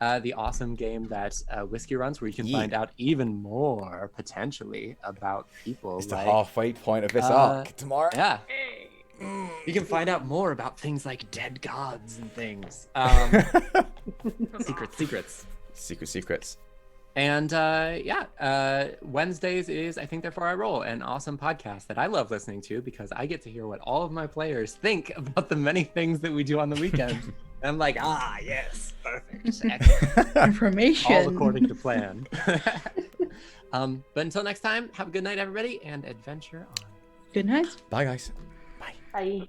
The awesome game that Whiskey runs, where you can Yeah. find out even more potentially about people. It's the like, halfway point of this uh, arc. Tomorrow. Yeah, Hey. you can find out more about things like dead gods and things. Secrets. Secrets. And Wednesdays is I Think Therefore I Roll, an awesome podcast that I love listening to because I get to hear what all of my players think about the many things that we do on the weekend. And I'm like, yes, perfect. Excellent. Information. All according to plan. But until next time, have a good night, everybody, and adventure on. Good night. Bye, guys. Bye.